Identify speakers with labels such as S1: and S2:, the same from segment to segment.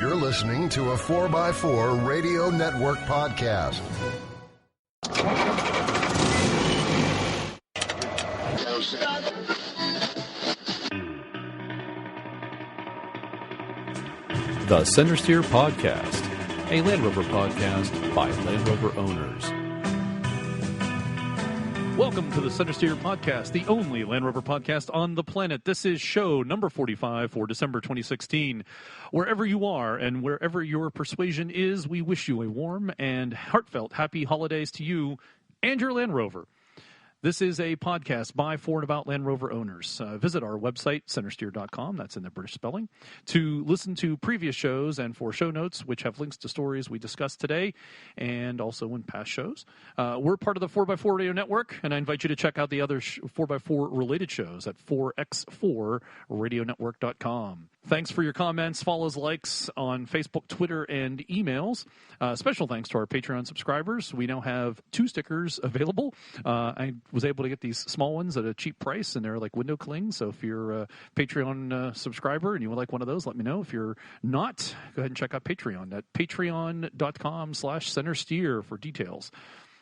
S1: You're listening to a 4x4 Radio Network podcast.
S2: The Centresteer Podcast, a Land Rover podcast by Land Rover owners. Welcome to the Centresteer Podcast, the only Land Rover podcast on the planet. This is show number 45 for December 2016. Wherever you are and wherever your persuasion is, we wish you a warm and heartfelt happy holidays to you and your Land Rover. This is a podcast by, for, and about Land Rover owners. Visit our website, centresteer.com, that's in the British spelling, to listen to previous shows and for show notes, which have links to stories we discussed today and also in past shows. We're part of the 4x4 Radio Network, and I invite you to check out the other 4x4 related shows at 4x4radionetwork.com. Thanks for your comments, follows, likes on Facebook, Twitter, and emails. Special thanks to our Patreon subscribers. We now have 2 stickers available. I was able to get these small ones at a cheap price, and they're like window clings. So if you're a Patreon subscriber and you would like one of those, let me know. If you're not, go ahead and check out Patreon at patreon.com/Centresteer for details.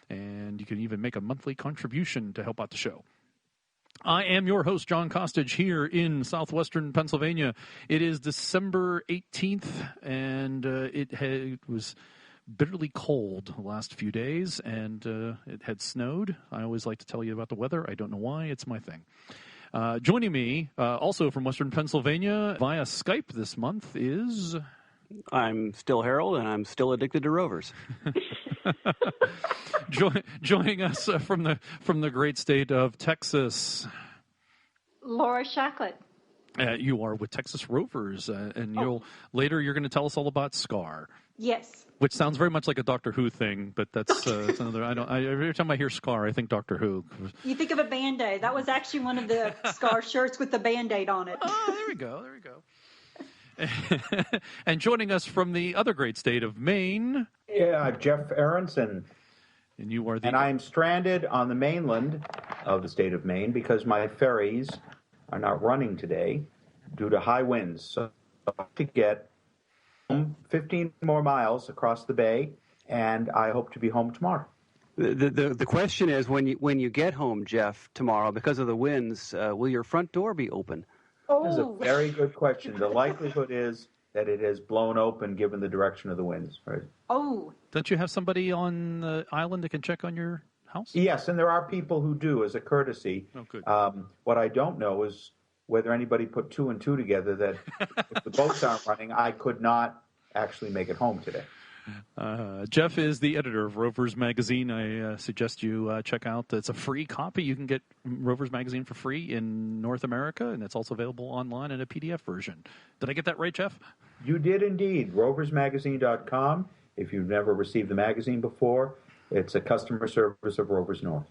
S2: And you can even make a monthly contribution to help out the show. I am your host, John Costage, here in southwestern Pennsylvania. It is December 18th, and it was bitterly cold the last few days, and it had snowed. I always like to tell you about the weather. I don't know why. It's my thing. Joining me, also from western Pennsylvania, via Skype this month is...
S3: I'm still Harold, and I'm still addicted to Rovers.
S2: Joining us from the great state of Texas,
S4: Laura Shacklett.
S2: You are with Texas Rovers, and later you're going to tell us all about SCAR.
S4: Yes.
S2: Which sounds very much like a Doctor Who thing, but that's another. Every time I hear SCAR, I think Doctor Who.
S4: You think of a Band-Aid. That was actually one of the SCAR shirts with the Band-Aid on it.
S2: Oh, there we go. And joining us from the other great state of Maine.
S5: Yeah, Jeff Aronson.
S2: And you are
S5: And I'm stranded on the mainland of the state of Maine because my ferries are not running today due to high winds. So I have to get 15 more miles across the bay, and I hope to be home tomorrow.
S3: The question is, when you get home, Jeff, tomorrow, because of the winds, will your front door be open?
S5: This is a very good question. The likelihood is that it has blown open given the direction of the winds. Right?
S4: Oh.
S2: Don't you have somebody on the island that can check on your house?
S5: Yes, and there are people who do as a courtesy.
S2: Oh, good.
S5: What I don't know is whether anybody put 2 and 2 together that if the boats aren't running, I could not actually make it home today.
S2: Jeff is the editor of Rovers Magazine. I suggest you check out. It's a free copy. You can get Rovers Magazine for free in North America, and it's also available online in a PDF version. Did I get that right, Jeff?
S5: You did indeed. RoversMagazine.com. If you've never received the magazine before, it's a customer service of Rovers North.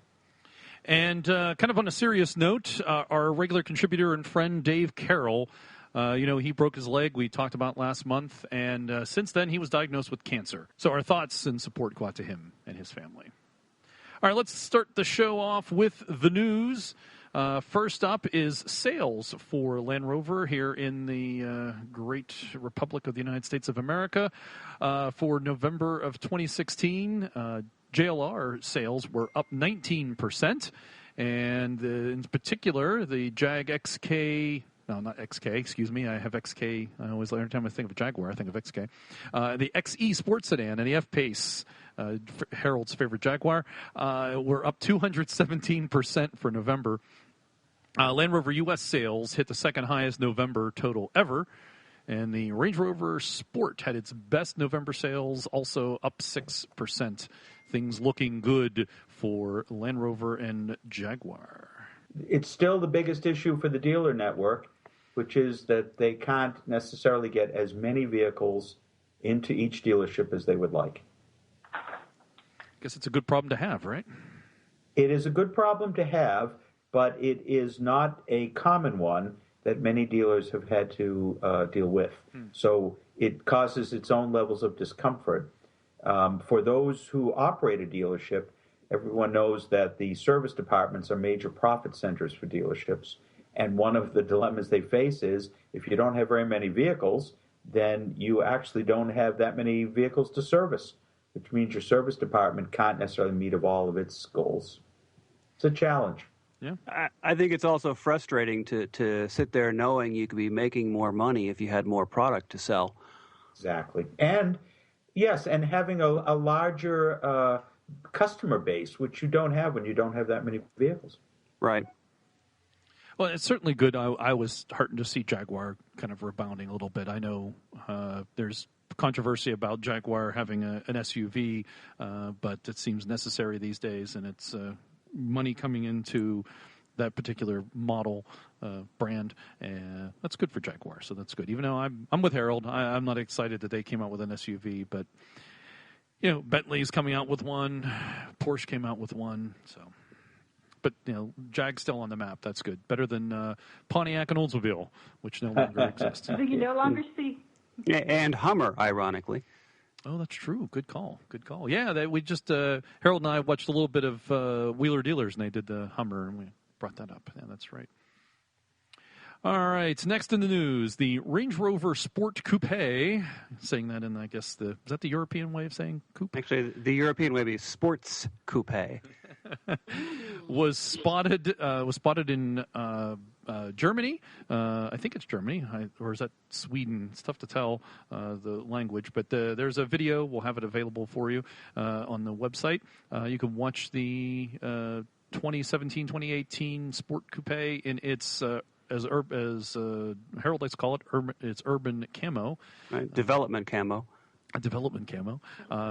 S5: And
S2: kind of on a serious note, our regular contributor and friend Dave Carroll, he broke his leg, we talked about last month, and since then he was diagnosed with cancer. So our thoughts and support go out to him and his family. All right, let's start the show off with the news. First up is sales for Land Rover here in the great Republic of the United States of America. For November of 2016, JLR sales were up 19%, and in particular, the Jag XK... No, not XK, excuse me. I have XK. Every time I think of a Jaguar, I think of XK. The XE Sports Sedan and the F-Pace, Harold's favorite Jaguar, were up 217% for November. Land Rover US sales hit the second highest November total ever. And the Range Rover Sport had its best November sales, also up 6%. Things looking good for Land Rover and Jaguar.
S5: It's still the biggest issue for the dealer network, which is that they can't necessarily get as many vehicles into each dealership as they would like.
S2: I guess it's a good problem to have, right?
S5: It is a good problem to have, but it is not a common one that many dealers have had to deal with. So it causes its own levels of discomfort. For those who operate a dealership, everyone knows that the service departments are major profit centers for dealerships. And one of the dilemmas they face is if you don't have very many vehicles, then you actually don't have that many vehicles to service, which means your service department can't necessarily meet all of its goals. It's a challenge.
S2: Yeah,
S3: I think it's also frustrating to sit there knowing you could be making more money if you had more product to sell.
S5: Exactly. And yes, and having a larger customer base, which you don't have when you don't have that many vehicles.
S3: Right.
S2: well, it's certainly good. I was heartened to see Jaguar kind of rebounding a little bit. I know there's controversy about Jaguar having an SUV, but it seems necessary these days, and it's money coming into that particular model brand, and that's good for Jaguar. So that's good. Even though I'm with Harold, I'm not excited that they came out with an SUV, but Bentley's coming out with one, Porsche came out with one, so. But Jag's still on the map. That's good. Better than Pontiac and Oldsmobile, which no longer exists.
S4: Who you no longer see.
S3: And Hummer, ironically.
S2: Oh, that's true. Good call. Good call. Yeah, we just Harold and I watched a little bit of Wheeler Dealers, and they did the Hummer, and we brought that up. Yeah, that's right. All right. Next in the news, the Range Rover Sport Coupé. Saying that in, I guess, is that the European way of saying coupe?
S3: Actually, the European way would be Sports Coupé.
S2: was spotted in Germany. I think it's Germany, or is that Sweden? It's tough to tell the language, but there's a video. We'll have it available for you on the website. You can watch the 2017-2018 Sport Coupé in its as Harold likes to call it, it's urban camo,
S3: Right. Development camo.
S2: A development camo.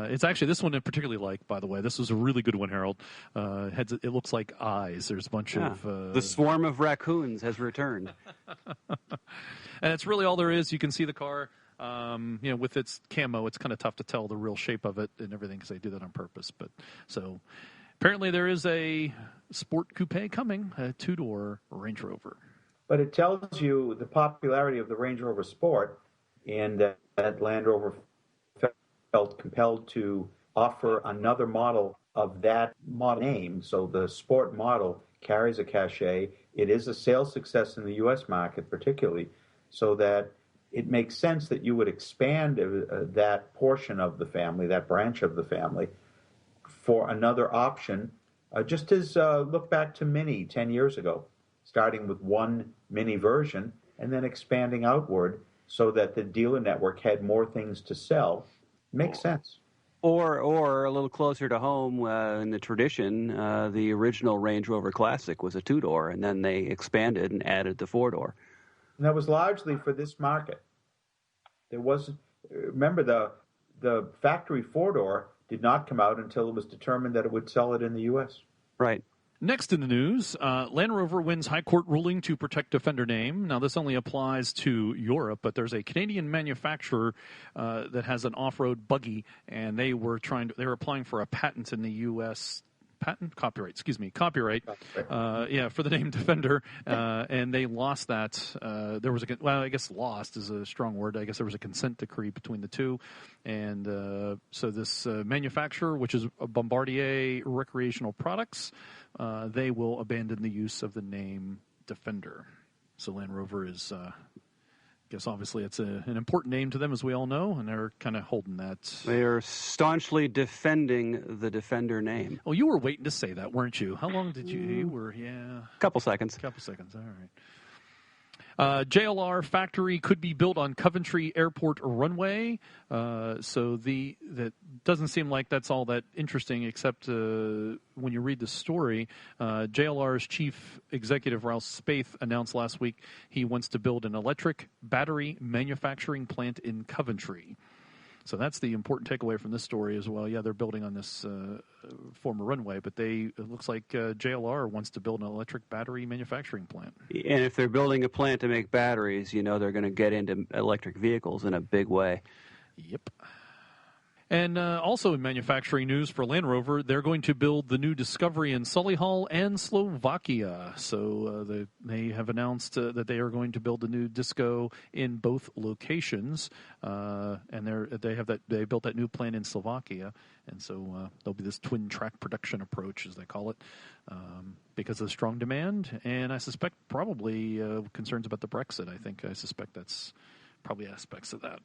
S2: It's actually this one I particularly like, by the way. This was a really good one, Harold. It looks like eyes. There's a bunch of...
S3: the swarm of raccoons has returned.
S2: And it's really all there is. You can see the car. With its camo, it's kind of tough to tell the real shape of it and everything because they do that on purpose. But so apparently there is a Sport Coupé coming, a two-door Range Rover.
S5: But it tells you the popularity of the Range Rover Sport, and that Land Rover felt compelled to offer another model of that model name. So the Sport model carries a cachet. It is a sales success in the U.S. market particularly, so that it makes sense that you would expand that portion of the family, that branch of the family, for another option, just as look back to Mini 10 years ago, starting with one Mini version and then expanding outward so that the dealer network had more things to sell. Makes sense.
S3: Or a little closer to home in the tradition, the original Range Rover Classic was a two-door, and then they expanded and added the four-door.
S5: And that was largely for this market. There was, remember, the factory four-door did not come out until it was determined that it would sell it in the U.S.
S3: Right.
S2: Next in the news, Land Rover wins High Court ruling to protect Defender name. Now, this only applies to Europe, but there's a Canadian manufacturer that has an off-road buggy, and they were applying for a patent in the U.S. Copyright for the name Defender, and they lost that. I guess lost is a strong word. I guess there was a consent decree between the two, and so this manufacturer, which is Bombardier Recreational Products, they will abandon the use of the name Defender. So Land Rover is, I guess obviously it's an important name to them, as we all know, and they're kind of holding that.
S3: They are staunchly defending the Defender name.
S2: Oh, you were waiting to say that, weren't you? How long did you were,
S3: Couple seconds.
S2: All right. JLR factory could be built on Coventry Airport runway. So that doesn't seem like that's all that interesting, except when you read the story. JLR's chief executive Ralph Spaeth announced last week he wants to build an electric battery manufacturing plant in Coventry. So that's the important takeaway from this story as well. Yeah, they're building on this former runway, but it looks like JLR wants to build an electric battery manufacturing plant.
S3: And if they're building a plant to make batteries, they're going to get into electric vehicles in a big way.
S2: Yep. And also in manufacturing news for Land Rover, they're going to build the new Discovery in Solihull and Slovakia. So they have announced that they are going to build the new Disco in both locations, and they built that new plant in Slovakia, and so there'll be this twin track production approach, as they call it, because of strong demand, and I suspect probably concerns about the Brexit. I suspect that's probably aspects of that.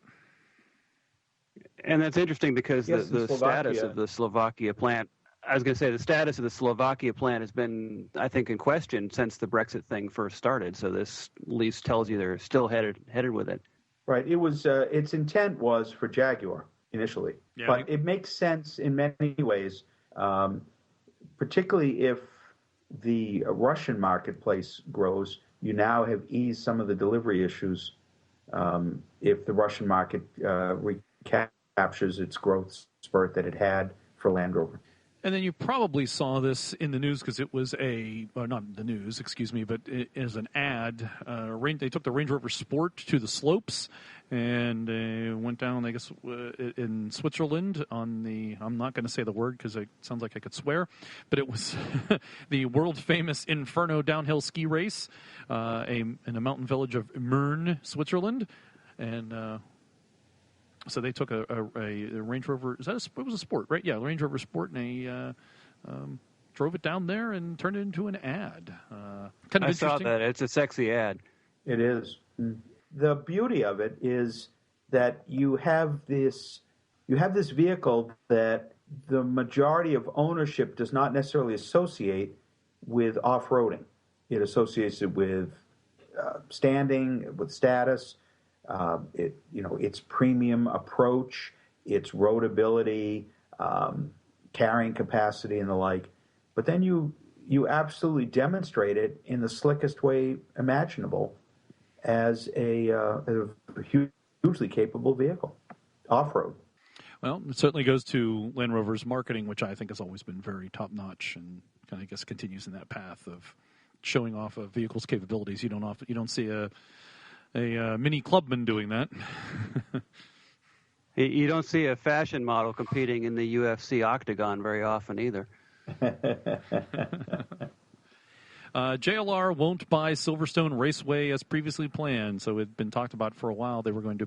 S3: And that's interesting because
S5: Yes,
S3: the
S5: in
S3: status
S5: Slovakia.
S3: of the Slovakia plant, I was going to say the status of the Slovakia plant has been, I think, in question since the Brexit thing first started. So this at least tells you they're still headed with it.
S5: Right. It was its intent was for Jaguar initially, but it makes sense in many ways, particularly if the Russian marketplace grows. You now have eased some of the delivery issues if the Russian market recaptures its growth spurt that it had for Land Rover.
S2: And then you probably saw this in the news because it was not the news, excuse me, but it is an ad. They took the Range Rover Sport to the slopes and went down, I guess, in Switzerland on I'm not going to say the word because it sounds like I could swear, but it was the world-famous Inferno downhill ski race in a mountain village of Mern, Switzerland. And so they took a Range Rover. It was a Sport, right? Yeah, Range Rover Sport, and they drove it down there and turned it into an ad. Kind of
S3: I
S2: interesting.
S3: saw that. It's a sexy ad.
S5: It is. The beauty of it is that you have this vehicle that the majority of ownership does not necessarily associate with off-roading. It associates it with standing, with status. Its premium approach, its roadability, carrying capacity, and the like. But then you absolutely demonstrate it in the slickest way imaginable as a hugely capable vehicle, off-road.
S2: Well, it certainly goes to Land Rover's marketing, which I think has always been very top-notch, and kind of, I guess, continues in that path of showing off a vehicle's capabilities. You don't see a Mini Clubman doing that.
S3: You don't see a fashion model competing in the UFC octagon very often either.
S2: JLR won't buy Silverstone Raceway as previously planned. So it had been talked about for a while. They were going to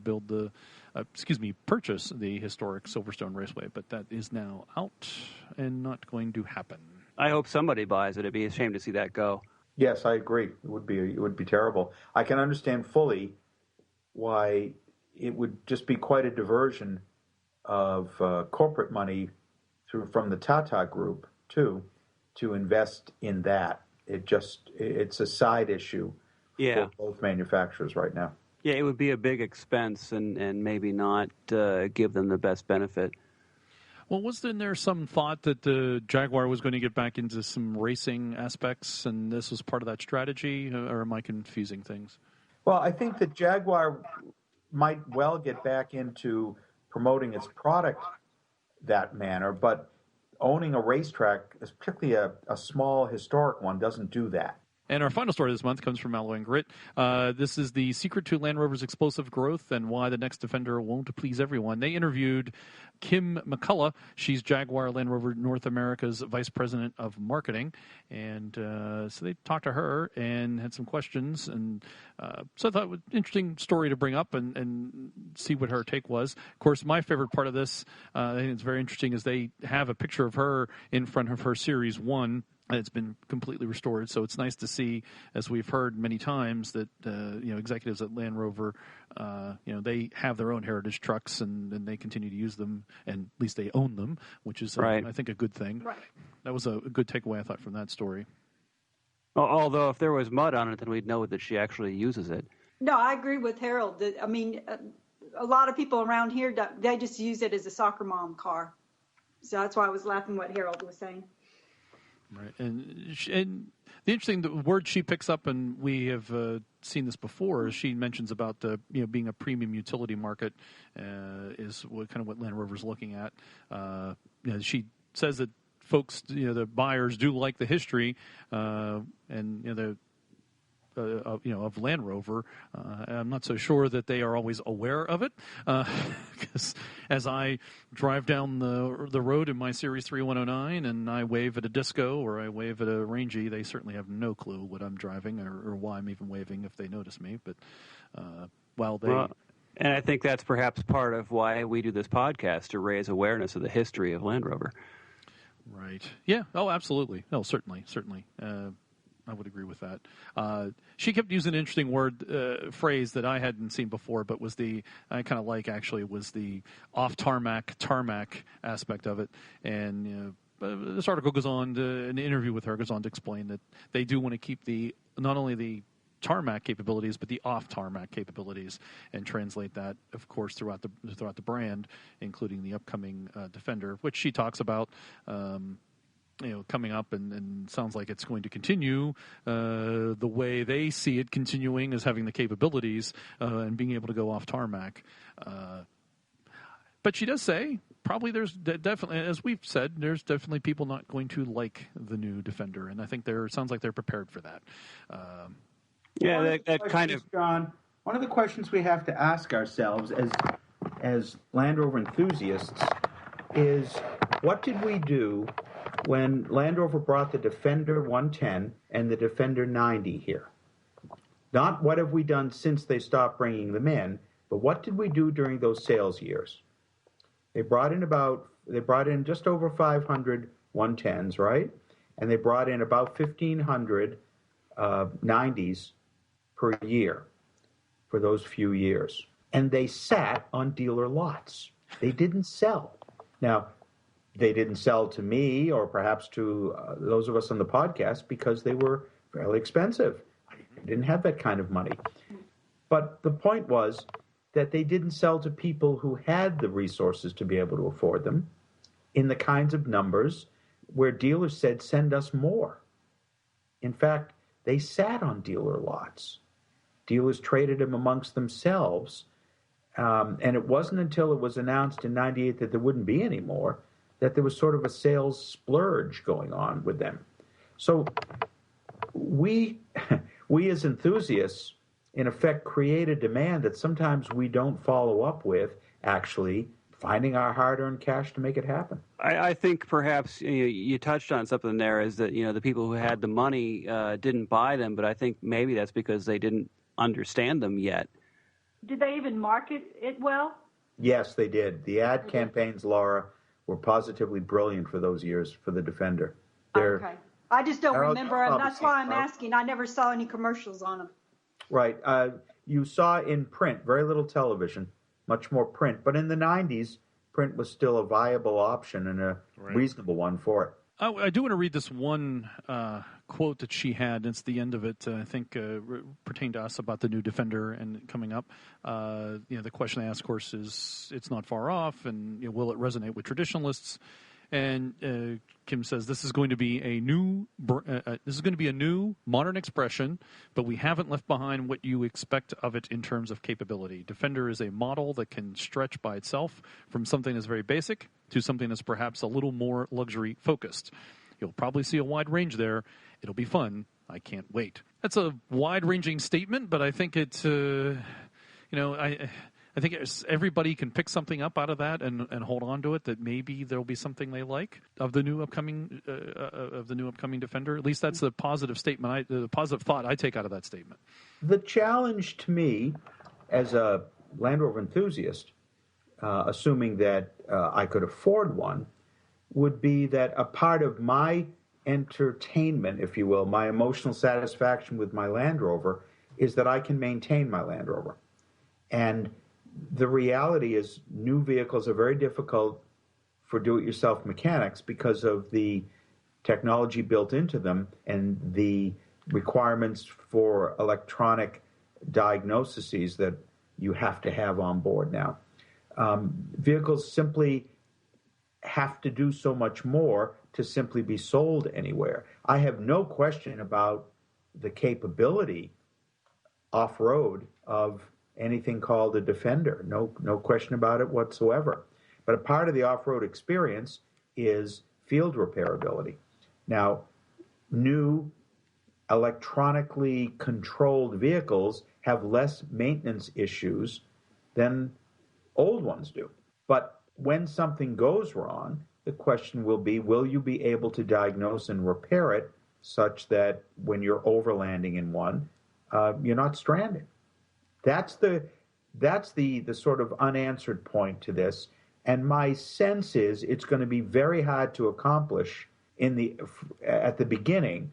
S2: purchase the historic Silverstone Raceway, but that is now out and not going to happen.
S3: I hope somebody buys it. It'd be a shame to see that go.
S5: Yes, I agree. It would be terrible. I can understand fully why it would just be quite a diversion of corporate money from the Tata Group too to invest in that. It's a side issue for both manufacturers right now.
S3: Yeah, it would be a big expense and maybe not give them the best benefit.
S2: Well, wasn't there some thought that the Jaguar was going to get back into some racing aspects, and this was part of that strategy, or am I confusing things?
S5: Well, I think that Jaguar might well get back into promoting its product that manner, but owning a racetrack, particularly a small historic one, doesn't do that.
S2: And our final story this month comes from Alloy and Grit. This is the secret to Land Rover's explosive growth and why the next Defender won't please everyone. They interviewed Kim McCullough. She's Jaguar Land Rover North America's Vice President of Marketing. And so they talked to her and had some questions. And so I thought it was an interesting story to bring up and see what her take was. Of course, my favorite part of this, I think it's very interesting, is they have a picture of her in front of her Series 1. It's been completely restored, so it's nice to see, as we've heard many times, that executives at Land Rover, they have their own heritage trucks and they continue to use them, and at least they own them, which is, I think, a good thing. Right. That was a good takeaway, I thought, from that story.
S3: Although if there was mud on it, then we'd know that she actually uses it.
S4: No, I agree with Harold. I mean, a lot of people around here, they just use it as a soccer mom car. So that's why I was laughing what Harold was saying.
S2: Right, and the interesting word she picks up, and we have seen this before, is she mentions about being a premium utility market is what Land Rover's looking at. She says that folks, the buyers do like the history, and of Land Rover. I'm not so sure that they are always aware of it, because as I drive down the road in my Series 3109 and I wave at a Disco or I wave at a Rangy, they certainly have no clue what I'm driving or why I'm even waving if they notice me. But
S3: and I think that's perhaps part of why we do this podcast, to raise awareness of the history of Land Rover.
S2: Right. Yeah. Oh, absolutely. Oh, certainly. I would agree with that. She kept using an interesting phrase that I hadn't seen before, but was the off tarmac aspect of it. And this article goes on an interview with her goes on to explain that they do want to keep not only the tarmac capabilities, but the off-tarmac capabilities, and translate that, of course, throughout the brand, including the upcoming Defender, which she talks about, coming up, and sounds like it's going to continue the way they see it continuing, as having the capabilities and being able to go off-tarmac. But she does say probably there's definitely, as we've said, there's definitely people not going to like the new Defender, and I think sounds like they're prepared for that.
S3: That kind of,
S5: John. One of the questions we have to ask ourselves as Land Rover enthusiasts is, what did we do when Land Rover brought the Defender 110 and the Defender 90 here? Not what have we done since they stopped bringing them in, but what did we do during those sales years? They brought in just over 500 110s, right? And they brought in about 1,500 90s per year for those few years. And they sat on dealer lots. They didn't sell. Now, they didn't sell to me or perhaps to those of us on the podcast because they were fairly expensive. I didn't have that kind of money. But the point was that they didn't sell to people who had the resources to be able to afford them in the kinds of numbers where dealers said, send us more. In fact, they sat on dealer lots. Dealers traded them amongst themselves. And it wasn't until it was announced in 98 that there wouldn't be any more that there was sort of a sales splurge going on with them. So we as enthusiasts, in effect, create a demand that sometimes we don't follow up with actually finding our hard-earned cash to make it happen.
S3: I think perhaps you touched on something there, is that the people who had the money didn't buy them, but I think maybe that's because they didn't understand them yet.
S4: Did they even market it well?
S5: Yes, they did. The ad campaigns, Laura, were positively brilliant for those years for the Defender.
S4: Okay. I just don't remember them. That's why I'm asking. I never saw any commercials on them.
S5: Right. You saw in print, very little television, much more print. But in the 90s, print was still a viable option and a reasonable one for it.
S2: I do want to read this one quote that she had. It's the end of it, I think, pertained to us about the new Defender and coming up. The question I asked, of course, is it's not far off, and will it resonate with traditionalists? And Kim says this is going to be a new modern expression, but we haven't left behind what you expect of it in terms of capability. Defender is a model that can stretch by itself from something that's very basic to something that's perhaps a little more luxury focused. You'll probably see a wide range there. It'll be fun. I can't wait. That's a wide-ranging statement, but I think it's I think everybody can pick something up out of that and hold on to it, that maybe there'll be something they like of the new upcoming Defender. At least that's the positive statement, the positive thought I take out of that statement.
S5: The challenge to me as a Land Rover enthusiast, assuming that I could afford one, would be that a part of my entertainment, if you will, my emotional satisfaction with my Land Rover, is that I can maintain my Land Rover. And the reality is new vehicles are very difficult for do-it-yourself mechanics because of the technology built into them and the requirements for electronic diagnoses that you have to have on board now. Vehicles simply have to do so much more to simply be sold anywhere. I have no question about the capability off-road of anything called a Defender. No question about it whatsoever. But a part of the off-road experience is field repairability. Now, new electronically controlled vehicles have less maintenance issues than old ones do. But when something goes wrong, the question will be, will you be able to diagnose and repair it such that when you're overlanding in one, you're not stranded? That's the sort of unanswered point to this, and my sense is it's going to be very hard to accomplish at the beginning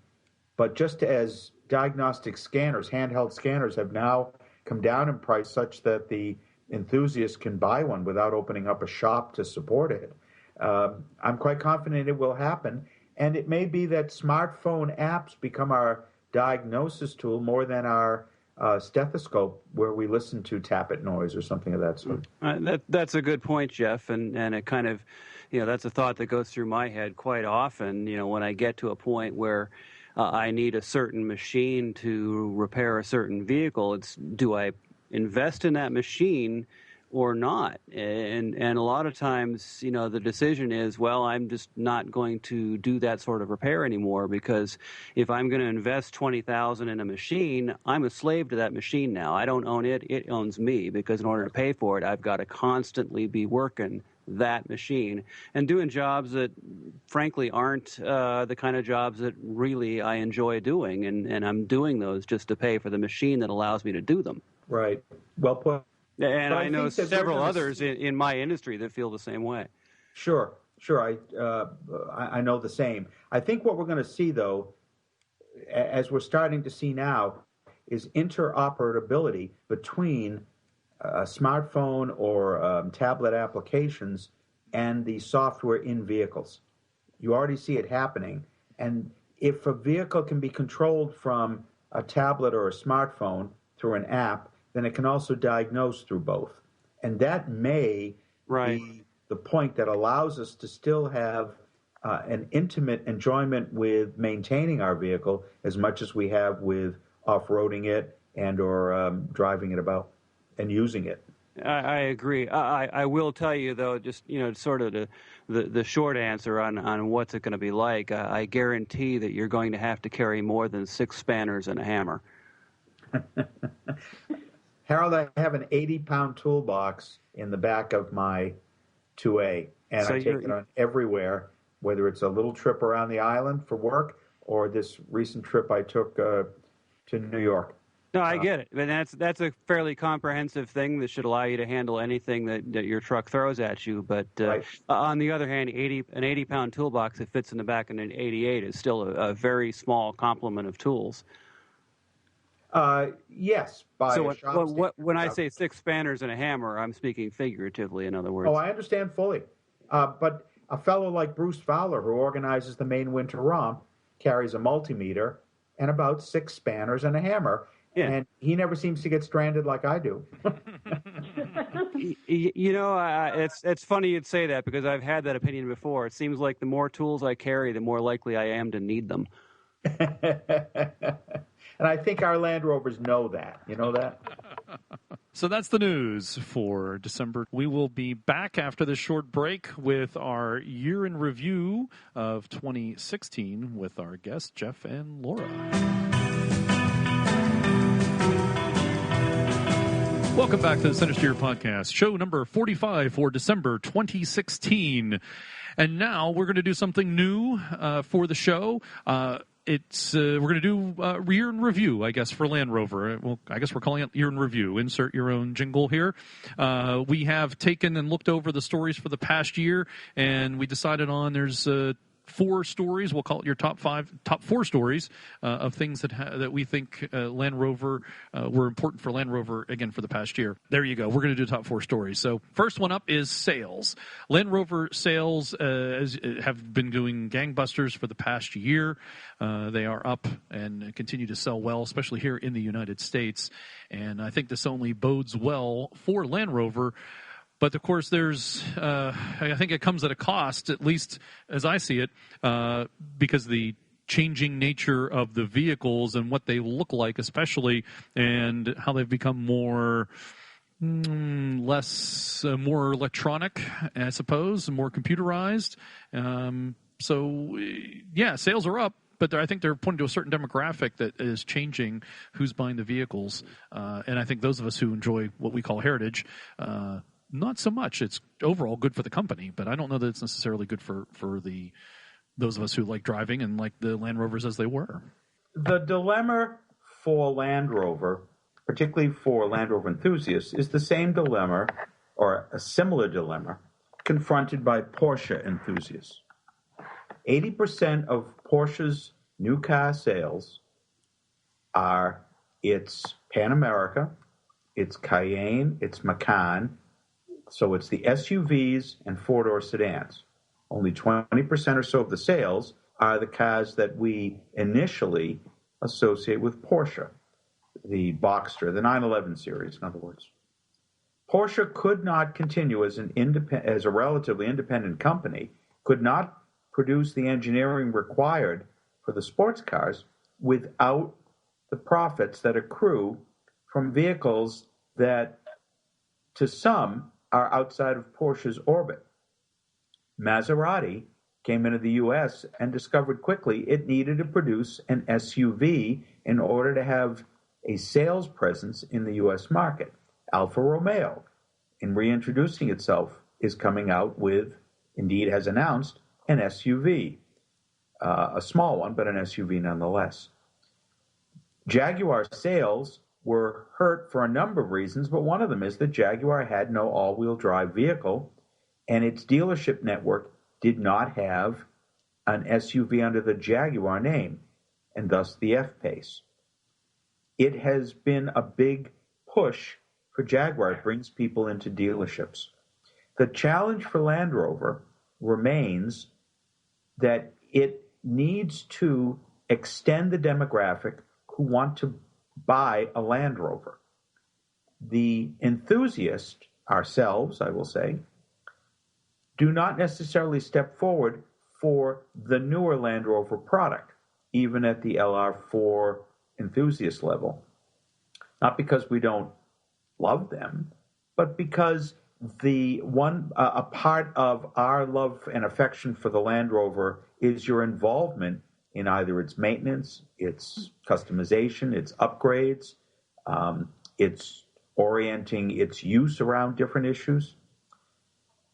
S5: But just as diagnostic scanners, handheld scanners, have now come down in price such that the enthusiast can buy one without opening up a shop to support it, I'm quite confident it will happen. And it may be that smartphone apps become our diagnosis tool more than our stethoscope, where we listen to tappet noise or something of that sort.
S3: That's a good point, Jeff, and it kind of, that's a thought that goes through my head quite often. When I get to a point where I need a certain machine to repair a certain vehicle, do I invest in that machine or not? And a lot of times, the decision is, well, I'm just not going to do that sort of repair anymore, because if I'm going to invest $20,000 in a machine, I'm a slave to that machine now. I don't own it; it owns me, because in order to pay for it, I've got to constantly be working that machine and doing jobs that frankly aren't the kind of jobs that really I enjoy doing, and I'm doing those just to pay for the machine that allows me to do them.
S5: Right. Well put.
S3: And I know several others in my industry that feel the same way.
S5: Sure. I know the same. I think what we're going to see, though, as we're starting to see now, is interoperability between a smartphone or tablet applications and the software in vehicles. You already see it happening. And if a vehicle can be controlled from a tablet or a smartphone through an app, then it can also diagnose through both. And that may be the point that allows us to still have an intimate enjoyment with maintaining our vehicle as much as we have with off-roading it and or driving it about and using it.
S3: I agree. I will tell you, though, just sort of the short answer on what's it going to be like. I guarantee that you're going to have to carry more than 6 spanners and a hammer.
S5: Harold, I have an 80-pound toolbox in the back of my 2A, and I take it on everywhere, whether it's a little trip around the island for work or this recent trip I took to New York.
S3: No, I get it. And that's a fairly comprehensive thing that should allow you to handle anything that your truck throws at you. But on the other hand, an 80-pound toolbox that fits in the back of an 88 is still a very small complement of tools.
S5: Yes.
S3: When I say 6 spanners and a hammer, I'm speaking figuratively, in other words.
S5: Oh, I understand fully. But a fellow like Bruce Fowler, who organizes the Maine Winter Romp, carries a multimeter and about 6 spanners and a hammer. Yeah. And he never seems to get stranded like I do.
S3: It's funny you'd say that, because I've had that opinion before. It seems like the more tools I carry, the more likely I am to need them.
S5: And I think our Land Rovers know that. You know that?
S2: So that's the news for December. We will be back after this short break with our year in review of 2016 with our guests, Jeff and Laura. Welcome back to the Centresteer podcast, show number 45 for December 2016. And now we're going to do something new for the show. We're going to do year in review, I guess, for Land Rover. Well, I guess we're calling it year in review. Insert your own jingle here. We have taken and looked over the stories for the past year, and we decided on there's 4 stories. We'll call it your top 4 stories of things that we think Land Rover were important for Land Rover again for the past year. There you go. We're going to do top 4 stories. So first one up is sales. Land Rover sales have been doing gangbusters for the past year. They are up and continue to sell well, especially here in the United States. And I think this only bodes well for Land Rover. But, of course, I think it comes at a cost, at least as I see it, because the changing nature of the vehicles and what they look like, especially, and how they've become more electronic, I suppose, more computerized. Sales are up. But I think they're pointing to a certain demographic that is changing who's buying the vehicles. And I think those of us who enjoy what we call heritage, not so much. It's overall good for the company, but I don't know that it's necessarily good for those of us who like driving and like the Land Rovers as they were.
S5: The dilemma for Land Rover, particularly for Land Rover enthusiasts, is the same dilemma, or a similar dilemma, confronted by Porsche enthusiasts. 80% of Porsche's new car sales are its Pan America, its Cayenne, its Macan. So it's the SUVs and four-door sedans. Only 20% or so of the sales are the cars that we initially associate with Porsche, the Boxster, the 911 series, in other words. Porsche could not continue as a relatively independent company, could not produce the engineering required for the sports cars without the profits that accrue from vehicles that, to some, are outside of Porsche's orbit. Maserati came into the U.S. and discovered quickly it needed to produce an SUV in order to have a sales presence in the U.S. market. Alfa Romeo, in reintroducing itself, is coming out with, indeed has announced, an SUV. A small one, but an SUV nonetheless. Jaguar sales were hurt for a number of reasons, but one of them is that Jaguar had no all-wheel drive vehicle, and its dealership network did not have an SUV under the Jaguar name, and thus the F-Pace. It has been a big push for Jaguar. It brings people into dealerships. The challenge for Land Rover remains that it needs to extend the demographic who want to buy a Land Rover. The enthusiasts, ourselves, I will say, do not necessarily step forward for the newer Land Rover product, even at the LR4 enthusiast level. Not because we don't love them, but because a part of our love and affection for the Land Rover is your involvement in either its maintenance, its customization, its upgrades, its orienting its use around different issues.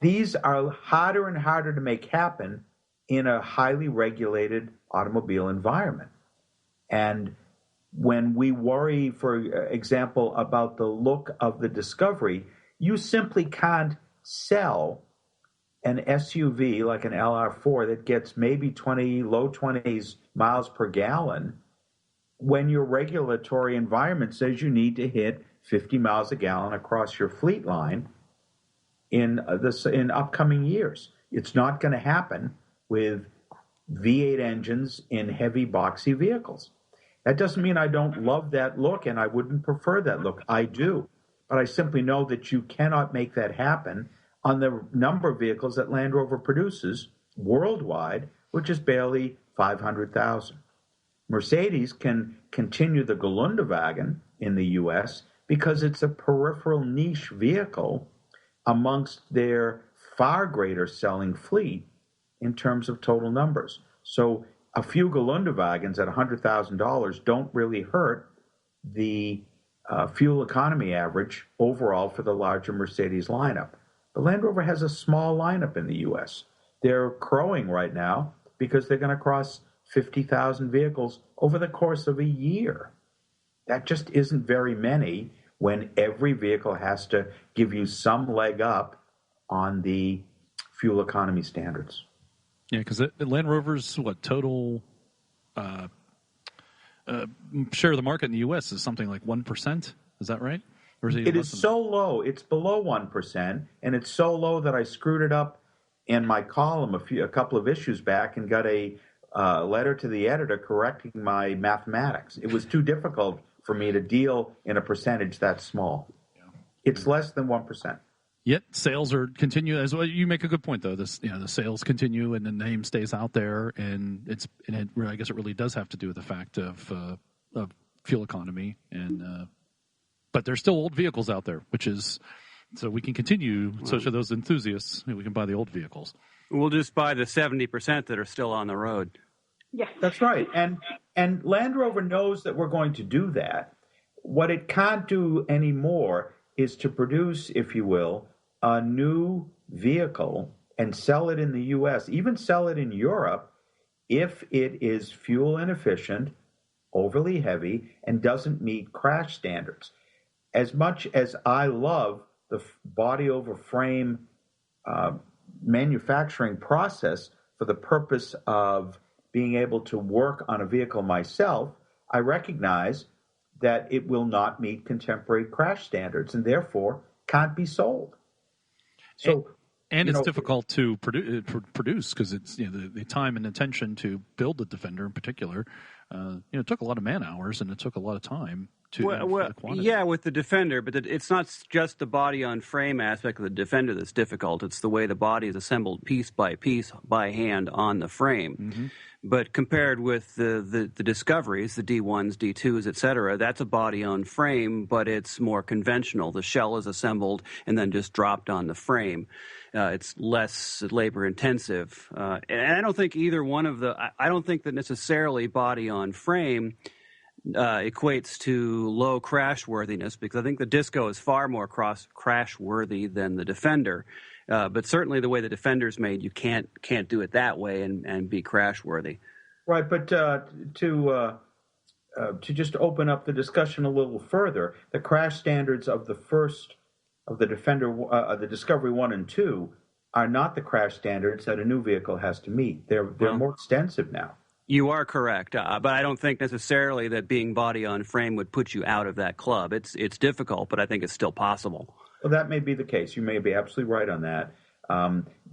S5: These are harder and harder to make happen in a highly regulated automobile environment. And when we worry, for example, about the look of the Discovery, you simply can't sell an SUV like an LR4 that gets maybe low 20s miles per gallon when your regulatory environment says you need to hit 50 miles a gallon across your fleet line in upcoming years. It's not going to happen with V8 engines in heavy, boxy vehicles. That doesn't mean I don't love that look and I wouldn't prefer that look. I do. But I simply know that you cannot make that happen on the number of vehicles that Land Rover produces worldwide, which is barely 500,000. Mercedes can continue the Geländewagen in the U.S. because it's a peripheral niche vehicle amongst their far greater selling fleet in terms of total numbers. So a few Geländewagens at $100,000 don't really hurt the fuel economy average overall for the larger Mercedes lineup. The Land Rover has a small lineup in the U.S. They're crowing right now because they're going to cross 50,000 vehicles over the course of a year. That just isn't very many when every vehicle has to give you some leg up on the fuel economy standards.
S2: Yeah, because the Land Rover's total share of the market in the U.S. is something like 1%. Is that right? Or is it
S5: is so low. It's below 1%, and it's so low that I screwed it up in my column a couple of issues back and got a letter to the editor correcting my mathematics. It was too difficult for me to deal in a percentage that small. Yeah. It's less than 1%.
S2: Yet sales are continue as well. You make a good point, though. The sales continue, and the name stays out there, and I guess it really does have to do with the fact of fuel economy, but there's still old vehicles out there, which is so we can continue. Especially those enthusiasts, we can buy the old vehicles.
S3: We'll just buy the 70% that are still on the road.
S4: Yeah,
S5: that's right. And Land Rover knows that we're going to do that. What it can't do anymore is to produce, if you will, a new vehicle and sell it in the U.S., even sell it in Europe, if it is fuel inefficient, overly heavy, and doesn't meet crash standards. As much as I love the body-over-frame manufacturing process for the purpose of being able to work on a vehicle myself, I recognize that it will not meet contemporary crash standards and therefore can't be sold. So,
S2: and it's difficult to produce because it's the time and attention to build the Defender in particular. It took a lot of man hours and it took a lot of time to
S3: well, yeah, with the Defender, but it's not just the body on frame aspect of the Defender that's difficult. It's the way the body is assembled piece by piece by hand on the frame. Mm-hmm. But compared with the Discoveries, the D1s, D2s, et cetera, that's a body on frame, but it's more conventional. The shell is assembled and then just dropped on the frame. It's less labor intensive. And I don't think either one of I don't think that necessarily body on frame equates to low crash worthiness, because I think the Disco is far more crash worthy than the Defender. But certainly the way the Defender's made, you can't do it that way and be crash worthy.
S5: Right, but to just open up the discussion a little further, the crash standards of the Defender, the Discovery 1 and 2, are not the crash standards that a new vehicle has to meet. They're more extensive now.
S3: You are correct, but I don't think necessarily that being body on frame would put you out of that club. It's difficult, but I think it's still possible.
S5: Well, that may be the case. You may be absolutely right on that.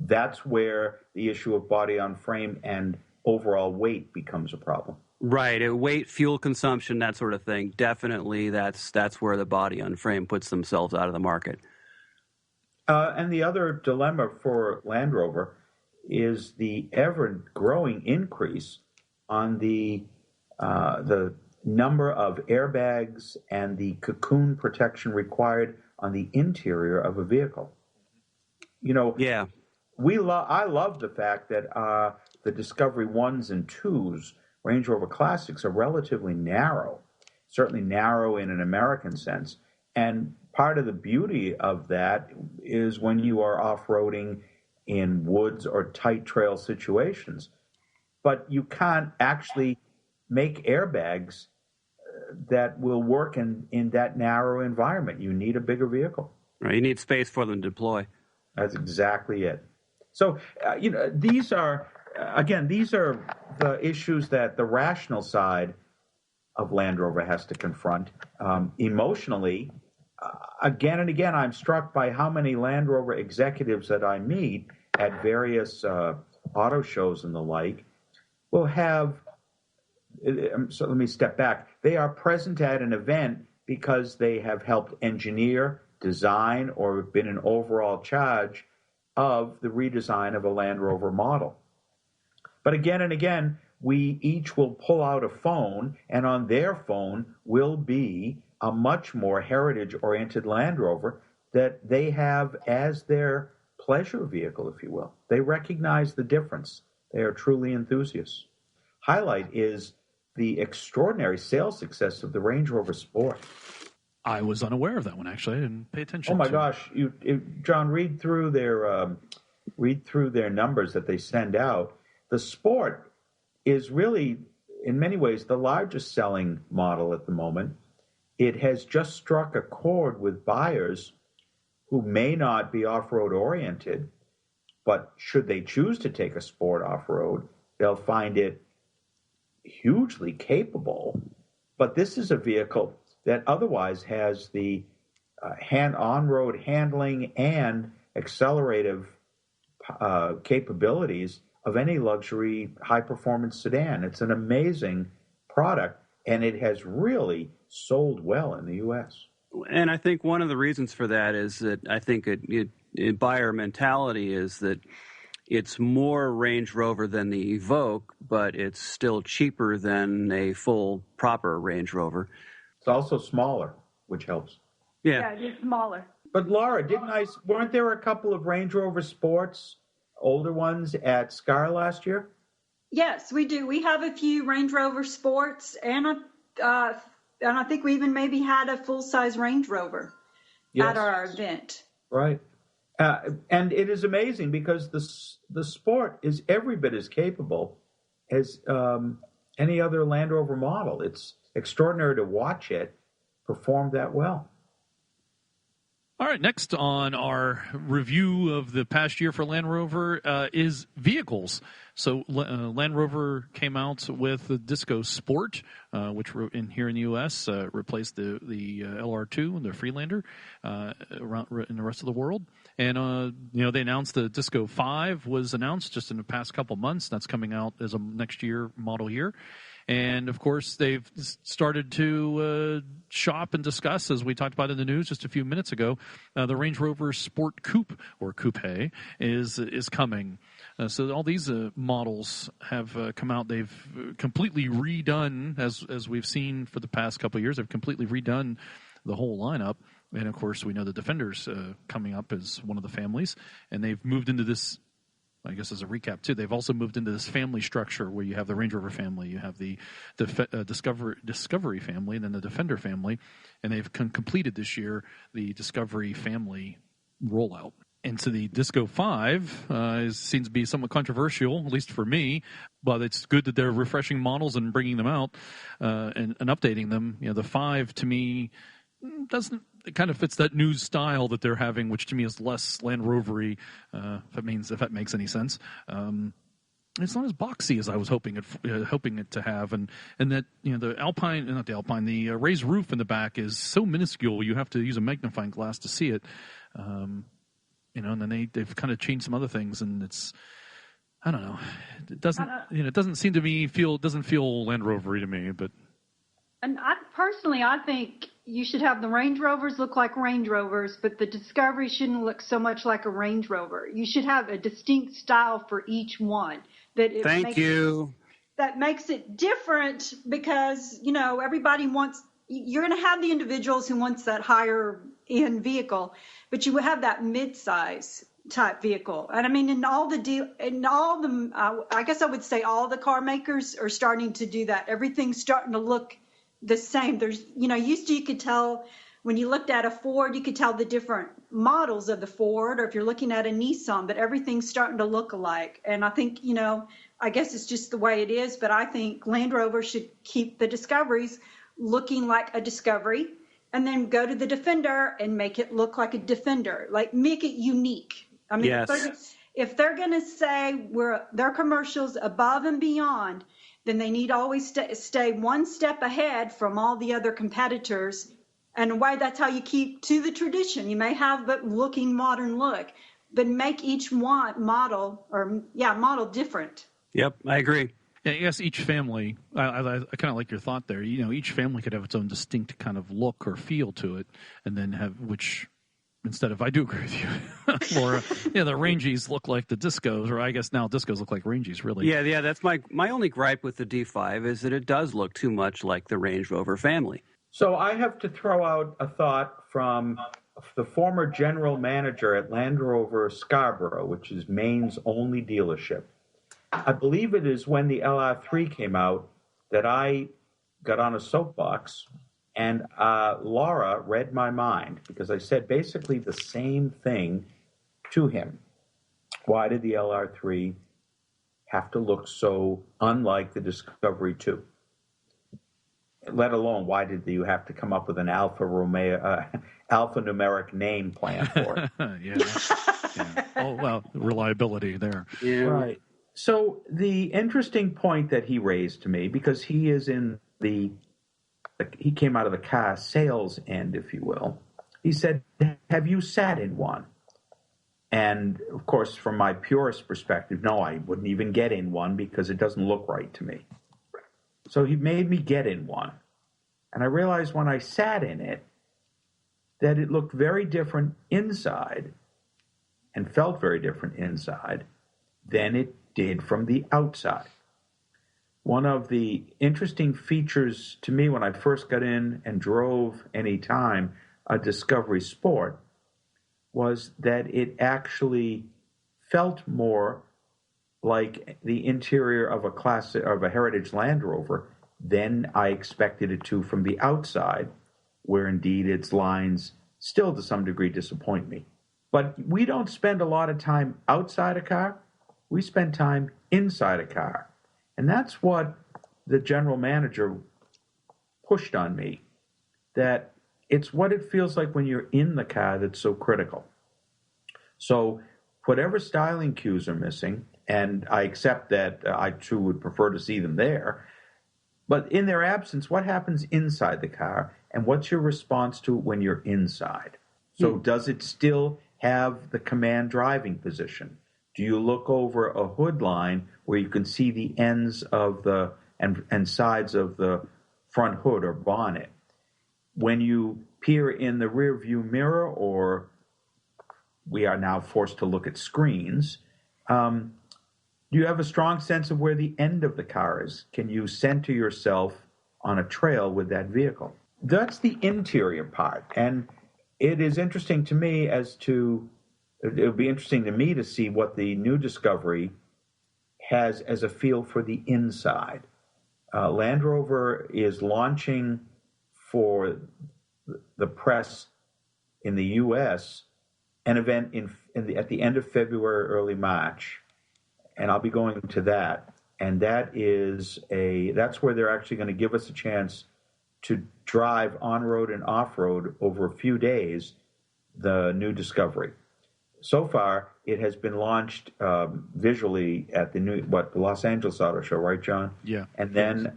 S5: That's where the issue of body on frame and overall weight becomes a problem.
S3: Right, weight, fuel consumption, that sort of thing. Definitely, that's where the body on frame puts themselves out of the market.
S5: And the other dilemma for Land Rover is the ever-growing increase on the number of airbags and the cocoon protection required on the interior of a vehicle.
S3: Yeah.
S5: I love the fact that the Discovery 1s and 2s, Range Rover Classics, are relatively narrow, certainly narrow in an American sense. And part of the beauty of that is when you are off-roading in woods or tight trail situations. But you can't actually make airbags that will work in that narrow environment. You need a bigger vehicle.
S3: Right, you need space for them to deploy.
S5: That's exactly it. So, these are the issues that the rational side of Land Rover has to confront. Emotionally, again and again, I'm struck by how many Land Rover executives that I meet at various auto shows and the like will have, so let me step back. They are present at an event because they have helped engineer, design, or been in overall charge of the redesign of a Land Rover model. But again and again, we each will pull out a phone, and on their phone will be a much more heritage-oriented Land Rover that they have as their pleasure vehicle, if you will. They recognize the difference. They are truly enthusiasts. Highlight is the extraordinary sales success of the Range Rover Sport.
S2: I was unaware of that one, actually. I didn't pay attention.
S5: Oh my gosh, John, read through their numbers that they send out. The Sport is really, in many ways, the largest selling model at the moment. It has just struck a chord with buyers who may not be off-road oriented, but should they choose to take a Sport off-road, they'll find it hugely capable. But this is a vehicle that otherwise has the on-road handling and accelerative capabilities of any luxury high-performance sedan. It's an amazing product, and it has really sold well in the U.S.
S3: And I think one of the reasons for that is that I think buyer mentality is that it's more Range Rover than the Evoque, but it's still cheaper than a full, proper Range Rover.
S5: It's also smaller, which helps.
S3: Yeah,
S4: it is smaller.
S5: But Laura, weren't there a couple of Range Rover Sports, older ones, at SCAR last year?
S4: Yes, we do. We have a few Range Rover Sports, and I think we even maybe had a full-size Range Rover at our event.
S5: Right. And it is amazing because the Sport is every bit as capable as any other Land Rover model. It's extraordinary to watch it perform that well.
S2: All right, next on our review of the past year for Land Rover is vehicles. So Land Rover came out with the Disco Sport, which here in the U.S. Replaced the LR2 and the Freelander around in the rest of the world. And they announced the Disco 5 was announced just in the past couple months. That's coming out as a next year model year. And, of course, they've started to shop and discuss, as we talked about in the news just a few minutes ago, the Range Rover Sport Coupe, or Coupé, is coming. So all these models have come out. They've completely redone, as we've seen for the past couple of years, they've completely redone the whole lineup. And, of course, we know the Defender's coming up as one of the families. And they've moved into this, I guess as a recap, too, they've also moved into this family structure where you have the Range Rover family, you have the Discovery family, and then the Defender family, and they've completed this year the Discovery family rollout. And so the Disco 5 seems to be somewhat controversial, at least for me, but it's good that they're refreshing models and bringing them out and updating them. The 5, to me, it kind of fits that new style that they're having, which to me is less Land Rover-y, if that makes any sense. It's not as boxy as I was hoping it to have, and that the raised roof in the back is so minuscule you have to use a magnifying glass to see it. And then they've kind of changed some other things, and it's, I don't know, it doesn't seem to me doesn't feel Land Rover-y to me, but.
S4: And I think you should have the Range Rovers look like Range Rovers, but the Discovery shouldn't look so much like a Range Rover. You should have a distinct style for each one. That makes it different because, everybody wants, you're going to have the individuals who wants that higher end vehicle, but you will have that mid-size type vehicle. And I mean, I guess I would say all the car makers are starting to do that. Everything's starting to look the same. There's, used to, you could tell when you looked at a Ford, you could tell the different models of the Ford, or if you're looking at a Nissan, but everything's starting to look alike. And I think, I guess it's just the way it is, but I think Land Rover should keep the Discoveries looking like a Discovery and then go to the Defender and make it look like a Defender, like make it unique. I mean, yes. If they're going to say their commercials above and beyond, then they need to always stay one step ahead from all the other competitors. And why that's how you keep to the tradition. You may have the modern look, but make each model different.
S3: Yep, I agree.
S2: Yeah, I guess each family, I kind of like your thought there. Each family could have its own distinct kind of look or feel to it, and then I do agree with you. Or, the Rangies look like the Discos, or I guess now Discos look like Rangies, really.
S3: Yeah, that's my only gripe with the D5 is that it does look too much like the Range Rover family.
S5: So I have to throw out a thought from the former general manager at Land Rover Scarborough, which is Maine's only dealership. I believe it is when the LR3 came out that I got on a soapbox, and Laura read my mind because I said basically the same thing to him. Why did the LR3 have to look so unlike the Discovery 2? Let alone, why did you have to come up with an alphanumeric name plan for it?
S2: Yeah. Oh, well, reliability there.
S5: Yeah. Right. So the interesting point that he raised to me, because he is he came out of the car sales end, if you will. He said, have you sat in one? And, of course, from my purist perspective, no, I wouldn't even get in one because it doesn't look right to me. So he made me get in one. And I realized when I sat in it that it looked very different inside and felt very different inside than it did from the outside. One of the interesting features to me when I first got in and drove any time a Discovery Sport was that it actually felt more like the interior of a Heritage Land Rover than I expected it to from the outside, where indeed its lines still to some degree disappoint me. But we don't spend a lot of time outside a car. We spend time inside a car. And that's what the general manager pushed on me, that It's what it feels like when you're in the car that's so critical. So whatever styling cues are missing, and I accept that I too would prefer to see them there, but in their absence, what happens inside the car, and what's your response to it when you're inside? So does it still have the command driving position? Do you look over a hood line where you can see the ends of the and sides of the front hood or bonnet? When you peer in the rear view mirror, or we are now forced to look at screens, do you have a strong sense of where the end of the car is? Can you center yourself on a trail with that vehicle? That's the interior part. And it is interesting to me it'll be interesting to me to see what the new Discovery has as a feel for the inside. Land Rover is launching for the press in the U.S. an event at the end of February, early March, and I'll be going to that. And that's where they're actually going to give us a chance to drive on-road and off-road over a few days the new Discovery. So far, it has been launched visually at the Los Angeles Auto Show, right, John?
S2: Yeah.
S5: And then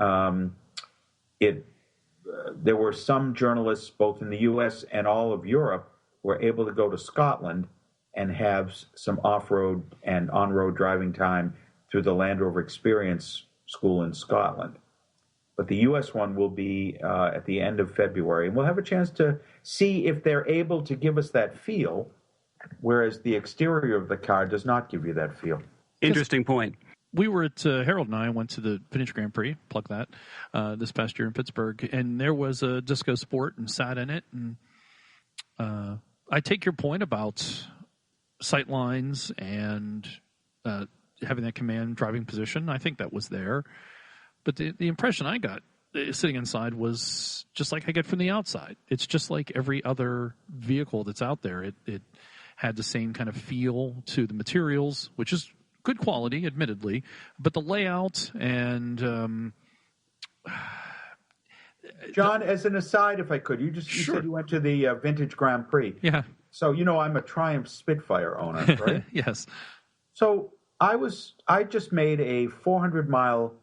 S5: there were some journalists, both in the U.S. and all of Europe, were able to go to Scotland and have some off-road and on-road driving time through the Land Rover Experience School in Scotland. But the U.S. one will be at the end of February, and we'll have a chance to see if they're able to give us that feel, whereas the exterior of the car does not give you that feel.
S3: Interesting point.
S2: We were at Harold and I went to the Vintage Grand Prix, plug that, this past year in Pittsburgh, and there was a Disco Sport and sat in it. And I take your point about sight lines and having that command driving position. I think that was there. But the impression I got sitting inside was just like I get from the outside. It's just like every other vehicle that's out there. It had the same kind of feel to the materials, which is good quality, admittedly, but the layout and
S5: John, as an aside, if I could, you said you went to the Vintage Grand Prix.
S2: Yeah.
S5: So I'm a Triumph Spitfire owner, right?
S2: Yes.
S5: So I just made a 400-mile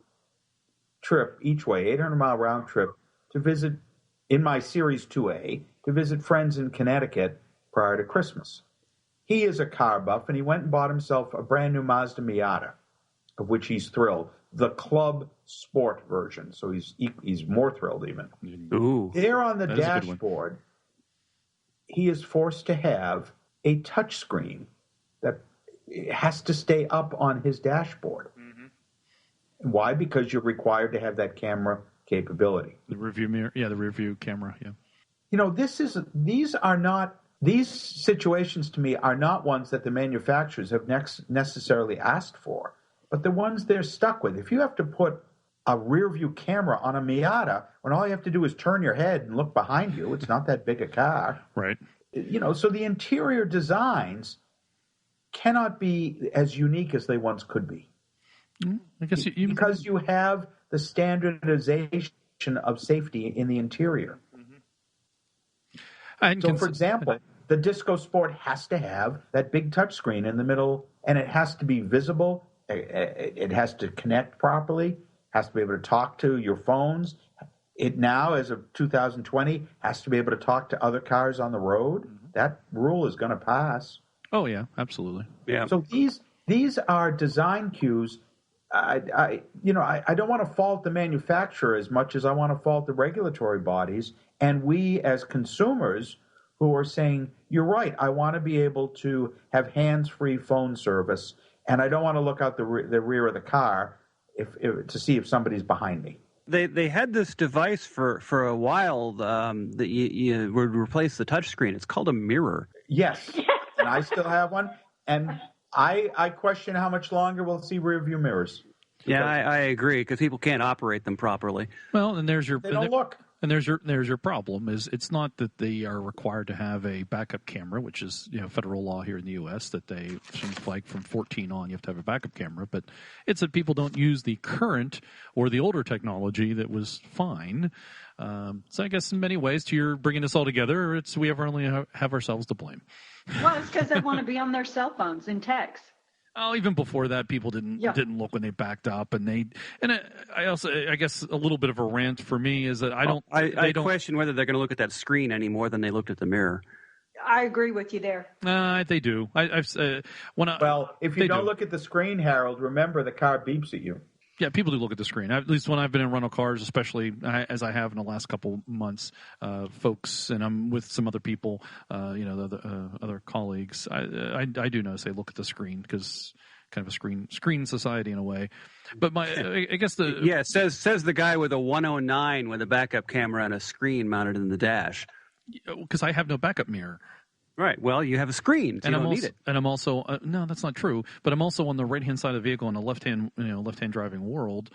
S5: trip each way, 800-mile round trip to visit in my Series 2A to visit friends in Connecticut prior to Christmas. He is a car buff, and he went and bought himself a brand new Mazda Miata, of which he's thrilled. The Club Sport version, so he's more thrilled even.
S3: Ooh,
S5: there on the dashboard, he is forced to have a touchscreen that has to stay up on his dashboard. Mm-hmm. Why? Because you're required to have that camera capability.
S2: The rearview mirror, the rearview camera,
S5: These situations to me are not ones that the manufacturers have necessarily asked for, but the ones they're stuck with. If you have to put a rear view camera on a Miata when all you have to do is turn your head and look behind you, it's not that big a car.
S2: Right.
S5: So the interior designs cannot be as unique as they once could be.
S2: I guess
S5: because you have the standardization of safety in the interior. So, for example, the Disco Sport has to have that big touchscreen in the middle, and it has to be visible. It has to connect properly, has to be able to talk to your phones. It now, as of 2020, has to be able to talk to other cars on the road. Mm-hmm. That rule is going to pass.
S2: Oh, yeah, absolutely.
S3: Yeah.
S5: So these are design cues. I don't want to fault the manufacturer as much as I want to fault the regulatory bodies and we as consumers who are saying, you're right, I want to be able to have hands-free phone service, and I don't want to look out the rear of the car to see if somebody's behind me.
S3: They had this device for a while that you would replace the touchscreen. It's called a mirror.
S5: Yes, and I still have one, and I question how much longer we'll see rear view mirrors.
S3: Yeah, I agree, because people can't operate them properly.
S2: Well, and there's your...
S5: They don't look.
S2: And there's your problem. Is it's not that they are required to have a backup camera, which is federal law here in the U.S. that they seems like from 14 on you have to have a backup camera, but it's that people don't use the current or the older technology that was fine. So I guess in many ways, to your bringing this all together, we only have ourselves to blame.
S4: Well, it's because they want to be on their cell phones and text.
S2: Oh, even before that, people didn't look when they backed up, I guess a little bit of a rant for me is that I
S3: question whether they're going to look at that screen any more than they looked at the mirror.
S4: I agree with you there.
S2: They do.
S5: If you don't look at the screen, Harold, remember the car beeps at you.
S2: Yeah, people do look at the screen. At least when I've been in rental cars, especially as I have in the last couple months, folks, and I'm with some other people, other colleagues. I do notice they look at the screen because kind of a screen society in a way. But I guess says the guy with a 109 with a backup camera and a screen mounted in the dash. Because I have no backup mirror. Right. Well, you have a screen, so you don't need it. And I'm also no, that's not true. But I'm also on the right-hand side of the vehicle in a left-hand driving world,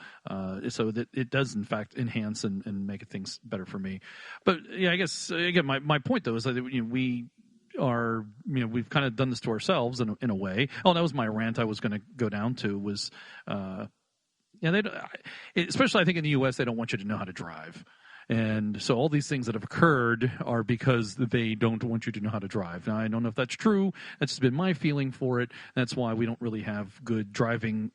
S2: so that it does in fact enhance and make things better for me. But yeah, I guess again, my point though is that we've kind of done this to ourselves in a way. Oh, that was my rant. I was going to go down to was, especially I think in the U.S. they don't want you to know how to drive. And so all these things that have occurred are because they don't want you to know how to drive. Now, I don't know if that's true. That's just been my feeling for it. That's why we don't really have good driving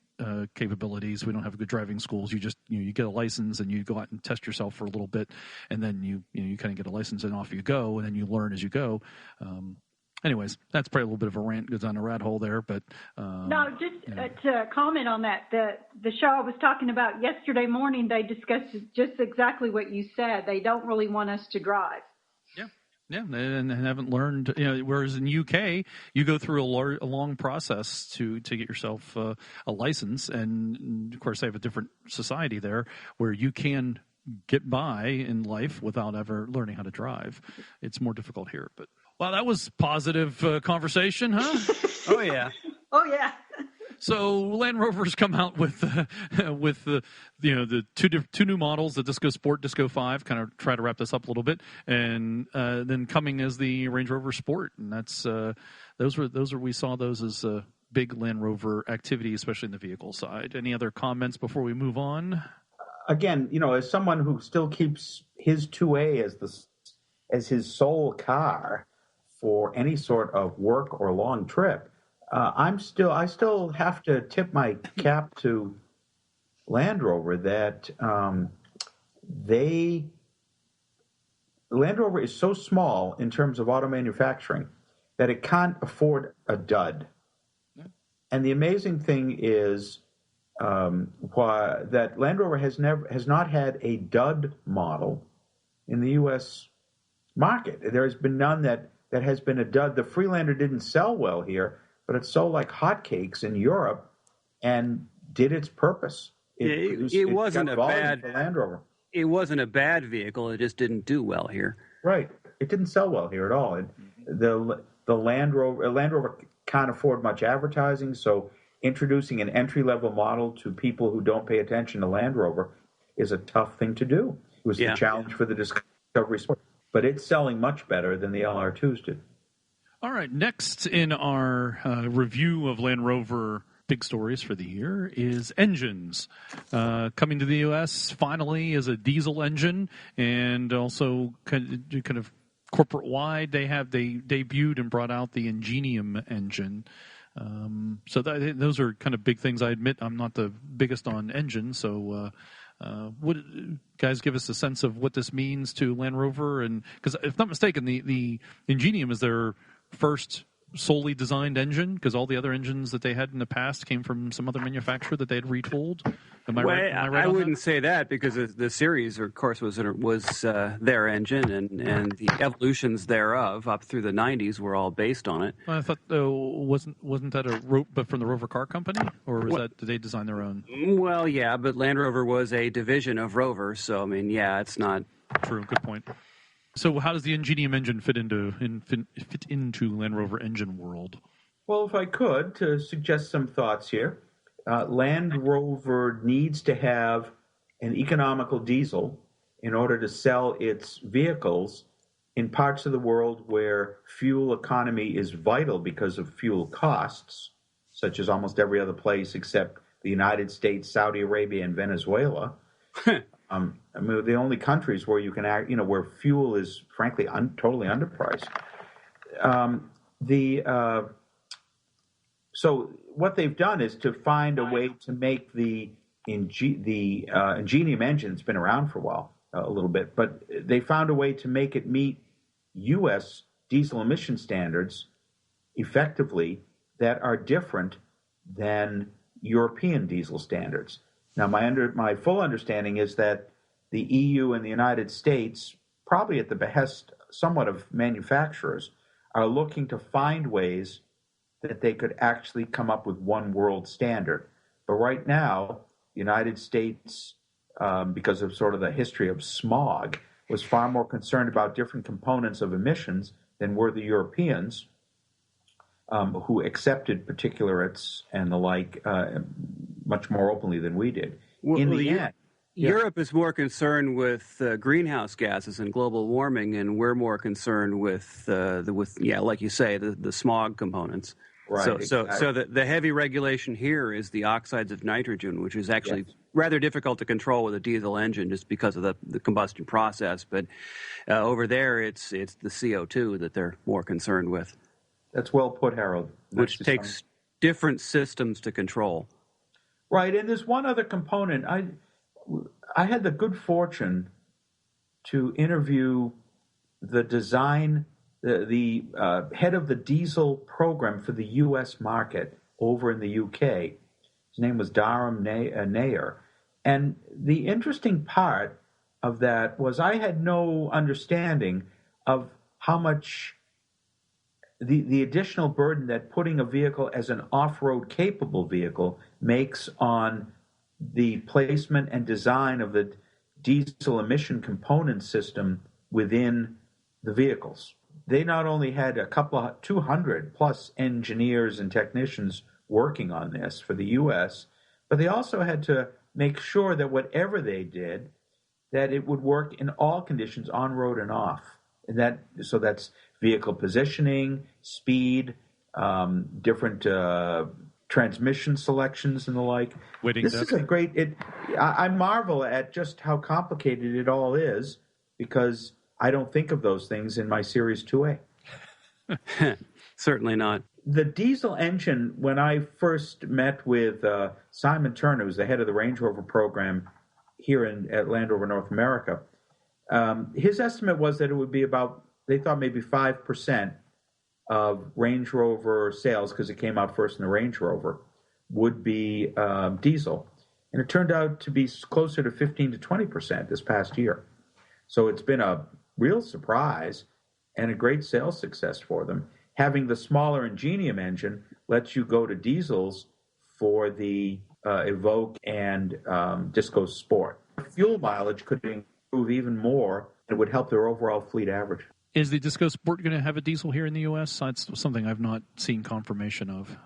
S2: capabilities. We don't have good driving schools. You just you get a license and you go out and test yourself for a little bit, and then you kind of get a license and off you go, and then you learn as you go. Anyways, that's probably a little bit of a rant, goes down a rat hole there, but
S4: to comment on that, the show I was talking about yesterday morning, they discussed just exactly what you said. They don't really want us to drive.
S2: Yeah, and haven't learned. Whereas in UK, you go through a long process to get yourself a license, and of course they have a different society there where you can get by in life without ever learning how to drive. It's more difficult here, but. Well, that was positive conversation, huh?
S3: Oh yeah.
S4: Oh yeah.
S2: So Land Rover's come out with the two new models, the Disco Sport, Disco 5. Kind of try to wrap this up a little bit, and then coming as the Range Rover Sport, and that's we saw those as a big Land Rover activity, especially in the vehicle side. Any other comments before we move on?
S5: Again, as someone who still keeps his 2A as his sole car for any sort of work or long trip, I still have to tip my cap to Land Rover that Land Rover is so small in terms of auto manufacturing that it can't afford a dud. And the amazing thing is that Land Rover has not had a dud model in the U.S. market. There has been none that has been a dud. The Freelander didn't sell well here, but it sold like hotcakes in Europe and did its purpose.
S3: It wasn't a bad
S5: Land Rover.
S3: It wasn't a bad vehicle. It just didn't do well here.
S5: Right. It didn't sell well here at all. The Land Rover can't afford much advertising, so introducing an entry-level model to people who don't pay attention to Land Rover is a tough thing to do. It was the challenge for the Discovery Sport. But it's selling much better than the LR2s did.
S2: All right, next in our review of Land Rover big stories for the year is engines. Coming to the U.S. finally is a diesel engine, and also kind of corporate-wide, they debuted and brought out the Ingenium engine. So those are kind of big things. I admit I'm not the biggest on engines, so would guys give us a sense of what this means to Land Rover? And because if not mistaken, the Ingenium is their first solely designed engine, because all the other engines that they had in the past came from some other manufacturer that they had retooled. Am I right?
S3: I wouldn't say that, because the series, of course, was their engine, and the evolutions thereof up through the 90s were all based on it.
S2: Well, I thought wasn't that but from the Rover Car Company, or did they design their own?
S3: Well, yeah, but Land Rover was a division of Rover, so I mean, yeah, it's not
S2: true. Good point. So how does the Ingenium engine fit into Land Rover engine world?
S5: Well, if I could, to suggest some thoughts here, Land Rover needs to have an economical diesel in order to sell its vehicles in parts of the world where fuel economy is vital because of fuel costs, such as almost every other place except the United States, Saudi Arabia, and Venezuela. I mean, the only countries where you can act, where fuel is frankly totally underpriced. So what they've done is to find a way to make the Ingenium engine. It's been around for a while, a little bit, but they found a way to make it meet U.S. diesel emission standards effectively that are different than European diesel standards. Now, my full understanding is that the EU and the United States, probably at the behest somewhat of manufacturers, are looking to find ways that they could actually come up with one world standard. But right now, the United States, because of sort of the history of smog, was far more concerned about different components of emissions than were the Europeans, who accepted particulates and the like much more openly than we did.
S3: Europe is more concerned with greenhouse gases and global warming, and we're more concerned with like you say, the smog components.
S5: Right.
S3: So the heavy regulation here is the oxides of nitrogen, which is actually rather difficult to control with a diesel engine just because of the combustion process. But over there, it's the CO2 that they're more concerned with.
S5: That's well put, Harold.
S3: Which takes different systems to control.
S5: Right, and there's one other component. I had the good fortune to interview the head of the diesel program for the U.S. market over in the U.K. His name was Durham Nair. And the interesting part of that was I had no understanding of how much the additional burden that putting a vehicle as an off-road capable vehicle makes on the placement and design of the diesel emission component system within the vehicles. They not only had 200 plus engineers and technicians working on this for the U.S., but they also had to make sure that whatever they did, that it would work in all conditions, on road and off. And that's vehicle positioning, speed, different transmission selections and the like. This is a great. I marvel at just how complicated it all is, because I don't think of those things in my Series 2A.
S3: Certainly not.
S5: The diesel engine, when I first met with Simon Turner, who's the head of the Range Rover program here at Land Rover North America, his estimate was that it would be about, they thought maybe 5% of Range Rover sales, because it came out first in the Range Rover, would be diesel. And it turned out to be closer to 15 to 20% this past year. So it's been a real surprise and a great sales success for them. Having the smaller Ingenium engine lets you go to diesels for the Evoque and Disco Sport. Fuel mileage could improve even more. It would help their overall fleet average.
S2: Is the Disco Sport going to have a diesel here in the U.S.? That's something I've not seen confirmation of.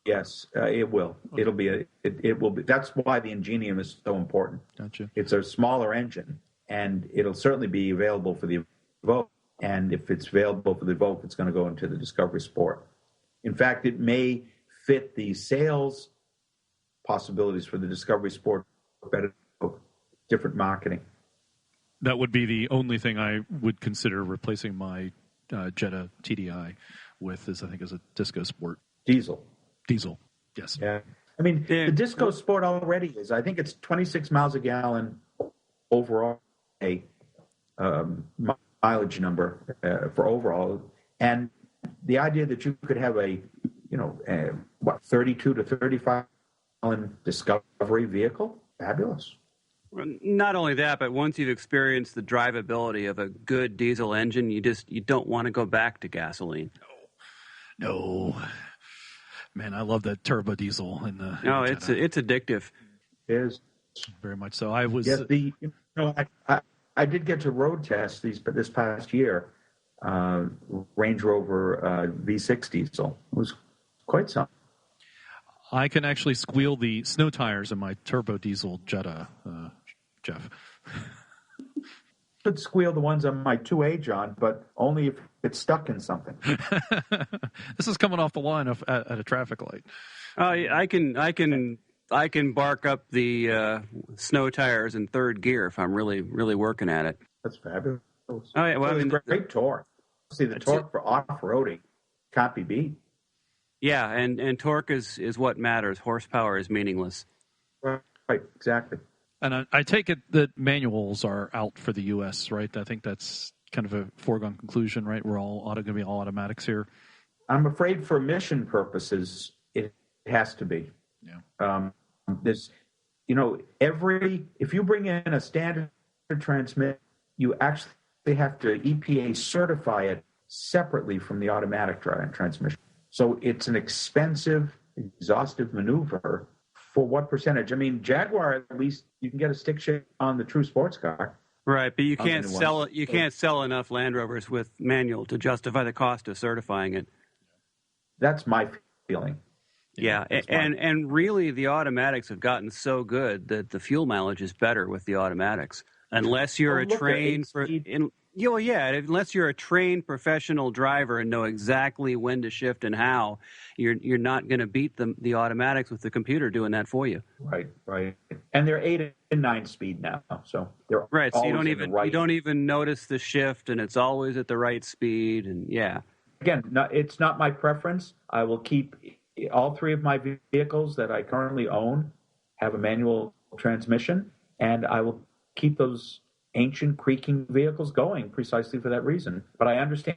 S5: Yes, it will. Okay. It will be. That's why the Ingenium is so important.
S2: Gotcha.
S5: It's a smaller engine, and it'll certainly be available for the Evoque. And if it's available for the Evoque, it's going to go into the Discovery Sport. In fact, it may fit the sales possibilities for the Discovery Sport better, different marketing.
S2: That would be the only thing I would consider replacing my Jetta TDI with, is a Disco Sport.
S5: Diesel,
S2: yes.
S5: Yeah. I mean, the Disco Sport already is. I think it's 26 miles a gallon overall, mileage number for overall. And the idea that you could have a 32 to 35 gallon Discovery vehicle, fabulous.
S3: Not only that, but once you've experienced the drivability of a good diesel engine, you don't want to go back to gasoline.
S2: No. Man, I love that turbo diesel.
S3: It's addictive.
S5: It is.
S2: Very much so. I was.
S5: Yes, I did get to road test this past year, Range Rover V6 diesel. It was quite something.
S2: I can actually squeal the snow tires in my turbo diesel Jetta, Jeff.
S5: could squeal the ones on my 2A, John, but only if it's stuck in something.
S2: This is coming off the line at a traffic light.
S3: I can bark up the snow tires in third gear if I'm really, really working at it.
S5: That's fabulous.
S3: Oh, yeah, well,
S5: so I mean, great torque. See, the torque for off-roading can't be beat.
S3: Yeah, and torque is what matters. Horsepower is meaningless.
S5: Right, exactly.
S2: And I take it that manuals are out for the U.S., right? I think that's kind of a foregone conclusion, right? We're all going to be all automatics here.
S5: I'm afraid for mission purposes, it has to be.
S2: Yeah.
S5: There's, if you bring in a standard transmission, you actually have to EPA certify it separately from the automatic transmission. So it's an expensive, exhaustive maneuver. For what percentage? I mean, Jaguar, at least you can get a stick shift on the true sports car.
S3: Right, but you can't sell it. You can't sell enough Land Rovers with manual to justify the cost of certifying it.
S5: That's my feeling.
S3: Yeah, and really the automatics have gotten so good that the fuel mileage is better with the automatics. Unless you're unless you're a trained professional driver and know exactly when to shift and how, you're not going to beat the automatics with the computer doing that for you.
S5: Right. And they're 8 and 9 speed now, so they're
S3: right. So you
S5: always
S3: don't even notice the shift, and it's always at the right speed. And yeah,
S5: again, it's not my preference. I will keep all 3 of my vehicles that I currently own have a manual transmission, and I will keep those ancient creaking vehicles going precisely for that reason. But I understand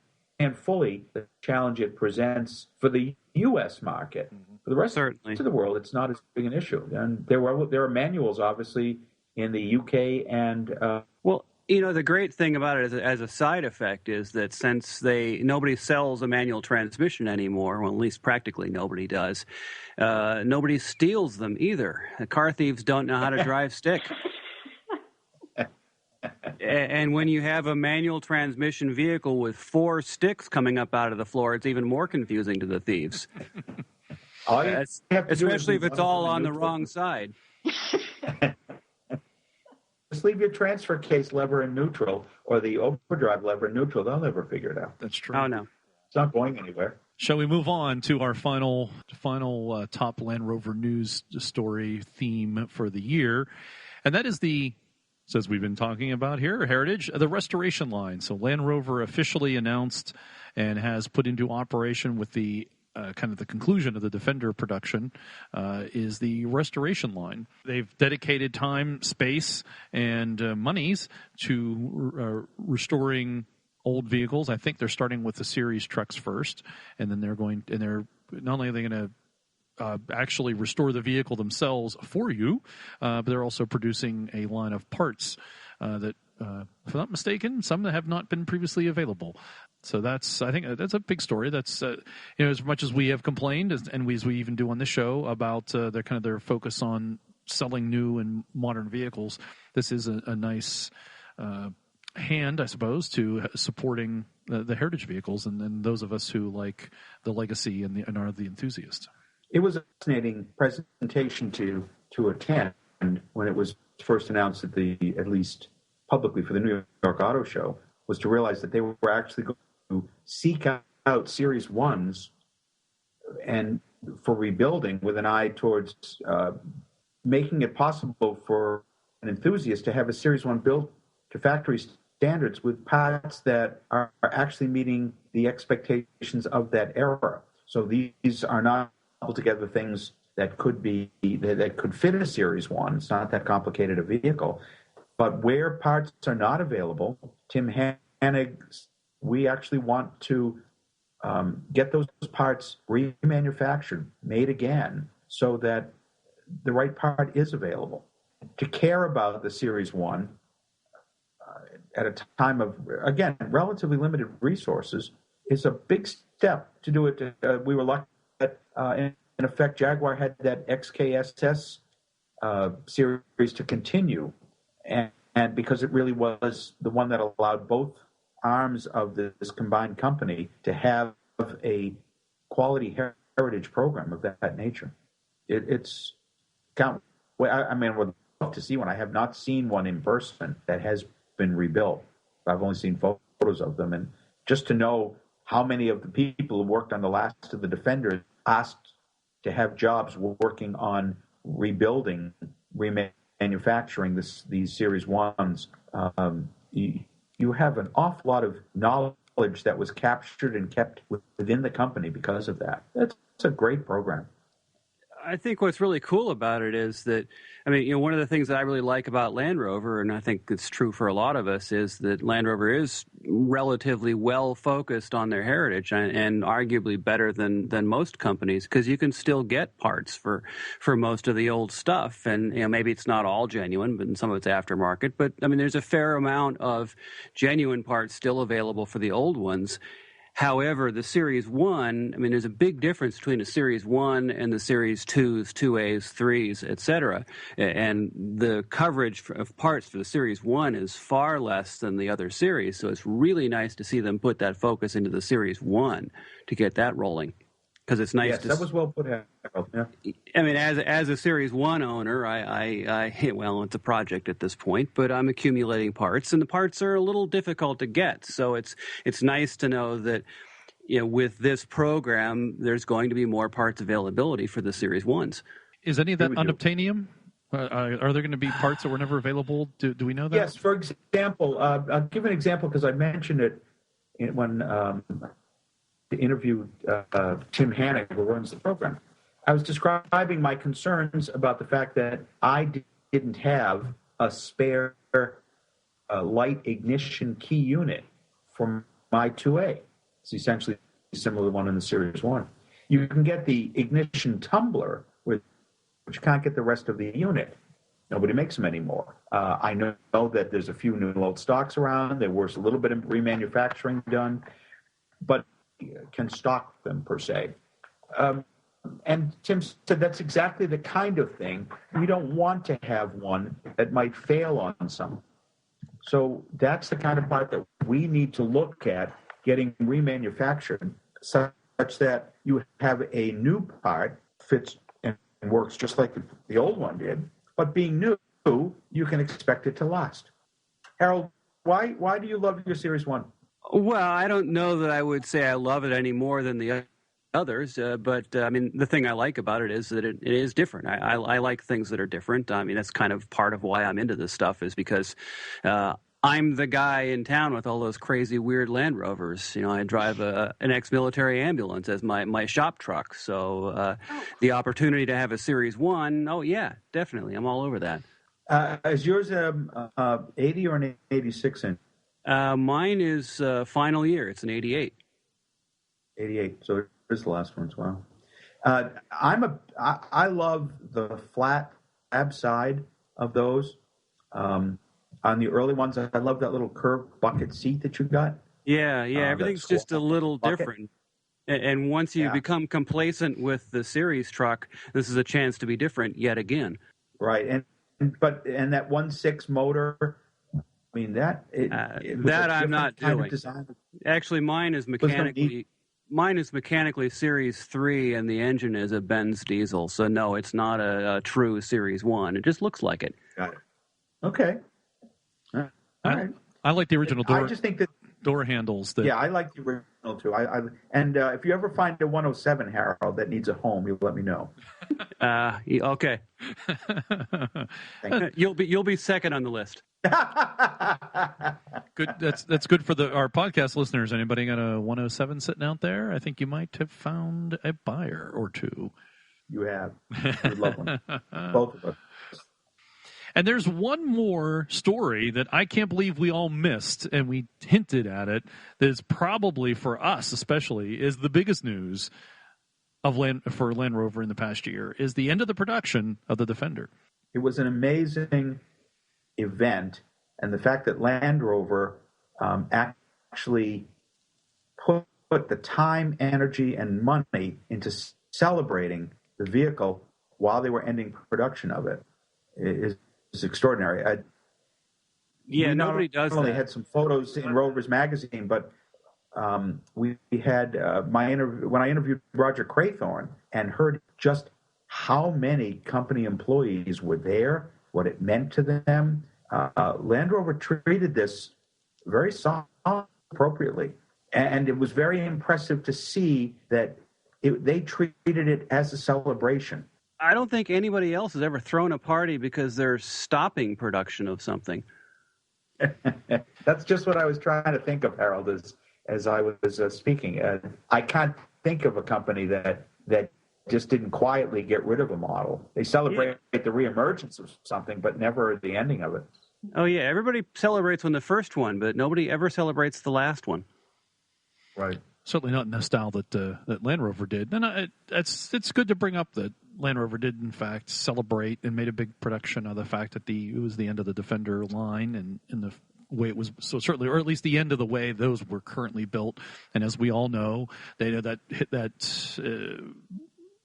S5: fully the challenge it presents for the U.S. market. For the rest of the world, it's not as big an issue. And there are manuals, obviously, in the U.K. and
S3: well, the great thing about it as a side effect is that since nobody sells a manual transmission anymore, well, at least practically nobody does, nobody steals them either. The car thieves don't know how to drive stick. And when you have a manual transmission vehicle with 4 sticks coming up out of the floor, it's even more confusing to the thieves. Especially if it's all on the wrong side.
S5: Just leave your transfer case lever in neutral or the overdrive lever in neutral. They'll never figure it out.
S2: That's true.
S3: Oh, no.
S5: It's not going anywhere.
S2: Shall we move on to our final top Land Rover news story theme for the year? And that is as we've been talking about here, Heritage, the restoration line. So Land Rover officially announced and has put into operation with the kind of the conclusion of the Defender production is the restoration line. They've dedicated time, space, and monies to restoring old vehicles. I think they're starting with the series trucks first, and then they're not only are they going to actually restore the vehicle themselves for you, but they're also producing a line of parts that, if I'm not mistaken, some that have not been previously available. So I think that's a big story. That's as much as we have complained, and as we even do on this show about their focus on selling new and modern vehicles. This is a nice hand, I suppose, to supporting the heritage vehicles and those of us who like the legacy and are the enthusiasts.
S5: It was a fascinating presentation to attend when it was first announced at least publicly for the New York Auto Show, was to realize that they were actually going to seek out Series 1s and for rebuilding with an eye towards making it possible for an enthusiast to have a Series 1 built to factory standards with parts that are actually meeting the expectations of that era. So these are not altogether things that could fit a Series 1. It's not that complicated a vehicle. But where parts are not available, Tim Hannig, we actually want to get those parts remanufactured, made again, so that the right part is available. To care about the Series 1 at a time of, again, relatively limited resources is a big step to do it. We were lucky that, in effect, Jaguar had that XKSS series to continue, and because it really was the one that allowed both arms of this combined company to have a quality heritage program of that nature. It's count. I mean, I would love to see one. I have not seen one in person that has been rebuilt. I've only seen photos of them, and just to know how many of the people who worked on the last of the Defenders asked to have jobs working on rebuilding, remanufacturing these Series 1s. You have an awful lot of knowledge that was captured and kept within the company because of that. It's a great program.
S3: I think what's really cool about it is that, I mean, one of the things that I really like about Land Rover, and I think it's true for a lot of us, is that Land Rover is relatively well focused on their heritage and arguably better than most companies, because you can still get parts for most of the old stuff. And maybe it's not all genuine, but some of it's aftermarket. But I mean, there's a fair amount of genuine parts still available for the old ones. However, the Series 1, I mean, there's a big difference between the Series 1 and the Series 2s, 2As, 3s, et cetera. And the coverage of parts for the Series 1 is far less than the other series. So it's really nice to see them put that focus into the Series 1 to get that rolling. Because it's nice to...
S5: Yes, that was well put, Harold. Yeah.
S3: I mean, as a Series 1 owner, well, it's a project at this point, but I'm accumulating parts, and the parts are a little difficult to get. So it's nice to know that, with this program, there's going to be more parts availability for the Series 1s.
S2: Is any of that unobtainium? Are there going to be parts that were never available? Do we know that?
S5: Yes, for example, I'll give an example because I mentioned it when... interviewed Tim Hannig, who runs the program. I was describing my concerns about the fact that I didn't have a spare light ignition key unit for my 2A. It's essentially similar to the one in the Series 1. You can get the ignition tumbler, but you can't get the rest of the unit. Nobody makes them anymore. I know that there's a few new old stocks around. There was a little bit of remanufacturing done, but can stock them per se. And Tim said that's exactly the kind of thing. We don't want to have one that might fail on some. So that's the kind of part that we need to look at getting remanufactured such that you have a new part, fits and works just like the old one did, but being new, you can expect it to last. Harold, why do you love your Series 1?
S3: Well, I don't know that I would say I love it any more than the others, but I mean, the thing I like about it is that it is different. I like things that are different. I mean, that's kind of part of why I'm into this stuff, is because I'm the guy in town with all those crazy, weird Land Rovers. I drive an ex-military ambulance as my shop truck. So the opportunity to have a Series 1, oh, yeah, definitely. I'm all over that.
S5: Is yours 80 or an 86 inch?
S3: Mine is final year. It's an 88.
S5: 88. So it is the last one as well. I love the flat ab side of those. On the early ones, I love that little curved bucket seat that you got.
S3: Yeah. Everything's just a little different. And once you become complacent with the series truck, this is a chance to be different yet again.
S5: Right. And that 1.6 motor. I mean, that
S3: I'm not doing. Actually, mine is mechanically Series 3, and the engine is a Benz diesel. So no, it's not a true Series 1. It just looks like it.
S5: Got it. Okay. All right.
S2: I like the original door.
S5: I just think that
S2: door handles.
S5: Yeah, I like the original too. And if you ever find a 107, Harold, that needs a home, you'll let me know.
S3: Okay. You'll be second on the list.
S2: Good. That's good for our podcast listeners. Anybody got a 107 sitting out there? I think you might have found a buyer or two.
S5: You have. Good love one. Both of us.
S2: And there's one more story that I can't believe we all missed, and we hinted at it, that is probably, for us especially, is the biggest news for Land Rover in the past year, is the end of the production of the Defender.
S5: It was an amazing event, and the fact that Land Rover actually put the time, energy, and money into celebrating the vehicle while they were ending production of it is extraordinary.
S3: Nobody does that.
S5: We not only had some photos in Rovers magazine, but we had when I interviewed Roger Craythorne and heard just how many company employees were there, what it meant to them. Land Rover treated this very soft, appropriately. And it was very impressive to see that they treated it as a celebration.
S3: I don't think anybody else has ever thrown a party because they're stopping production of something.
S5: That's just what I was trying to think of, Harold, as I was speaking. I can't think of a company that just didn't quietly get rid of a model. They celebrate the reemergence of something, but never the ending of it.
S3: Oh, yeah. Everybody celebrates when the first one, but nobody ever celebrates the last one.
S5: Right.
S2: Certainly not in the style that Land Rover did. And it's good to bring up that Land Rover did, in fact, celebrate and made a big production of the fact that it was the end of the Defender line and in the way it was, so certainly, or at least the end of the way those were currently built. And as we all know, that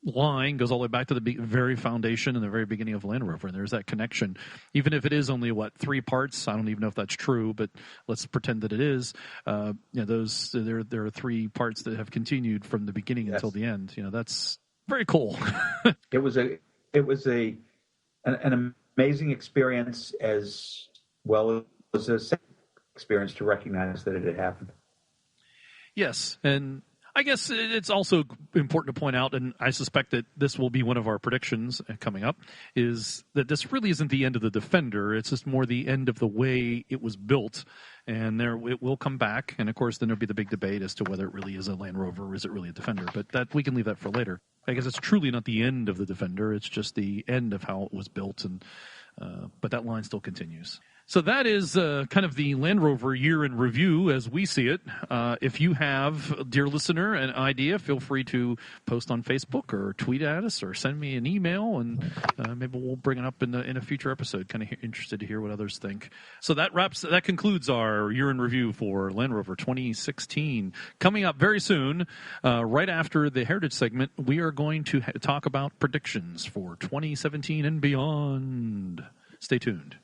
S2: line goes all the way back to the very foundation and the very beginning of Land Rover, and there's that connection. Even if it is only 3 parts, I don't even know if that's true, but let's pretend that it is. There are 3 parts that have continued from the beginning until the end. That's very cool.
S5: It was an amazing experience, as well as a experience to recognize that it had happened.
S2: Yes, and I guess it's also important to point out, and I suspect that this will be one of our predictions coming up, is that this really isn't the end of the Defender. It's just more the end of the way it was built, and it will come back. And, of course, then there'll be the big debate as to whether it really is a Land Rover or is it really a Defender. But that we can leave that for later. I guess it's truly not the end of the Defender. It's just the end of how it was built, but that line still continues. So that is kind of the Land Rover year in review as we see it. If you have, dear listener, an idea, feel free to post on Facebook or tweet at us or send me an email, and maybe we'll bring it up in a future episode. Kind of interested to hear what others think. So that concludes our year in review for Land Rover 2016. Coming up very soon, right after the Heritage segment, we are going to talk about predictions for 2017 and beyond. Stay tuned.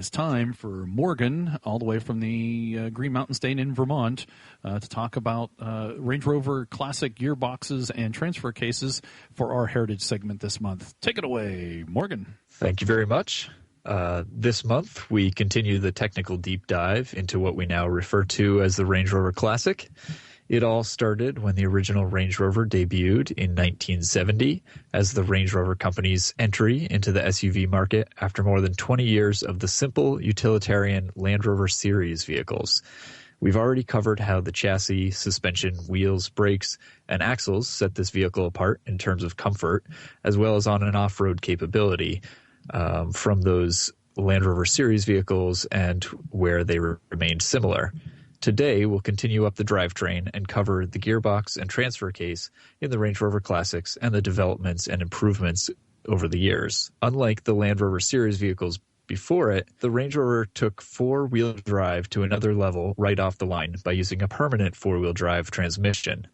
S2: It's time for Morgan, all the way from the Green Mountain State in Vermont, to talk about Range Rover classic gearboxes and transfer cases for our Heritage segment this month. Take it away, Morgan.
S6: Thank you very much. This month, we continue the technical deep dive into what we now refer to as the Range Rover Classic. It all started when the original Range Rover debuted in 1970 as the Range Rover Company's entry into the SUV market after more than 20 years of the simple utilitarian Land Rover series vehicles. We've already covered how the chassis, suspension, wheels, brakes, and axles set this vehicle apart in terms of comfort, as well as on and off-road capability from those Land Rover series vehicles and where they remained similar. Today, we'll continue up the drivetrain and cover the gearbox and transfer case in the Range Rover Classics and the developments and improvements over the years. Unlike the Land Rover series vehicles before it, the Range Rover took four-wheel drive to another level right off the line by using a permanent four-wheel drive transmission.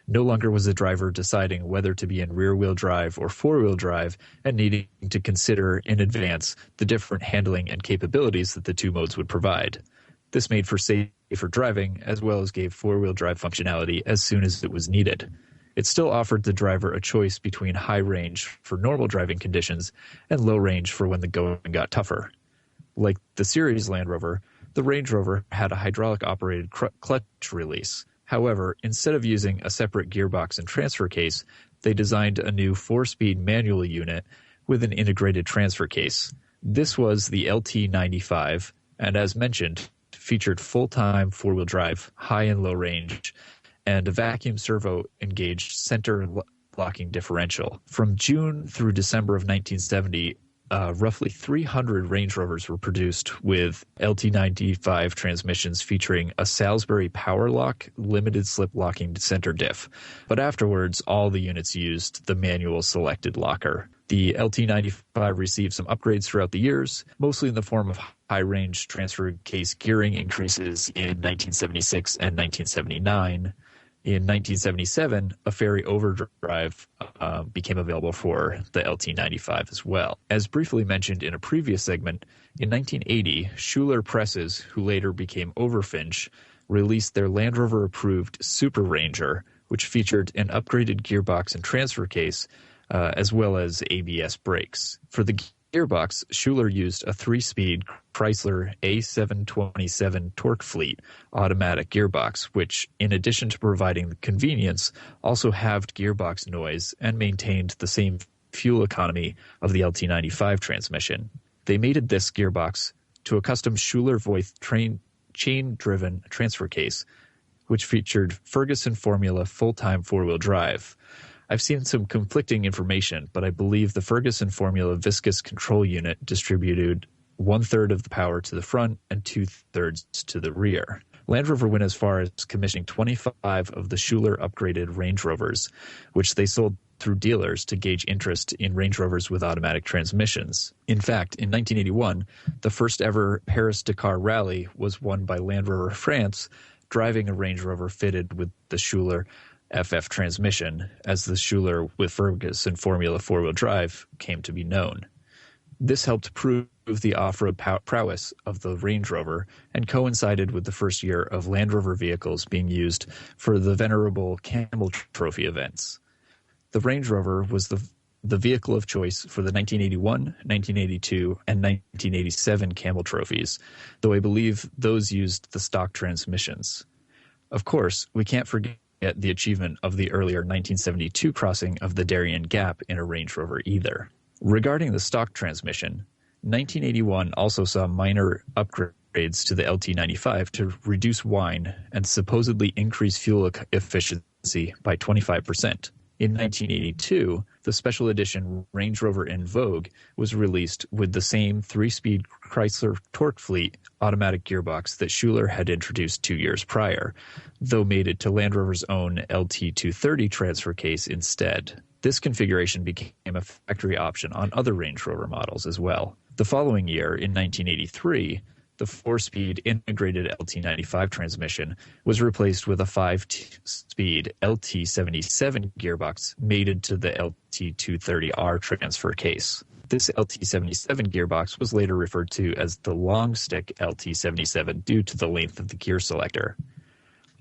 S6: No longer was the driver deciding whether to be in rear-wheel drive or four-wheel drive and needing to consider in advance the different handling and capabilities that the two modes would provide. This made for safer driving, as well as gave four-wheel drive functionality as soon as it was needed. It still offered the driver a choice between high range for normal driving conditions and low range for when the going got tougher. Like the series Land Rover, the Range Rover had a hydraulic-operated clutch release. However, instead of using a separate gearbox and transfer case, they designed a new 4-speed manual unit with an integrated transfer case. This was the LT95, and as mentioned, featured full-time four-wheel drive, high and low range, and a vacuum servo-engaged center locking differential. From June through December of 1970, roughly 300 Range Rovers were produced with LT95 transmissions featuring a Salisbury Power Lock limited slip locking center diff. But afterwards, all the units used the manual selected locker. The LT95 received some upgrades throughout the years, mostly in the form of high-range transfer case gearing increases in 1976 and 1979. In 1977, a Ferry overdrive became available for the LT95 as well. As briefly mentioned in a previous segment, in 1980, Schuler Presses, who later became Overfinch, released their Land Rover-approved Super Ranger, which featured an upgraded gearbox and transfer case, as well as ABS brakes. For the gearbox, Schuler used a 3-speed Chrysler A727 torque fleet automatic gearbox, which, in addition to providing the convenience, also halved gearbox noise and maintained the same fuel economy of the LT95 transmission. They mated this gearbox to a custom Schuler-Voith chain-driven transfer case, which featured Ferguson Formula full-time four-wheel drive. I've seen some conflicting information, but I believe the Ferguson Formula viscous control unit distributed 1/3 of the power to the front and 2/3 to the rear. Land Rover went as far as commissioning 25 of the Schuler upgraded Range Rovers, which they sold through dealers to gauge interest in Range Rovers with automatic transmissions. In fact, in 1981, the first ever Paris-Dakar rally was won by Land Rover France, driving a Range Rover fitted with the Schuler FF transmission, as the Schuler with Ferguson Formula four-wheel drive came to be known. This helped prove the off-road prowess of the Range Rover and coincided with the first year of Land Rover vehicles being used for the venerable Camel Trophy events. The Range Rover was the vehicle of choice for the 1981, 1982, and 1987 Camel Trophies, though I believe those used the stock transmissions. Of course, we can't forget the achievement of the earlier 1972 crossing of the Darien Gap in a Range Rover either. Regarding the stock transmission, 1981 also saw minor upgrades to the LT95 to reduce whine and supposedly increase fuel efficiency by 25%. In 1982, the special edition Range Rover in Vogue was released with the same 3-speed Chrysler torque fleet automatic gearbox that Schuler had introduced 2 years prior, though mated to Land Rover's own LT230 transfer case instead. This configuration became a factory option on other Range Rover models as well. The following year, in 1983, the 4-speed integrated LT95 transmission was replaced with a 5-speed LT77 gearbox mated to the LT230R transfer case. This LT77 gearbox was later referred to as the long stick LT77 due to the length of the gear selector.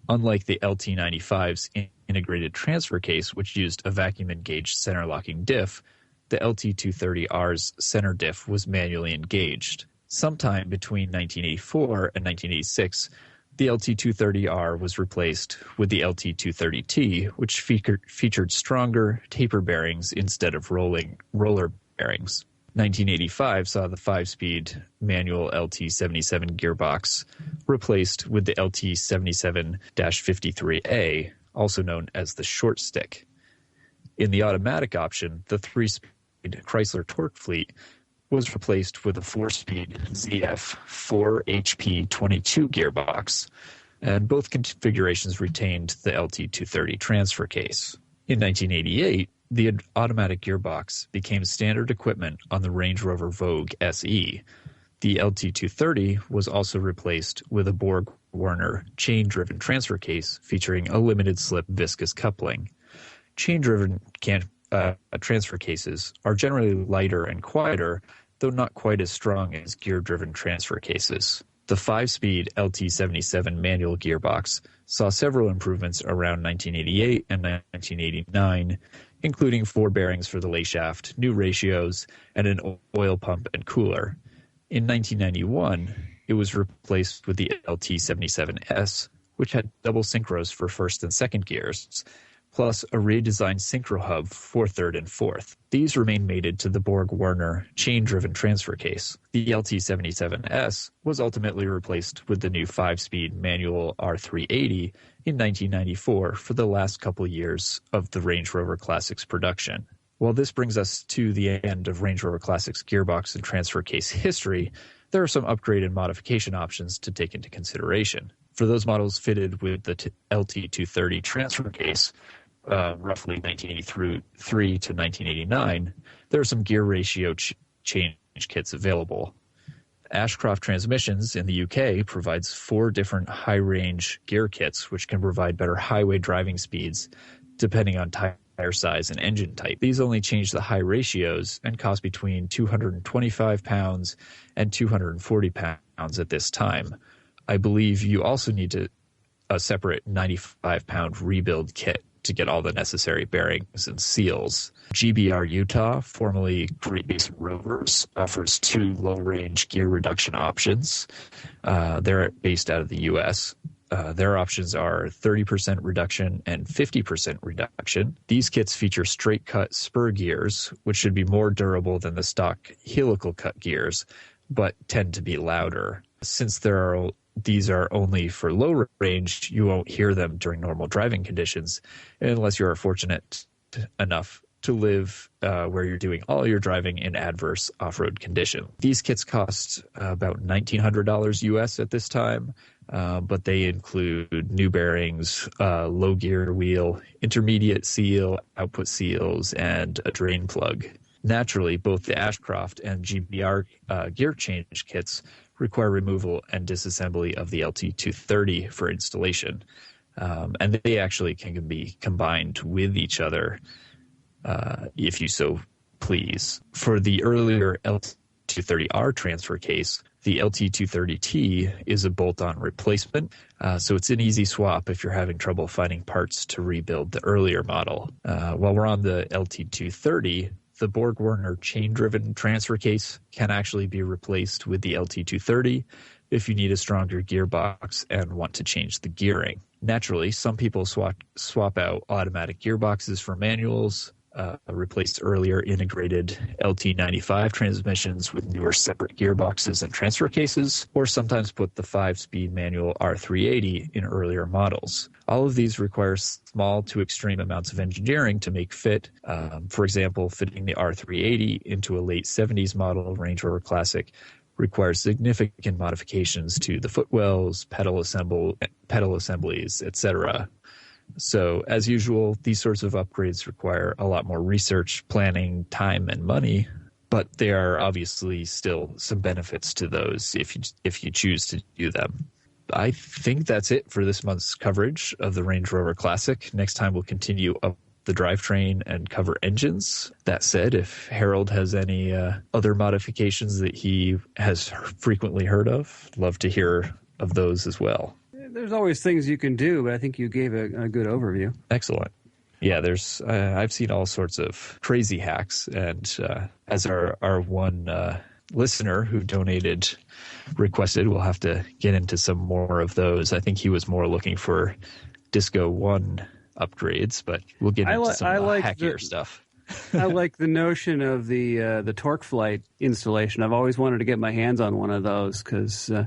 S6: Unlike the LT95's integrated transfer case, which used a vacuum-engaged center-locking diff, the LT230R's center diff was manually engaged. Sometime between 1984 and 1986, the LT230R was replaced with the LT230T, which featured stronger taper bearings instead of roller bearings. 1985 saw the 5-speed manual LT77 gearbox replaced with the LT77-53A, also known as the short stick. In the automatic option, the 3-speed Chrysler torque fleet was replaced with a 4-speed ZF 4HP22 gearbox, and both configurations retained the LT230 transfer case. In 1988, the automatic gearbox became standard equipment on the Range Rover Vogue SE. The LT230 was also replaced with a Borg-Warner chain-driven transfer case featuring a limited-slip viscous coupling. Chain-driven transfer cases are generally lighter and quieter, though not quite as strong as gear-driven transfer cases. The 5-speed LT77 manual gearbox saw several improvements around 1988 and 1989, including 4 bearings for the lay shaft, new ratios, and an oil pump and cooler. In 1991, it was replaced with the LT77S, which had double synchros for first and second gears, plus a redesigned synchro hub for third and fourth. These remain mated to the Borg-Warner chain-driven transfer case. The LT77S was ultimately replaced with the new 5-speed manual R380 in 1994 for the last couple years of the Range Rover Classics production. While this brings us to the end of Range Rover Classics gearbox and transfer case history, there are some upgrade and modification options to take into consideration. For those models fitted with the LT230 transfer case, roughly 1983 to 1989, there are some gear ratio change kits available. Ashcroft Transmissions in the UK provides 4 different high-range gear kits, which can provide better highway driving speeds depending on tire size and engine type. These only change the high ratios and cost between £225 and £240 at this time. I believe you also need a separate £95 rebuild kit to get all the necessary bearings and seals. GBR Utah, formerly Great Basin Rovers, offers 2 low-range gear reduction options. They're based out of the U.S. Their options are 30% reduction and 50% reduction. These kits feature straight-cut spur gears, which should be more durable than the stock helical cut gears, but tend to be louder. Since these are only for low range, you won't hear them during normal driving conditions unless you are fortunate enough to live where you're doing all your driving in adverse off-road condition. These kits cost about $1,900 US at this time, but they include new bearings, low gear wheel, intermediate seal, output seals, and a drain plug. Naturally, both the Ashcroft and GBR gear change kits require removal and disassembly of the LT230 for installation, and they actually can be combined with each other if you so please. For the earlier LT230R transfer case, the LT230T is a bolt-on replacement, so it's an easy swap if you're having trouble finding parts to rebuild the earlier model. While we're on the LT230, the Borg-Warner chain-driven transfer case can actually be replaced with the LT230 if you need a stronger gearbox and want to change the gearing. Naturally, some people swap out automatic gearboxes for manuals, replaced earlier integrated LT95 transmissions with newer separate gearboxes and transfer cases, or sometimes put the 5-speed manual R380 in earlier models. All of these require small to extreme amounts of engineering to make fit. For example, fitting the R380 into a late 70s model Range Rover Classic requires significant modifications to the footwells, pedal assemblies, etc. So, as usual, these sorts of upgrades require a lot more research, planning, time, and money, but there are obviously still some benefits to those if you choose to do them. I think that's it for this month's coverage of the Range Rover Classic. Next time we'll continue up the drivetrain and cover engines. That said, if Harold has any other modifications that he has frequently heard of, love to hear of those as well.
S3: There's always things you can do, but I think you gave a good overview.
S6: Excellent. Yeah, there's I've seen all sorts of crazy hacks, and as our one listener who donated requested, we'll have to get into some more of those. I think he was more looking for Disco 1 upgrades, but we'll get into some hackier stuff.
S3: I like the notion of the torque flight installation. I've always wanted to get my hands on one of those because I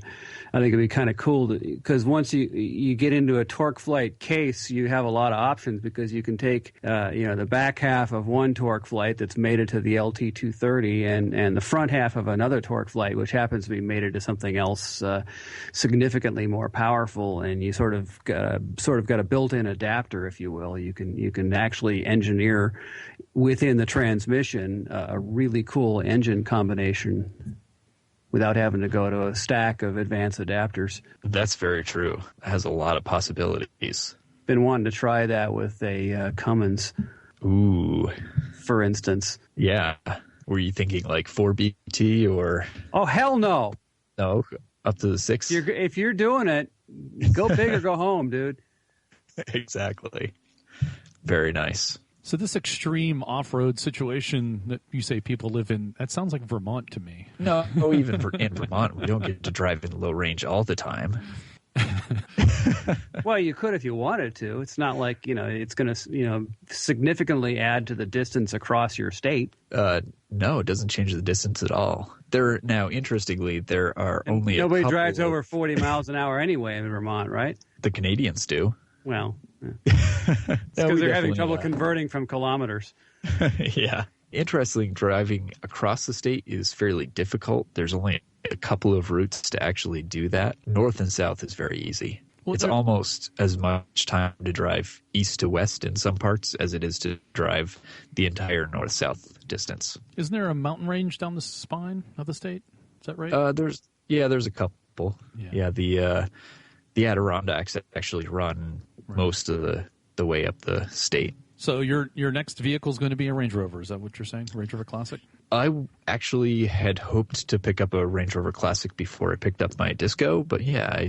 S3: think it'd be kind of cool. Because once you get into a torque flight case, you have a lot of options because you can take the back half of one torque flight that's mated to the LT230 and the front half of another torque flight, which happens to be mated to something else significantly more powerful, and you sort of got a built-in adapter, if you will. You can actually engineer within the transmission a really cool engine combination without having to go to a stack of advanced adapters.
S6: That's very true. It has a lot of possibilities.
S3: Been wanting to try that with a Cummins.
S6: Ooh.
S3: For instance.
S6: Yeah. Were you thinking like 4BT or?
S3: Oh, hell no.
S6: No, up to the 6?
S3: If you're doing it, go big or go home, dude.
S6: Exactly. Very nice.
S2: So this extreme off-road situation that you say people live in, that sounds like Vermont to me.
S6: No, even in Vermont, we don't get to drive in low range all the time.
S3: Well, you could if you wanted to. It's not like, it's going to, significantly add to the distance across your state.
S6: No, it doesn't change the distance at all. Interestingly, there are only
S3: nobody drives over 40 miles an hour anyway in Vermont, right?
S6: The Canadians do.
S3: Well, because they're having trouble converting from kilometers.
S6: Yeah. Interestingly, driving across the state is fairly difficult. There's only a couple of routes to actually do that. North and south is very easy. Well, it's almost as much time to drive east to west in some parts as it is to drive the entire north-south distance.
S2: Isn't there a mountain range down the spine of the state? Is that right?
S6: There's a couple. Yeah, the Adirondacks actually run most of the way up the state.
S2: So your next vehicle is going to be a Range Rover. Is that what you're saying? Range Rover Classic?
S6: I actually had hoped to pick up a Range Rover Classic before I picked up my Disco, but yeah,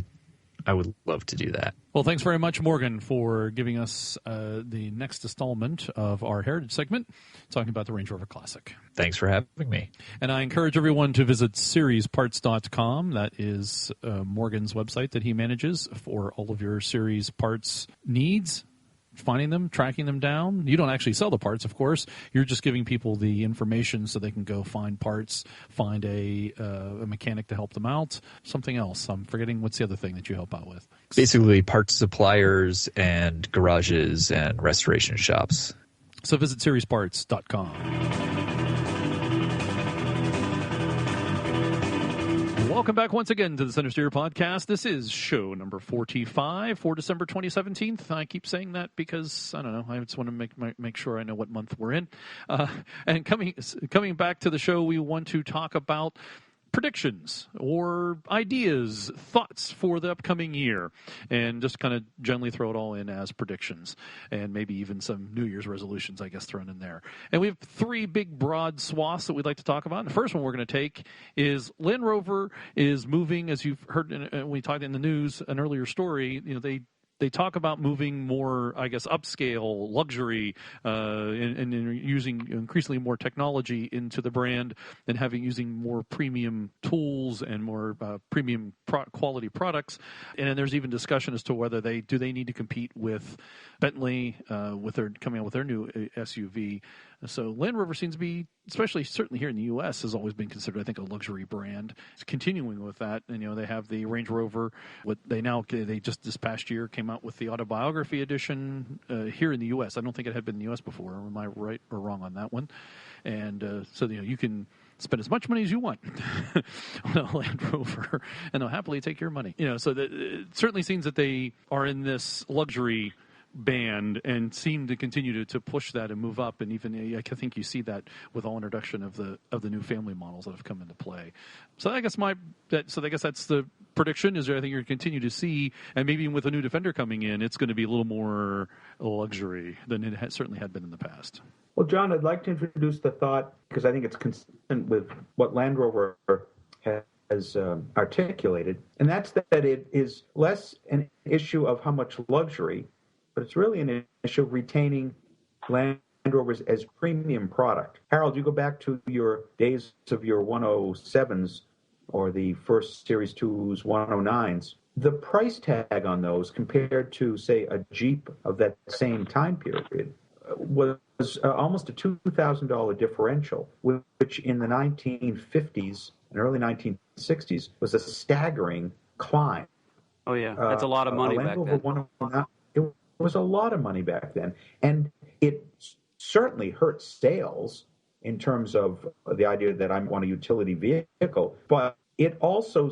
S6: I would love to do that.
S2: Well, thanks very much, Morgan, for giving us the next installment of our Heritage segment, talking about the Range Rover Classic.
S6: Thanks for having me.
S2: And I encourage everyone to visit seriesparts.com. That is Morgan's website that he manages for all of your series parts needs. Finding them, tracking them down. You don't actually sell the parts, of course. You're just giving people the information so they can go find parts, find a mechanic to help them out, something else. I'm forgetting what's the other thing that you help out with.
S6: Basically, parts suppliers and garages and restoration shops.
S2: So visit seriesparts.com. Welcome back once again to the Centresteer podcast. This is show number 45 for December 2017. I keep saying that because, I don't know, I just want to make sure I know what month we're in. And coming back to the show, we want to talk about predictions or ideas, thoughts for the upcoming year, and just kind of generally throw it all in as predictions, and maybe even some New Year's resolutions, I guess, thrown in there. And we have three big, broad swaths that we'd like to talk about. And the first one we're going to take is Land Rover is moving, as you've heard when we talked in the news, an earlier story, they talk about moving more, I guess, upscale, luxury, and using increasingly more technology into the brand and using more premium tools and more premium quality products. And then there's even discussion as to whether they need to compete with Bentley with their coming out with their new SUV. So Land Rover seems to be, certainly here in the U.S., has always been considered, I think, a luxury brand. It's continuing with that, and they have the Range Rover. They just this past year came out with the autobiography edition here in the U.S. I don't think it had been in the U.S. before. Am I right or wrong on that one? And so you can spend as much money as you want on a Land Rover, and they'll happily take your money. So it certainly seems that they are in this luxury band and seem to continue to push that and move up, and even I think you see that with all introduction of the new family models that have come into play. So I guess that's the prediction. Is there I think you're going to continue to see, and maybe even with a new Defender coming in, it's going to be a little more luxury than it certainly had been in the past.
S5: Well, John, I'd like to introduce the thought, because I think it's consistent with what Land Rover has articulated, and that's that it is less an issue of how much luxury, but it's really an issue of retaining Land Rovers as premium product. Harold, you go back to your days of your 107s or the first Series 2's 109s. The price tag on those compared to, say, a Jeep of that same time period was almost a $2,000 differential, which in the 1950s and early 1960s was a staggering climb.
S3: Oh, yeah. That's a lot of money back then. It was a lot of money back then. And it certainly hurt sales in terms of the idea that I want a utility vehicle, but it also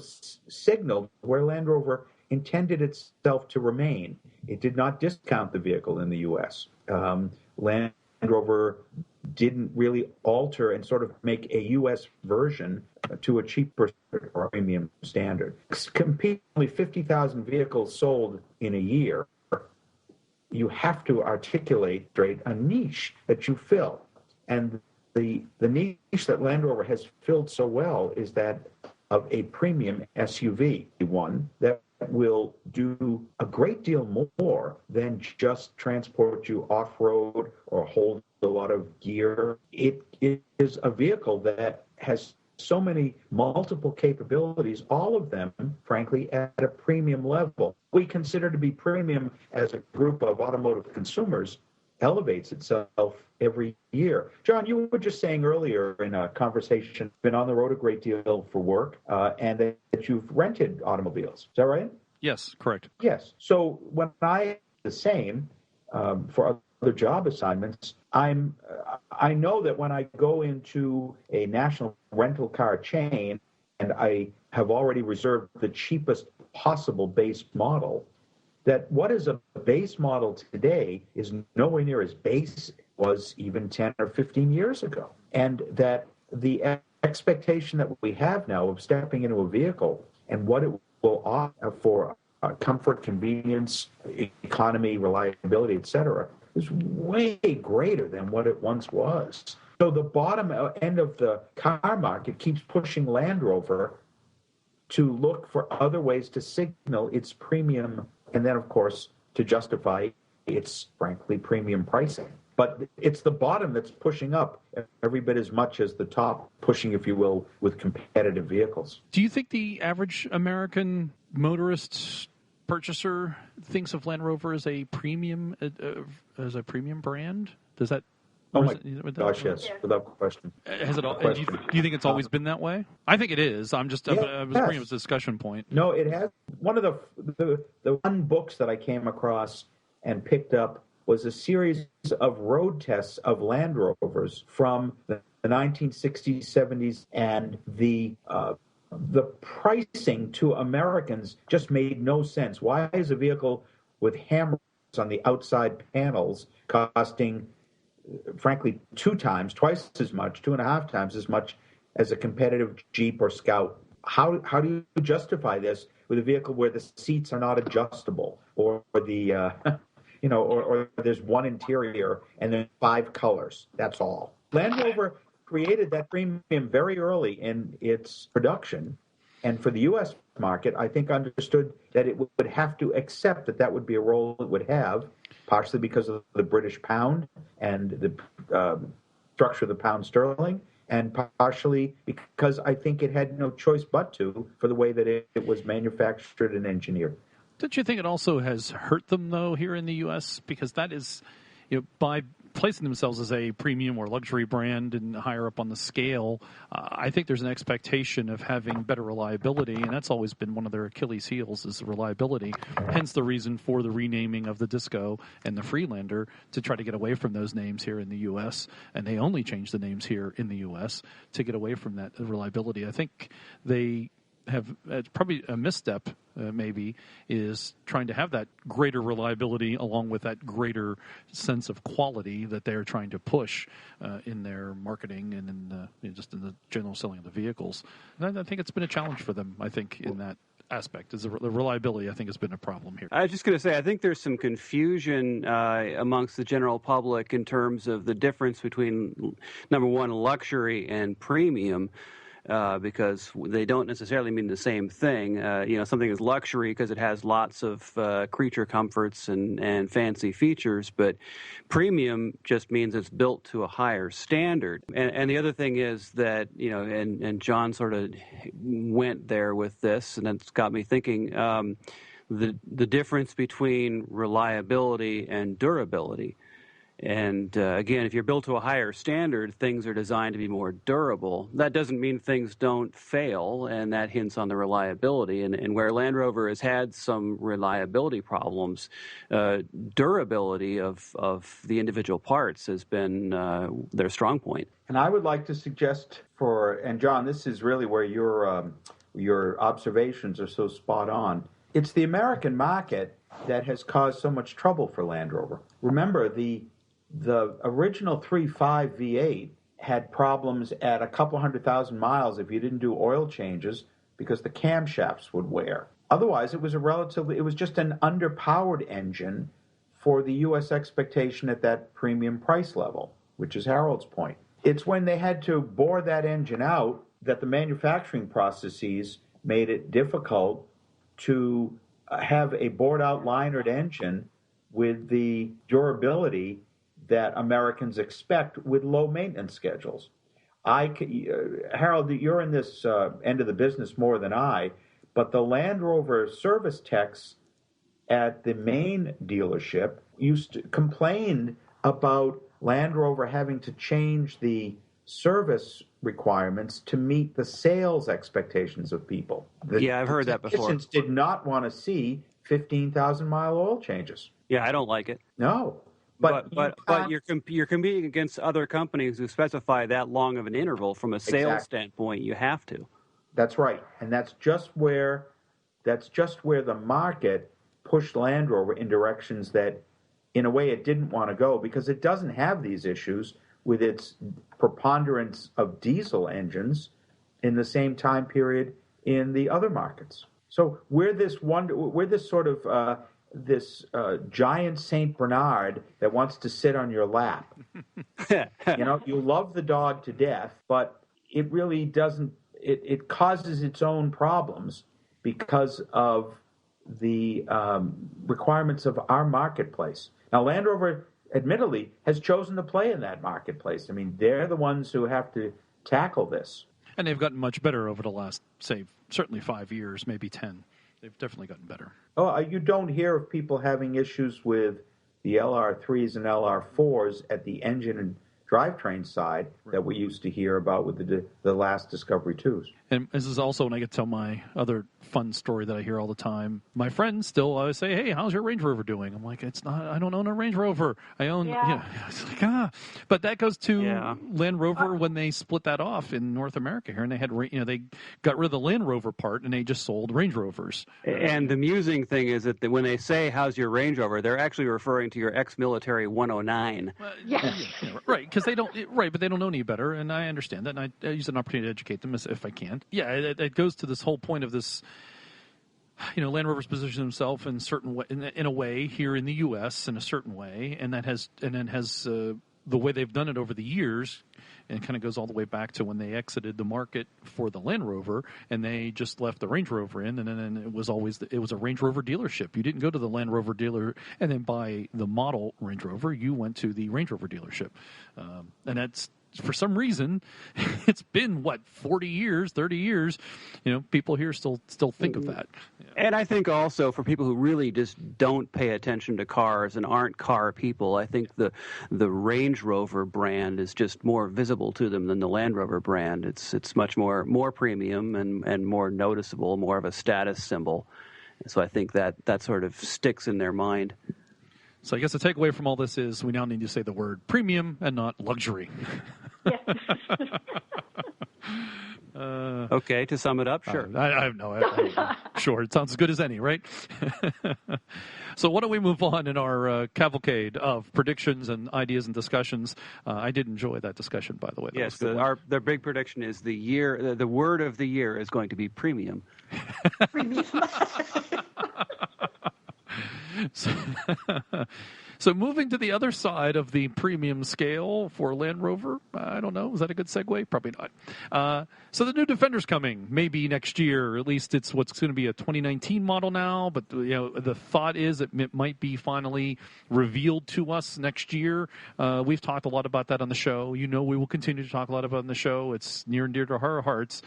S3: signaled where Land Rover intended itself to remain. It did not discount the vehicle in the U.S. Land Rover didn't really alter and sort of make a U.S. version to a cheaper premium standard. Competing with 50,000 vehicles sold in a year, you have to articulate a niche that you fill. And the niche that Land Rover has filled so well is that of a premium SUV, one that will do a great deal more than just transport you off-road or hold a lot of gear. It is a vehicle that has so many multiple capabilities, all of them, frankly, at a premium level. We consider to be premium as a group of automotive consumers elevates itself every year. John, you were just saying earlier in a conversation, been on the road a great deal for work, and that you've rented automobiles. Is that right?
S2: Yes, correct.
S5: Yes. So when I the same for other job assignments, I know that when I go into a national rental car chain and I have already reserved the cheapest possible base model, that what is a base model today is nowhere near as base was even 10 or 15 years ago. And that the expectation that we have now of stepping into a vehicle and what it will offer for comfort, convenience, economy, reliability, etc., is way greater than what it once was. So the bottom end of the car market keeps pushing Land Rover to look for other ways to signal its premium, and then, of course, to justify its, frankly, premium pricing. But it's the bottom that's pushing up every bit as much as the top, pushing, if you will, with competitive vehicles.
S2: Do you think the average American motorist purchaser thinks of Land Rover as a premium brand? Does that?
S5: Oh my gosh, yes, without question.
S2: Has it? Do you think it's always been that way? I think it is. I was bringing up a discussion point.
S5: No, it has. One of the one books that I came across and picked up was a series of road tests of Land Rovers from the 1960s, 70s, and the pricing to Americans just made no sense. Why is a vehicle with hammers on the outside panels costing, frankly, twice as much, 2.5 times as much as a competitive Jeep or Scout? How do you justify this with a vehicle where the seats are not adjustable, or the or there's one interior and then 5 colors? That's all. Land Rover created that premium very early in its production, and for the U.S. market, I think understood that it would have to accept that would be a role it would have, partially because of the British pound and the structure of the pound sterling, and partially because I think it had no choice but to, for the way that it was manufactured and engineered.
S2: Don't you think it also has hurt them, though, here in the U.S.? Because that is, by placing themselves as a premium or luxury brand and higher up on the scale, I think there's an expectation of having better reliability, and that's always been one of their Achilles heels, is the reliability. Hence the reason for the renaming of the Disco and the Freelander, to try to get away from those names here in the U.S., and they only changed the names here in the U.S. to get away from that reliability. I think they have probably a misstep, maybe, is trying to have that greater reliability along with that greater sense of quality that they're trying to push in their marketing and in just in the general selling of the vehicles. And I think it's been a challenge for them, I think, in that aspect. Is the reliability, I think, has been a problem here.
S3: I was just going to say, I think there's some confusion amongst the general public in terms of the difference between, number one, luxury and premium. Because they don't necessarily mean the same thing. Something is luxury because it has lots of creature comforts and fancy features, but premium just means it's built to a higher standard. And the other thing is that, and John sort of went there with this, and it's got me thinking, the difference between reliability and durability. And again, if you're built to a higher standard, things are designed to be more durable. That doesn't mean things don't fail, and that hints on the reliability. And where Land Rover has had some reliability problems, durability of the individual parts has been their strong point.
S5: And I would like to suggest and John, this is really where your observations are so spot on. It's the American market that has caused so much trouble for Land Rover. Remember, the original 3.5 V8 had problems at a couple 100,000 miles if you didn't do oil changes because the camshafts would wear. Otherwise, it was just an underpowered engine for the U.S. expectation at that premium price level, which is Harold's point. It's when they had to bore that engine out that the manufacturing processes made it difficult to have a bored-out linered engine with the durability that Americans expect with low maintenance schedules. Harold, you're in this end of the business more than I, but the Land Rover service techs at the main dealership complained about Land Rover having to change the service requirements to meet the sales expectations of people.
S3: I've heard that before.
S5: Technicians did not want to see 15,000-mile oil changes.
S3: Yeah, I don't like it.
S5: No.
S3: But you're competing against other companies who specify that long of an interval from a sales standpoint. You have to.
S5: That's right, and that's just where the market pushed Land Rover in directions that, in a way, it didn't want to go because it doesn't have these issues with its preponderance of diesel engines in the same time period in the other markets. So we're this sort of giant Saint Bernard that wants to sit on your lap. You love the dog to death, but it really doesn't. it causes its own problems because of the requirements of our marketplace. Now, Land Rover, admittedly, has chosen to play in that marketplace. I mean, they're the ones who have to tackle this.
S2: And they've gotten much better over the last, say, certainly 5 years, maybe 10. They've definitely gotten better.
S5: Oh, you don't hear of people having issues with the LR3s and LR4s at the engine and drivetrain side that we used to hear about with the last Discovery 2s.
S2: And this is also when I get to tell my other fun story that I hear all the time. My friends still always say, "Hey, how's your Range Rover doing?" I'm like, "It's not. I don't own a Range Rover. I own." Yeah. It's like But that goes to Land Rover when they split that off in North America here, and they had they got rid of the Land Rover part and they just sold Range Rovers.
S3: And the amusing thing is that when they say "How's your Range Rover," they're actually referring to your ex-military 109.
S2: Right, because they don't. Right, but they don't know any better, and I understand that, and I use an opportunity to educate them if I can. Yeah, it goes to this whole point of this. Land Rover's positioned himself in certain way, in a way here in the U.S. in a certain way, and then has the way they've done it over the years, and it kind of goes all the way back to when they exited the market for the Land Rover, and they just left the Range Rover in, and then it was always it was a Range Rover dealership. You didn't go to the Land Rover dealer and then buy the model Range Rover. You went to the Range Rover dealership, and that's. For some reason, it's been 40 years, 30 years. People here still think of that.
S3: And I think also for people who really just don't pay attention to cars and aren't car people, I think the Range Rover brand is just more visible to them than the Land Rover brand. It's much more premium and more noticeable, more of a status symbol. So I think that sort of sticks in their mind.
S2: So I guess the takeaway from all this is we now need to say the word premium and not luxury.
S3: Okay, to sum it up, sure.
S2: Sure, it sounds as good as any, right? So why don't we move on in our cavalcade of predictions and ideas and discussions? I did enjoy that discussion, by the way.
S3: Yes, their big prediction is the word of the year is going to be premium.
S4: Premium.
S2: So moving to the other side of the premium scale for Land Rover, I don't know, is that a good segue? Probably not. So the new Defender's coming, maybe next year. At least it's what's going to be a 2019 model now, but the thought is it might be finally revealed to us next year. We've talked a lot about that on the show. We will continue to talk a lot about it on the show. It's near and dear to our hearts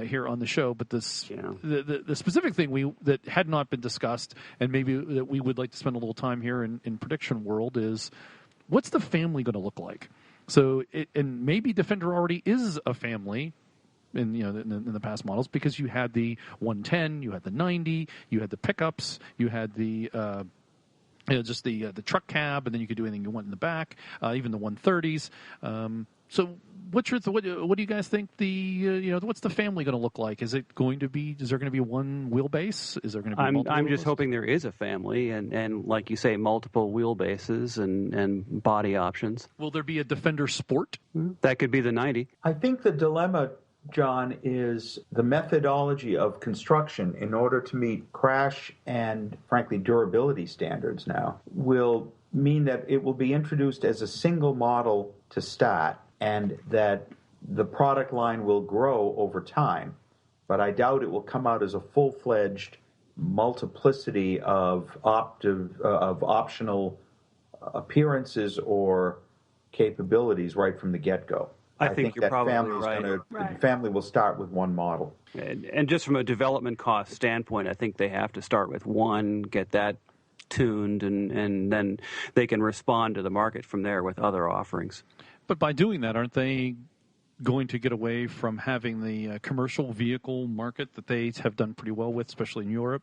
S2: here on the show. But the specific thing that had not been discussed, and maybe that we would like to spend a little time here in prediction world, is what's the family going to look like? So, and maybe Defender already is a family in the past models, because you had the 110, you had the 90, you had the pickups, you had the just the truck cab, and then you could do anything you want in the back, even the 130s. So what do you guys think what's the family going to look like? Is there going to be one wheelbase? Is there going to be multiple
S3: I'm just hoping there is a family and like you say, multiple wheelbases and body options.
S2: Will there be a Defender Sport?
S3: That could be the 90.
S5: I think the dilemma, John, is the methodology of construction in order to meet crash and, frankly, durability standards now will mean that it will be introduced as a single model to start, and that the product line will grow over time. But I doubt it will come out as a full-fledged multiplicity of optional appearances or capabilities right from the get-go.
S3: I think you're
S5: that
S3: probably right.
S5: The family will start with one model.
S3: And just from a development cost standpoint, I think they have to start with one, get that tuned, and then they can respond to the market from there with other offerings.
S2: But by doing that, aren't they going to get away from having the commercial vehicle market that they have done pretty well with, especially in Europe?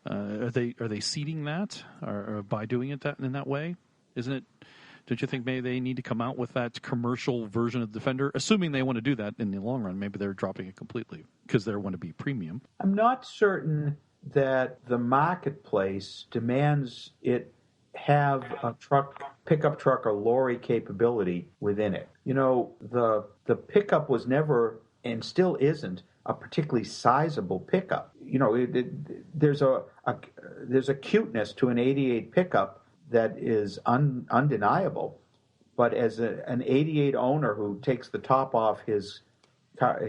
S2: Are they seeding that or by doing it in that way? Isn't it? Don't you think maybe they need to come out with that commercial version of Defender? Assuming they want to do that in the long run, maybe they're dropping it completely because they want to be premium.
S5: I'm not certain that the marketplace demands it have a pickup truck or lorry capability within it. The pickup was never and still isn't a particularly sizable pickup. There's a cuteness to an 88 pickup that is undeniable. But as an 88 owner who takes the top off his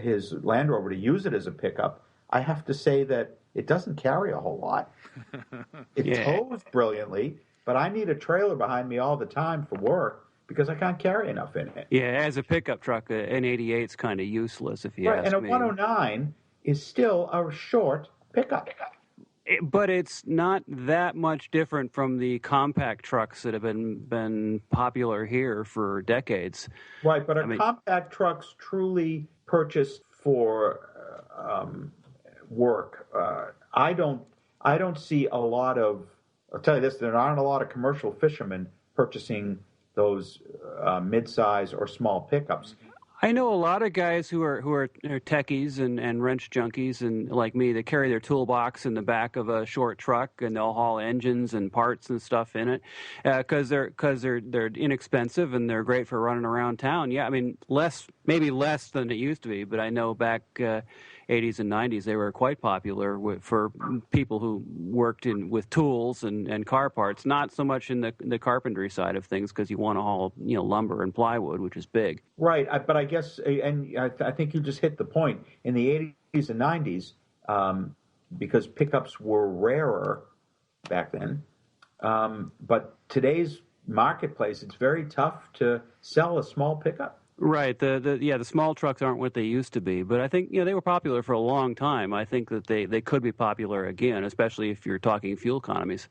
S5: his Land Rover to use it as a pickup, I have to say that it doesn't carry a whole lot. It tows brilliantly, but I need a trailer behind me all the time for work because I can't carry enough in it.
S3: Yeah, as a pickup truck, an 88's kind of useless if you
S5: Right,
S3: ask
S5: and a
S3: me.
S5: 109 is still a short pickup.
S3: But it's not that much different from the compact trucks that have been popular here for decades.
S5: Right, but compact trucks truly purchased for work. I don't see a lot of. I'll tell you this: there aren't a lot of commercial fishermen purchasing those mid-size or small pickups.
S3: I know a lot of guys who are techies and wrench junkies and like me that carry their toolbox in the back of a short truck and they'll haul engines and parts and stuff in it because they're inexpensive and they're great for running around town. Yeah, I mean maybe less than it used to be, but I know back 80s and 90s they were quite popular for people who worked with tools and car parts. Not so much in the carpentry side of things because you want to haul lumber and plywood, which is big.
S5: Right, but I guess, and I think you just hit the point. In the 80s and 90s, because pickups were rarer back then, but today's marketplace, it's very tough to sell a small pickup.
S3: Right. The small trucks aren't what they used to be, but I think they were popular for a long time. I think that they could be popular again, especially if you're talking fuel economies.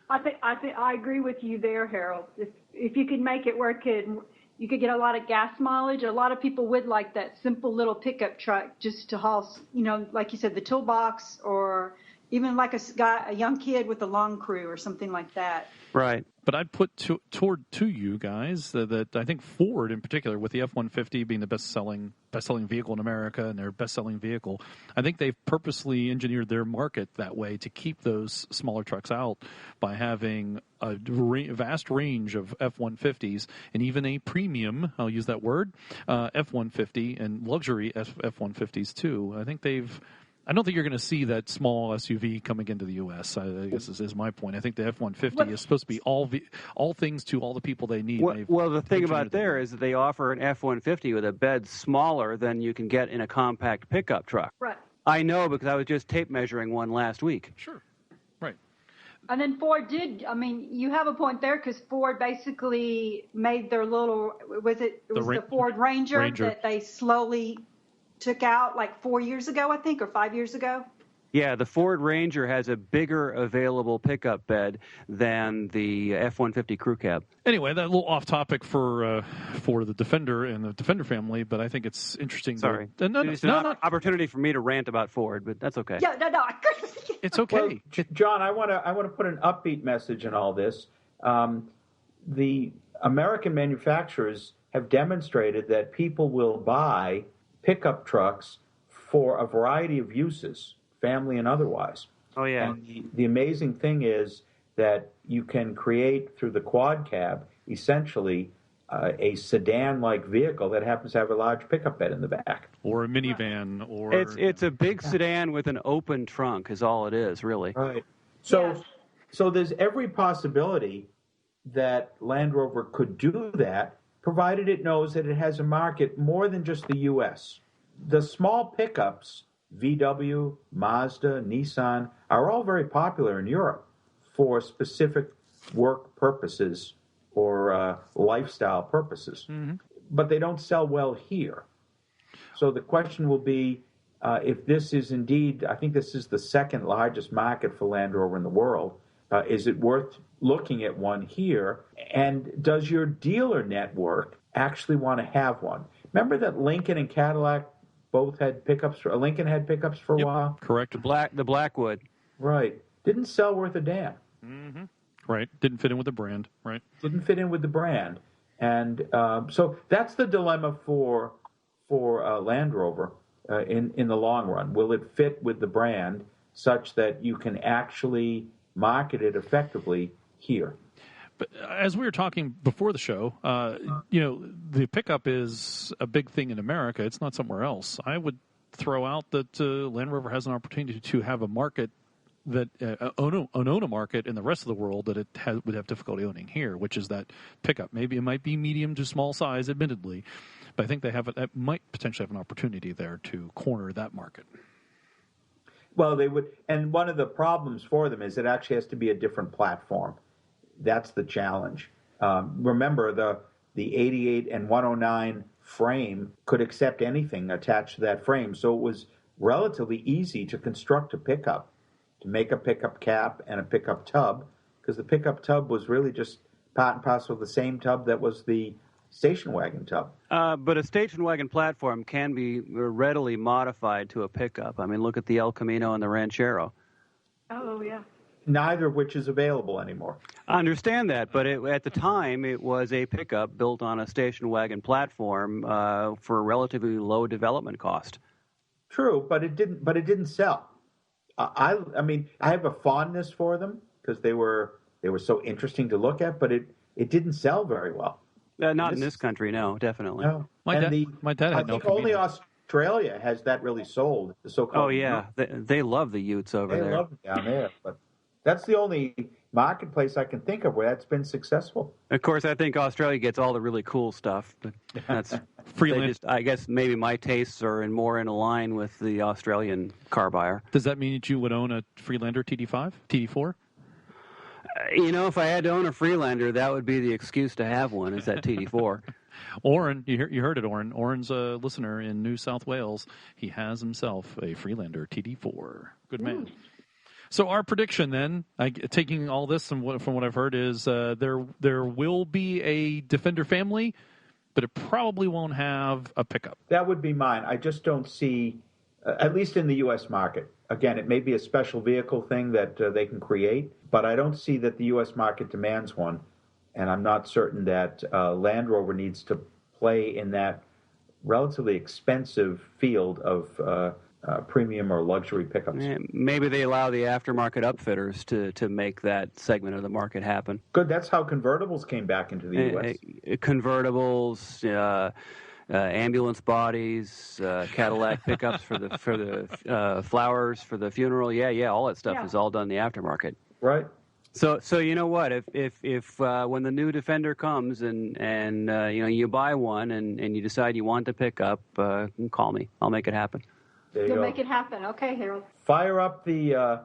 S4: I agree with you there, Harold. If you could make it work, you could get a lot of gas mileage. A lot of people would like that simple little pickup truck just to haul, like you said, the toolbox, or even like a young kid with a long crew or something like that.
S3: Right.
S2: But I'd put to you guys that I think Ford in particular, with the F-150 being the best-selling vehicle in America and their best-selling vehicle, I think they've purposely engineered their market that way to keep those smaller trucks out by having a vast range of F-150s and even a premium, I'll use that word, F-150 and luxury F-150s too. I don't think you're going to see that small SUV coming into the U.S. I guess is my point. I think the F-150 is supposed to be all things to all the people they need.
S3: Well, the thing about there is that they offer an F-150 with a bed smaller than you can get in a compact pickup truck.
S4: Right.
S3: I know because I was just tape measuring one last week.
S2: Sure. Right.
S4: And then Ford you have a point there because Ford basically made their little, the Ford Ranger that they slowly took out like 4 years ago, I think, or 5 years ago.
S3: Yeah, the Ford Ranger has a bigger available pickup bed than the F-150 crew cab.
S2: Anyway, that a little off topic for the Defender and the Defender family, but I think it's interesting.
S3: Sorry.
S2: It's
S3: an opportunity for me to rant about Ford, but that's okay.
S4: Yeah, no.
S2: It's okay.
S5: Well, John, I want to put an upbeat message in all this. The American manufacturers have demonstrated that people will buy pickup trucks for a variety of uses, family and otherwise.
S3: Oh, yeah.
S5: And the amazing thing is that you can create, through the quad cab, essentially a sedan-like vehicle that happens to have a large pickup bed in the back.
S2: Or a minivan. Or
S3: It's a big sedan with an open trunk is all it is, really.
S5: Right. So there's every possibility that Land Rover could do that, provided it knows that it has a market more than just the U.S. The small pickups, VW, Mazda, Nissan, are all very popular in Europe for specific work purposes or lifestyle purposes. Mm-hmm. But they don't sell well here. So the question will be, if this is indeed, I think this is the second largest market for Land Rover in the world, is it worth looking at one here? And does your dealer network actually want to have one? Remember that Lincoln and Cadillac both had pickups. Lincoln had pickups for a while.
S2: Correct.
S3: The Blackwood.
S5: Right. Didn't sell worth a damn.
S2: Mm-hmm. Right. Didn't fit in with the brand. Right.
S5: Didn't fit in with the brand. And so that's the dilemma for Land Rover in the long run. Will it fit with the brand such that you can actually market it effectively here?
S2: But as we were talking before the show, the pickup is a big thing in America. It's not somewhere else. I would throw out that Land Rover has an opportunity to have a market that own a market in the rest of the world that it would have difficulty owning here, which is that pickup. Maybe it might be medium to small size, admittedly, But I think they might potentially have an opportunity there to corner that market.
S5: Well, they would, and one of the problems for them is it actually has to be a different platform. That's the challenge. Remember, the 88 and 109 frame could accept anything attached to that frame, so it was relatively easy to construct a pickup, to make a pickup cap and a pickup tub, because the pickup tub was really just part and parcel of the same tub that was the station wagon tub.
S3: But a station wagon platform can be readily modified to a pickup. I mean, look at the El Camino and the Ranchero.
S4: Oh, yeah.
S5: Neither of which is available anymore.
S3: I understand that, but at the time, it was a pickup built on a station wagon platform for a relatively low development cost.
S5: True, but it didn't sell. I mean, I have a fondness for them because they were so interesting to look at, but it didn't sell very well.
S3: Not in this country, no, definitely.
S5: No.
S2: My dad had no
S5: I think only Australia has that really sold, the so-called.
S3: Oh, yeah. They love the Utes over there.
S5: They love them down there. But that's the only marketplace I can think of where that's been successful.
S3: Of course, I think Australia gets all the really cool stuff. But that's
S2: Freeland.
S3: I guess maybe my tastes are more in line with the Australian car buyer.
S2: Does that mean that you would own a Freelander TD5, TD4?
S3: If I had to own a Freelander, that would be the excuse to have one, is that TD4.
S2: Oren, you heard it, Oren. Oren's a listener in New South Wales. He has himself a Freelander TD4. Good man. So our prediction then, taking all this from what I've heard, is there will be a Defender family, but it probably won't have a pickup.
S5: That would be mine. I just don't see, at least in the U.S. market. Again, it may be a special vehicle thing that they can create, but I don't see that the U.S. market demands one, and I'm not certain that Land Rover needs to play in that relatively expensive field of premium or luxury pickups.
S3: Maybe they allow the aftermarket upfitters to make that segment of the market happen.
S5: Good. That's how convertibles came back into the U.S.
S3: Convertibles, ambulance bodies, Cadillac pickups for the flowers for the funeral. Yeah, all that stuff is all done in the aftermarket.
S5: Right.
S3: So you know what? If when the new Defender comes and you buy one and you decide you want to pick up, call me. I'll make it happen.
S4: You'll make it happen. Okay, Harold.
S5: Fire up the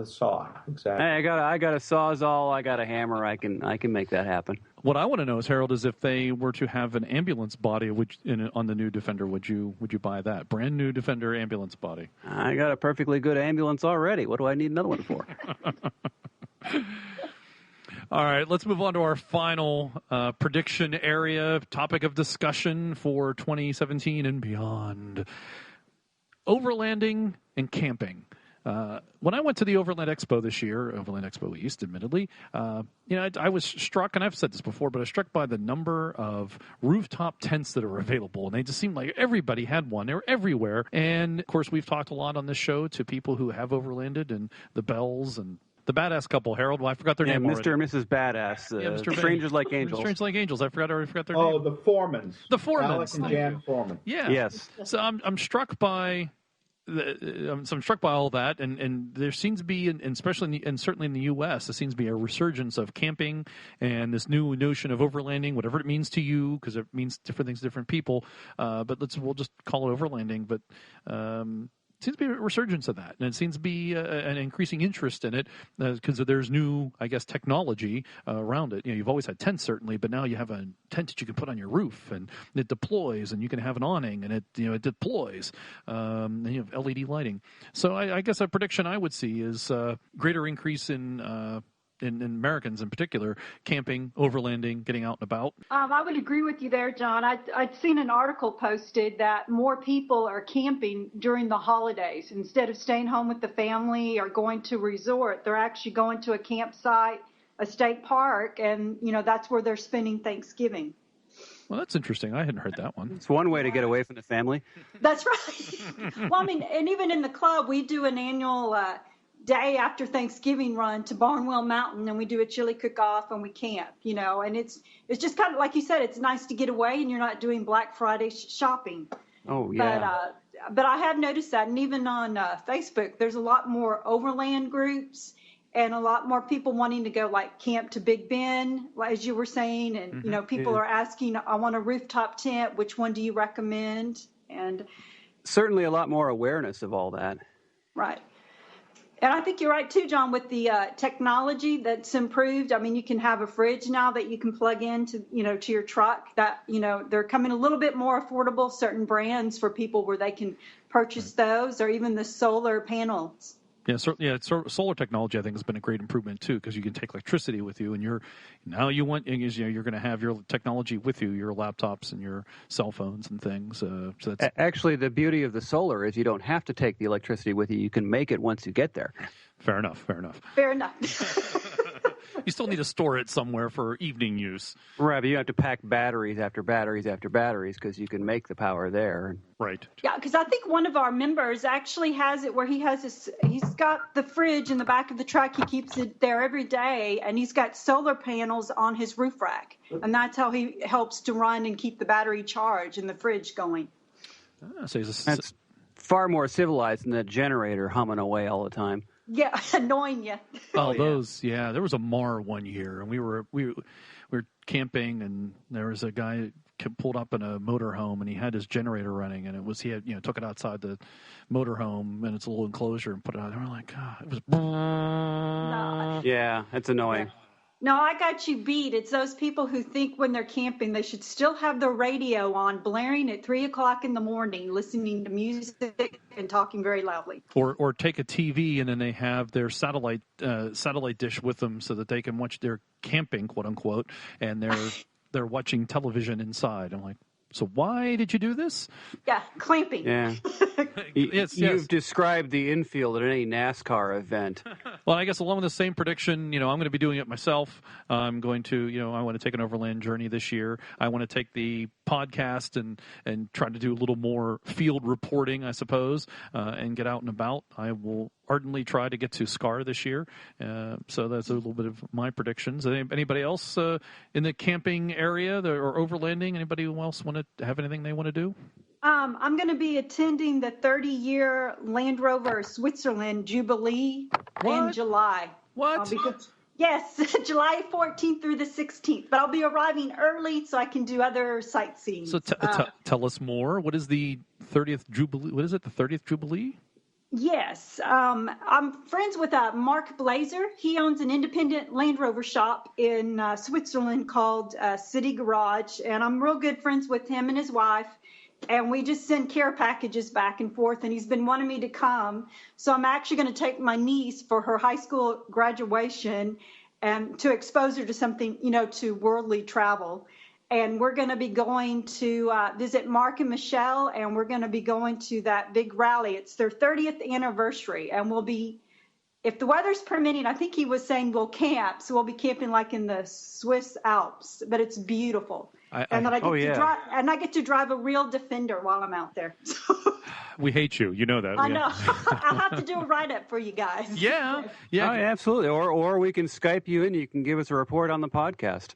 S5: saw. Exactly.
S3: Hey, I got a Sawzall. I got a hammer. I can make that happen.
S2: What I want to know is, Harold, is if they were to have an ambulance body on the new Defender, would you buy that? Brand new Defender ambulance body.
S3: I got a perfectly good ambulance already. What do I need another one for?
S2: All right, let's move on to our final prediction area, topic of discussion for 2017 and beyond. Overlanding and camping. When I went to the Overland Expo this year, Overland Expo East, admittedly, I was struck, and I've said this before, but I was struck by the number of rooftop tents that are available, and they just seemed like everybody had one. They were everywhere, and of course, we've talked a lot on this show to people who have overlanded, and the Bells and the badass couple, Harold. Well, I forgot their name.
S3: Mr. and Mrs. Badass.
S2: Mr.
S3: Strangers Like Angels.
S2: Strangers Like Angels. I forgot their name.
S5: Oh, the Foremans.
S2: The Foremans.
S5: Alex and Jan Foreman.
S2: Yeah.
S3: Yes.
S2: So I'm struck by. I'm struck by all that, and there seems to be, and especially and certainly in the U.S., there seems to be a resurgence of camping and this new notion of overlanding, whatever it means to you, because it means different things to different people. But we'll just call it overlanding. But seems to be a resurgence of that, and it seems to be an increasing interest in it because there's new, I guess, technology around it. You've always had tents, certainly, but now you have a tent that you can put on your roof, and it deploys, and you can have an awning, and it deploys, and you have LED lighting. So I guess a prediction I would see is greater increase in Americans in particular, camping, overlanding, getting out and about.
S4: I would agree with you there, John. I'd seen an article posted that more people are camping during the holidays. Instead of staying home with the family or going to a resort, they're actually going to a campsite, a state park, and, that's where they're spending Thanksgiving.
S2: Well, that's interesting. I hadn't heard that one.
S3: It's one way to get away from the family.
S4: That's right. Well, and even in the club, we do an annual day after Thanksgiving run to Barnwell Mountain, and we do a chili cook-off and we camp, and it's just kind of like you said, it's nice to get away and you're not doing Black Friday shopping.
S3: Oh yeah.
S4: But I have noticed that, and even on Facebook, there's a lot more overland groups, and a lot more people wanting to go like camp to Big Ben, as you were saying. And, people are asking, I want a rooftop tent. Which one do you recommend? And
S3: certainly a lot more awareness of all that.
S4: right. And I think you're right, too, John, with the technology that's improved. I mean, you can have a fridge now that you can plug into, to your truck. That, they're coming a little bit more affordable, certain brands for people where they can purchase those, or even the solar panels.
S2: Yeah, solar technology I think has been a great improvement too, because you can take electricity with you, and you're going to have your technology with you, your laptops and your cell phones and things. So that's...
S3: Actually, the beauty of the solar is you don't have to take the electricity with you. You can make it once you get there.
S2: Fair enough.
S4: Fair enough.
S2: You still need to store it somewhere for evening use.
S3: Right, but you have to pack batteries after batteries after batteries because you can make the power there.
S2: Right.
S4: Yeah, because I think one of our members actually has it where he's got the fridge in the back of the truck. He keeps it there every day, and he's got solar panels on his roof rack. And that's how he helps to run and keep the battery charged and the fridge going.
S3: That's far more civilized than that generator humming away all the time.
S4: Yeah, annoying you.
S2: Those. Yeah, there was a Mar one year, and we were camping, and there was a guy pulled up in a motorhome, and he had his generator running, and he took it outside the motorhome and its little enclosure and put it out. And we're like, God, it was.
S4: No.
S3: Yeah, it's annoying.
S4: Yeah. No, I got you beat. It's those people who think when they're camping they should still have their radio on, blaring at 3:00 in the morning, listening to music and talking very loudly.
S2: Or take a TV and then they have their satellite dish with them so that they can watch their camping, quote unquote, and they're watching television inside. I'm like, so why did you do this?
S4: Yeah, clamping.
S3: Yeah. You've described the infield at any NASCAR event.
S2: Well, I guess along with the same prediction, I'm going to be doing it myself. I'm going to, I want to take an overland journey this year. I want to take the podcast and try to do a little more field reporting, I suppose, and get out and about. I will ardently try to get to SCAR this year. So that's a little bit of my predictions. Anybody else in the camping area or overlanding? Anybody else want to have anything they want to do?
S4: I'm going to be attending the 30-year Land Rover Switzerland Jubilee in July.
S2: What?
S4: Yes, July 14th through the 16th. But I'll be arriving early so I can do other sightseeing.
S2: So tell us more. What is the 30th Jubilee? What is it, the 30th Jubilee?
S4: Yes. I'm friends with Mark Blazer. He owns an independent Land Rover shop in Switzerland called City Garage. And I'm real good friends with him and his wife. And we just send care packages back and forth, and he's been wanting me to come. So I'm actually going to take my niece for her high school graduation and to expose her to something, to worldly travel. And we're going to be going to visit Mark and Michelle, and we're going to be going to that big rally. It's their 30th anniversary, and we'll be, if the weather's permitting, I think he was saying we'll camp. So we'll be camping like in the Swiss Alps, but it's beautiful. I get to drive a real Defender while I'm out there.
S2: We hate you. You know that.
S4: I know. I'll have to do a write-up for you guys.
S2: Yeah.
S3: Oh, absolutely. Or we can Skype you in. You can give us a report on the podcast.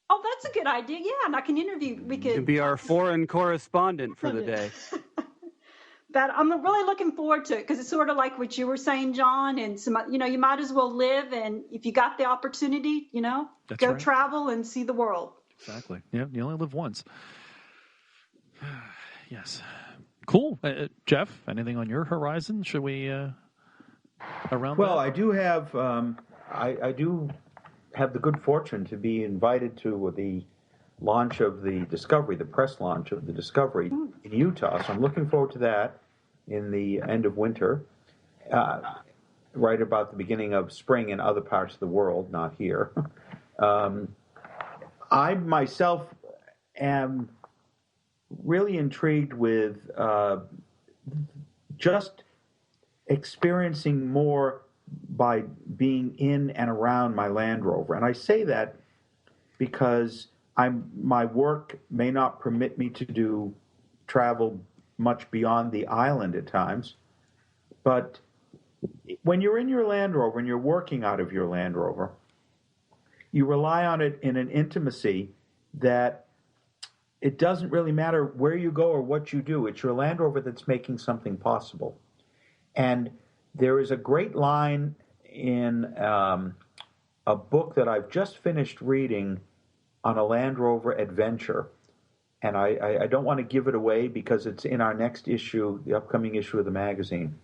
S4: Oh, that's a good idea. Yeah, and I can interview. We could
S3: be our foreign correspondent for the day.
S4: But I'm really looking forward to it because it's sort of like what you were saying, John. And some, you might as well live, and if you got the opportunity, go travel and see the world.
S2: Exactly. Yeah, you only live once. Yes. Cool. Jeff, anything on your horizon? Should we around
S5: Well,
S2: that?
S5: I do have I do have the good fortune to be invited to the launch of the Discovery, the press launch of the Discovery in Utah. So I'm looking forward to that in the end of winter, right about the beginning of spring in other parts of the world, not here. I myself am really intrigued with just experiencing more by being in and around my Land Rover. And I say that because my work may not permit me to travel much beyond the island at times. But when you're in your Land Rover and you're working out of your Land Rover, you rely on it in an intimacy that it doesn't really matter where you go or what you do. It's your Land Rover that's making something possible. And there is a great line in a book that I've just finished reading on a Land Rover adventure. And I don't want to give it away because it's in our next issue, the upcoming issue of the magazine.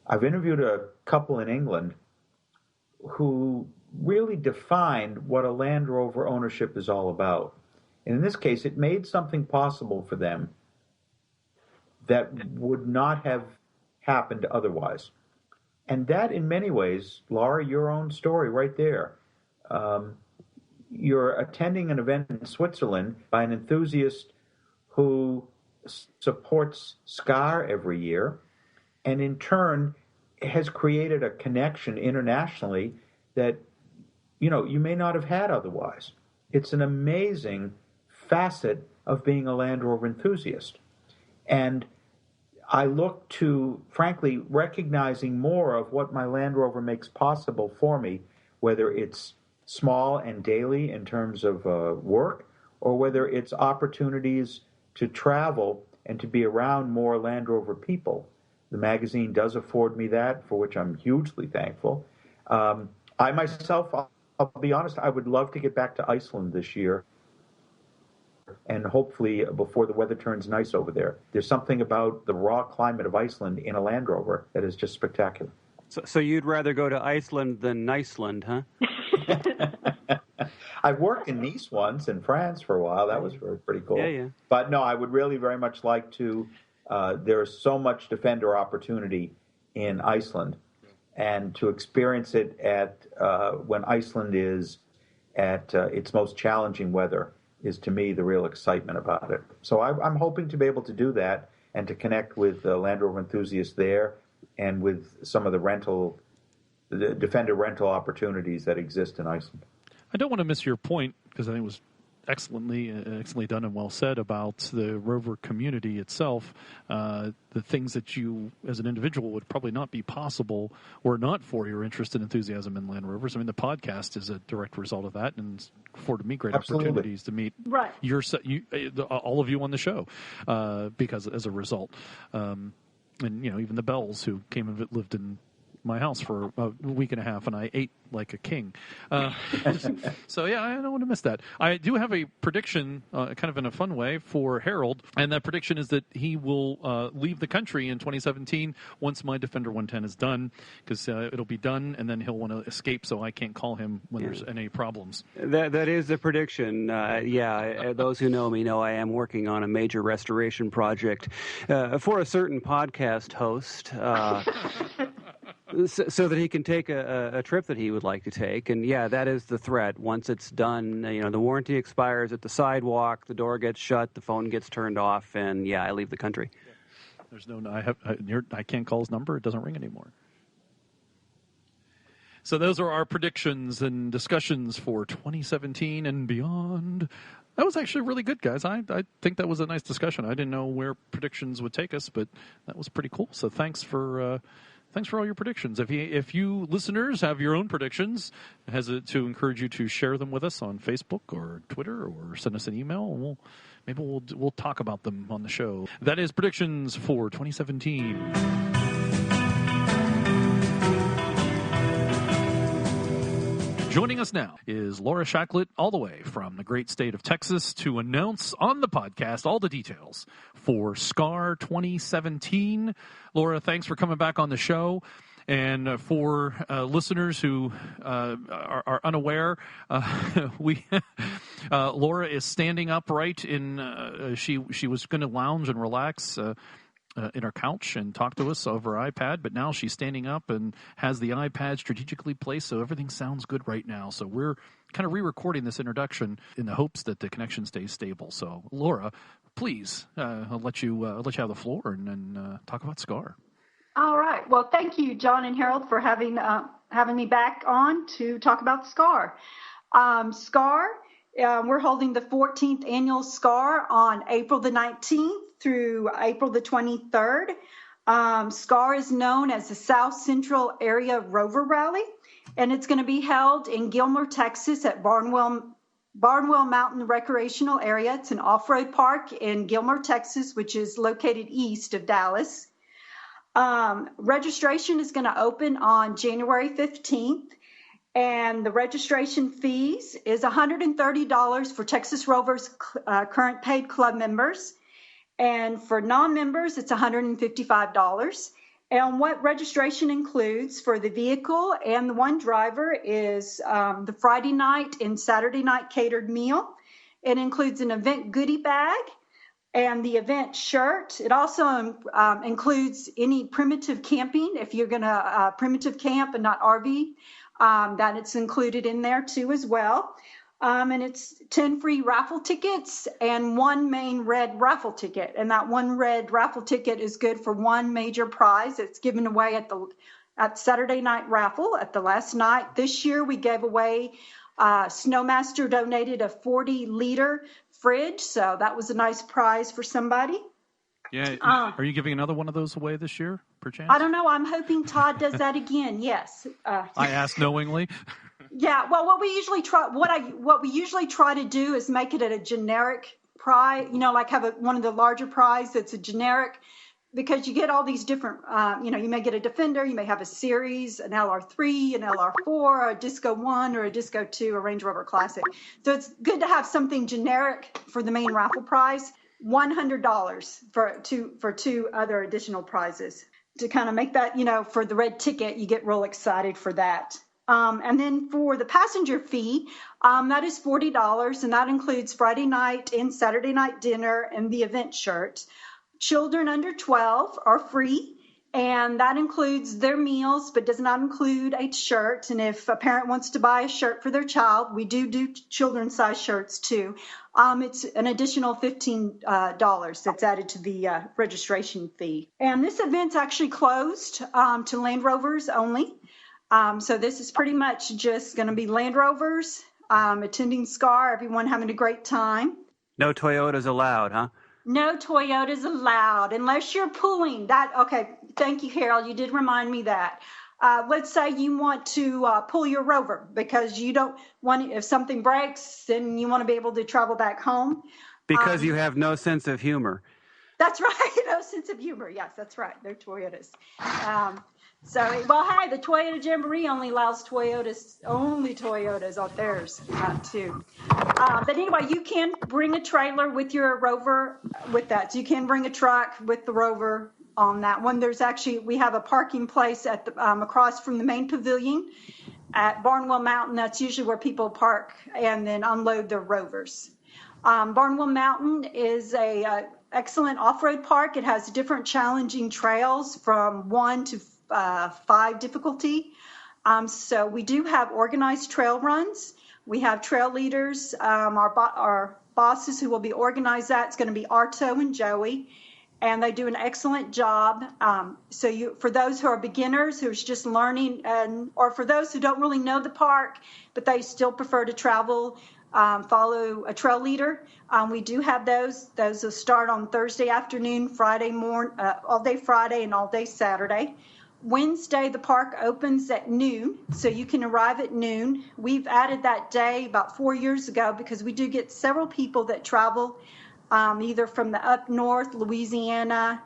S5: I've interviewed a couple in England who really defined what a Land Rover ownership is all about. And in this case, it made something possible for them that would not have happened otherwise. And that, in many ways, Laura, your own story right there. You're attending an event in Switzerland by an enthusiast who supports SCAR every year, and in turn has created a connection internationally that, you may not have had otherwise. It's an amazing facet of being a Land Rover enthusiast. And I look to, frankly, recognizing more of what my Land Rover makes possible for me, whether it's small and daily in terms of work, or whether it's opportunities to travel and to be around more Land Rover people. The magazine does afford me that, for which I'm hugely thankful. I myself, I'll be honest, I would love to get back to Iceland this year, and hopefully before the weather turns nice over there. There's something about the raw climate of Iceland in a Land Rover that is just spectacular.
S3: So you'd rather go to Iceland than Niceland, huh?
S5: I've worked in Nice once, in France for a while. That was pretty cool.
S3: Yeah.
S5: But no, I would really very much like to. There's so much Defender opportunity in Iceland, and to experience it at when Iceland is at its most challenging weather is, to me, the real excitement about it. So I'm hoping to be able to do that and to connect with Land Rover enthusiasts there and with some of the Defender rental opportunities that exist in Iceland.
S2: I don't want to miss your point, because I think it was excellently done and well said about the Rover community itself. The things that you, as an individual, would probably not be possible were not for your interest and enthusiasm in Land Rovers. I mean, the podcast is a direct result of that, and afforded me great opportunities to meet all of you on the show because as a result. And even the Bells, who came and lived in my house for a week and a half, and I ate like a king. So, yeah, I don't want to miss that. I do have a prediction, kind of in a fun way, for Harold, and that prediction is that he will leave the country in 2017 once my Defender 110 is done, because it'll be done, and then he'll want to escape, so I can't call him when there's any problems.
S3: That is the prediction. Those who know me know I am working on a major restoration project for a certain podcast host. So that he can take a trip that he would like to take. And, that is the threat. Once it's done, the warranty expires at the sidewalk, the door gets shut, the phone gets turned off, and, I leave the country.
S2: There's I can't call his number. It doesn't ring anymore. So those are our predictions and discussions for 2017 and beyond. That was actually really good, guys. I think that was a nice discussion. I didn't know where predictions would take us, but that was pretty cool. So thanks for all your predictions. If you listeners have your own predictions, to encourage you to share them with us on Facebook or Twitter, or send us an email, and we'll talk about them on the show. That is predictions for 2017. Joining us now is Laura Shacklett, all the way from the great state of Texas, to announce on the podcast all the details for SCAR 2017. Laura, thanks for coming back on the show. And for listeners who are unaware, Laura is standing upright she was going to lounge and relax in her couch and talk to us over iPad, but now she's standing up and has the iPad strategically placed, so everything sounds good right now. So we're kind of re-recording this introduction in the hopes that the connection stays stable. So, Laura, please, I'll let you have the floor and talk about SCAR.
S4: All right. Well, thank you, John and Harold, for having me back on to talk about SCAR. SCAR, we're holding the 14th annual SCAR on April the 19th through April the 23rd. SCAR is known as the South Central Area Rover Rally, and it's going to be held in Gilmer, Texas at Barnwell Mountain Recreational Area. It's an off-road park in Gilmer, Texas, which is located east of Dallas. Registration is going to open on January 15th. And the registration fees is $130 for Texas Rovers current paid club members. And for non-members, it's $155. And what registration includes for the vehicle and the one driver is the Friday night and Saturday night catered meal. It includes an event goodie bag and the event shirt. It also includes any primitive camping. If you're going to primitive camp and not RV, that it's included in there too as well. And it's 10 free raffle tickets and one main red raffle ticket. And that one red raffle ticket is good for one major prize. It's given away at Saturday night raffle at the last night. This year we gave away, Snowmaster donated a 40-liter fridge. So that was a nice prize for somebody.
S2: Yeah. Are you giving another one of those away this year, perchance?
S4: I don't know. I'm hoping Todd does that again. Yes.
S2: I asked knowingly.
S4: Yeah. Well, what we usually try to do is make it at a generic prize. Like have one of the larger prize that's a generic, because you get all these different. You may get a Defender, you may have a Series, an LR3, an LR4, a Disco 1, or a Disco 2, a Range Rover Classic. So it's good to have something generic for the main raffle prize. $100 for two other additional prizes to kind of make that, for the red ticket, you get real excited for that. And then for the passenger fee, that is $40, and that includes Friday night and Saturday night dinner and the event shirt. Children under 12 are free, and that includes their meals, but does not include a shirt. And if a parent wants to buy a shirt for their child, we do children's size shirts too. It's an additional $15 that's added to the registration fee. And this event's actually closed to Land Rovers only. So this is pretty much just going to be Land Rovers attending SCAR, everyone having a great time.
S3: No Toyotas allowed, huh?
S4: No Toyotas allowed unless you're pulling that. Okay, thank you, Carol. You did remind me that. Let's say you want to pull your Rover because you don't want, if something breaks, then you want to be able to travel back home.
S3: Because you have no sense of humor.
S4: That's right. No sense of humor. Yes, that's right. They're Toyotas. Hey, the Toyota Jamboree only allows only Toyotas on theirs, not two. But anyway, you can bring a trailer with your Rover with that. So you can bring a truck with the Rover on that one. We have a parking place at across from the main pavilion at Barnwell Mountain. That's usually where people park and then unload their Rovers. Barnwell Mountain is a excellent off-road park. It has different challenging trails from 1 to 5 difficulty. So we do have organized trail runs. We have trail leaders. Our bosses who will be organized that. It's going to be Arto and Joey, and they do an excellent job. For those who are beginners, who's just learning, or for those who don't really know the park, but they still prefer to travel, follow a trail leader. We do have those. Those will start on Thursday afternoon, Friday morning, all day Friday and all day Saturday. Wednesday, the park opens at noon, so you can arrive at noon. We've added that day about 4 years ago because we do get several people that travel either from the up north, Louisiana,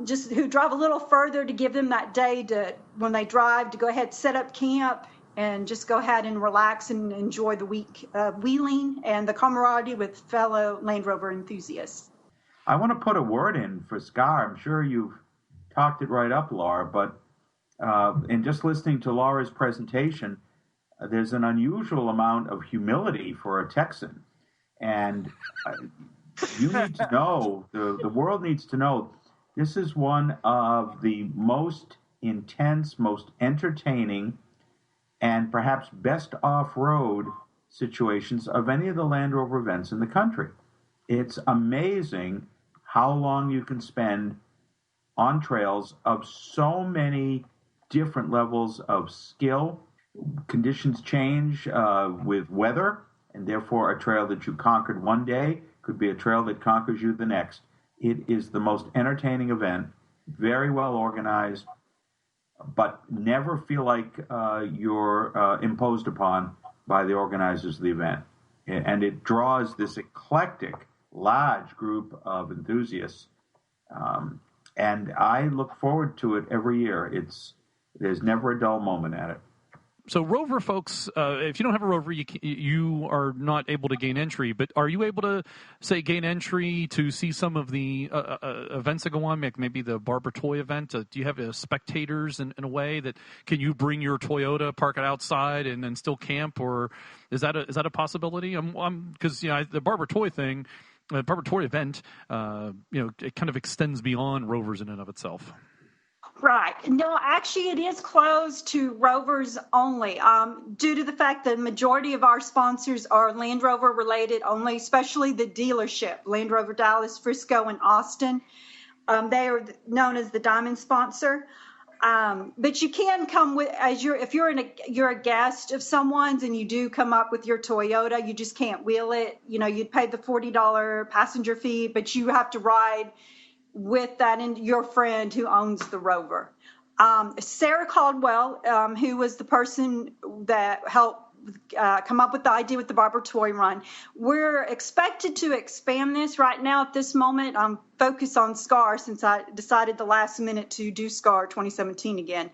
S4: just who drive a little further to give them that day when they drive to go ahead, set up camp, and just go ahead and relax and enjoy the week of wheeling and the camaraderie with fellow Land Rover enthusiasts.
S5: I want to put a word in for SCAR. I'm sure you've talked it right up, Laura, but in just listening to Laura's presentation, there's an unusual amount of humility for a Texan. And you need to know, the world needs to know, this is one of the most intense, most entertaining, and perhaps best off-road situations of any of the Land Rover events in the country. It's amazing how long you can spend on trails of so many different levels of skill. Conditions change with weather, and therefore a trail that you conquered one day could be a trail that conquers you the next. It is the most entertaining event, very well organized, but never feel like you're imposed upon by the organizers of the event. And it draws this eclectic, large group of enthusiasts. And I look forward to it every year. There's never a dull moment at it.
S2: So Rover folks, if you don't have a Rover, you are not able to gain entry. But are you able to, say, gain entry to see some of the events that go on, like maybe the Barber Toy event? Do you have spectators in a way that can you bring your Toyota, park it outside, and then still camp? Or is that a possibility? Because the Barber Toy thing, the Barber Toy event, it kind of extends beyond Rovers in and of itself.
S4: Right. No, actually, it is closed to Rovers only, due to the fact that the majority of our sponsors are Land Rover related only, especially the dealership, Land Rover Dallas, Frisco, and Austin. They are known as the Diamond sponsor. But you can come with if you're a guest of someone's and you do come up with your Toyota, you just can't wheel it. You'd pay the $40 passenger fee, but you have to ride with that and your friend who owns the Rover. Sarah Caldwell, who was the person that helped come up with the idea with the Barber Toy Run. We're expected to expand this right now at this moment. I'm focused on SCAR since I decided the last minute to do SCAR 2017 again.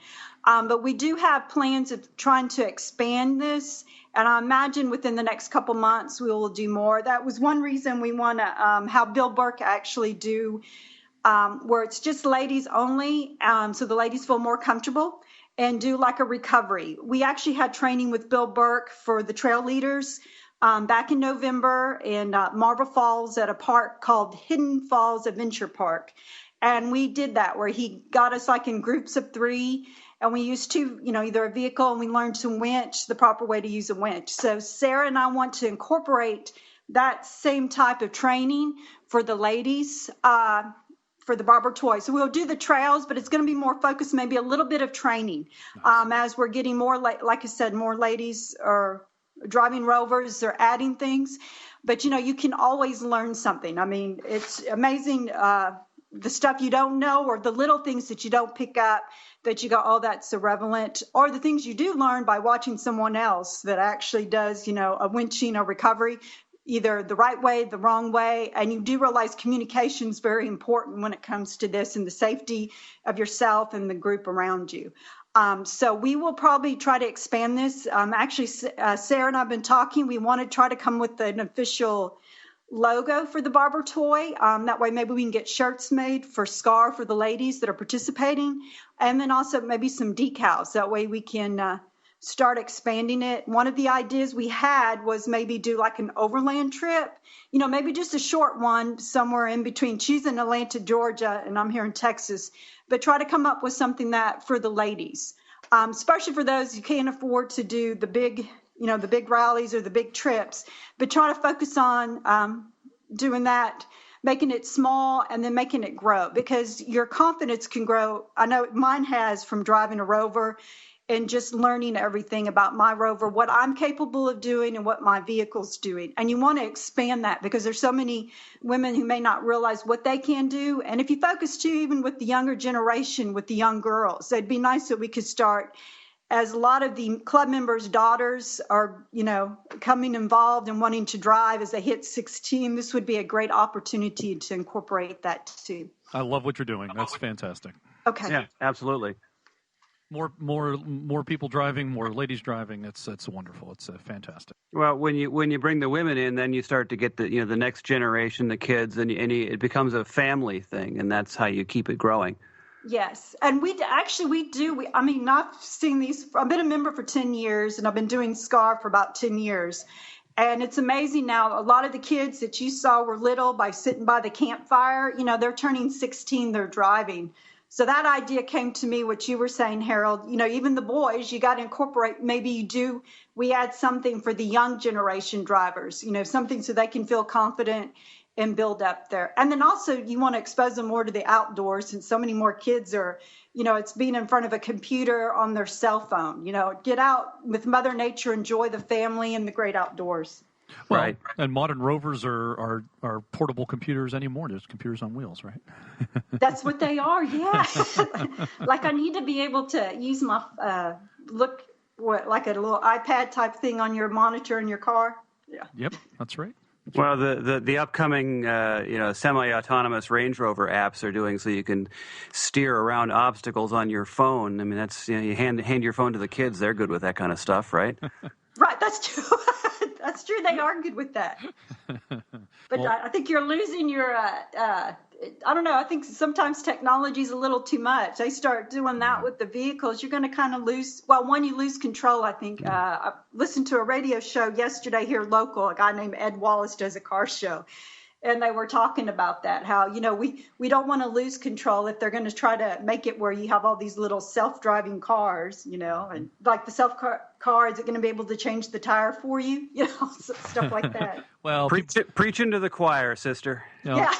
S4: But we do have plans of trying to expand this, and I imagine within the next couple months we will do more. That was one reason we want to have Bill Burke actually do where it's just ladies only, so the ladies feel more comfortable, and do like a recovery. We actually had training with Bill Burke for the trail leaders back in November in Marble Falls at a park called Hidden Falls Adventure Park. And we did that where he got us like in groups of 3, and we used either a vehicle, and we learned to winch, the proper way to use a winch. So Sarah and I want to incorporate that same type of training for the ladies, for the Barber Toy. So we'll do the trails, but it's going to be more focused, maybe a little bit of training. Nice. As we're getting more, like I said, more ladies are driving Rovers, they're adding things. But, you can always learn something. I mean, it's amazing the stuff you don't know, or the little things that you don't pick up that you go, oh, that's irrelevant, or the things you do learn by watching someone else that actually does, a winching or recovery, either the right way, the wrong way. And you do realize communication is very important when it comes to this and the safety of yourself and the group around you. So we will probably try to expand this. Actually, Sarah and I have been talking. We want to try to come with an official logo for the Barber Toy. That way maybe we can get shirts made for SCAR for the ladies that are participating. And then also maybe some decals. That way we can start expanding it. One of the ideas we had was maybe do like an overland trip, maybe just a short one somewhere in between. She's in Atlanta, Georgia, and I'm here in Texas, but try to come up with something that for the ladies, especially for those who can't afford to do the big rallies or the big trips, but try to focus on doing that, making it small and then making it grow, because your confidence can grow. I know mine has from driving a Rover and just learning everything about my Rover, what I'm capable of doing and what my vehicle's doing. And you want to expand that because there's so many women who may not realize what they can do. And if you focus too, even with the younger generation, with the young girls, it'd be nice that we could start, as a lot of the club members' daughters are, coming involved and wanting to drive as they hit 16, this would be a great opportunity to incorporate that too.
S2: I love what you're doing. That's fantastic.
S4: Okay.
S3: Yeah, absolutely.
S2: More people driving, more ladies driving. It's wonderful. It's fantastic.
S3: Well, when you bring the women in, then you start to get the next generation, the kids, and it becomes a family thing, and that's how you keep it growing.
S4: Yes, and we do. I've seen these. I've been a member for 10 years, and I've been doing SCAR for about 10 years. And it's amazing now, a lot of the kids that you saw were little by sitting by the campfire. They're turning 16, they're driving. So that idea came to me, what you were saying, Harold. Even the boys, you got to incorporate, we add something for the young generation drivers, something so they can feel confident and build up there. And then also you want to expose them more to the outdoors, since so many more kids are, it's being in front of a computer on their cell phone. Get out with Mother Nature, enjoy the family and the great outdoors.
S2: Well,
S3: right.
S2: And modern Rovers are portable computers anymore. There's computers on wheels, right?
S4: That's what they are, yeah. Like I need to be able to use my like a little iPad type thing on your monitor in your car. Yeah.
S2: Yep, that's right.
S3: Well, the upcoming semi-autonomous Range Rover apps are doing so you can steer around obstacles on your phone. I mean, that's you hand your phone to the kids; they're good with that kind of stuff, right?
S4: Right, that's true. That's true. They are good with that. But well, I think you're losing your. I don't know. I think sometimes technology is a little too much. They start doing that with the vehicles. You're going to kind of lose. Well, one, you lose control. I think. I listened to a radio show yesterday here local. A guy named Ed Wallace does a car show. And they were talking about that, how, we don't want to lose control if they're going to try to make it where you have all these little self-driving cars, and like the car, is it going to be able to change the tire for you? Stuff like that.
S2: Well,
S3: preaching to the choir, sister.
S4: Yeah.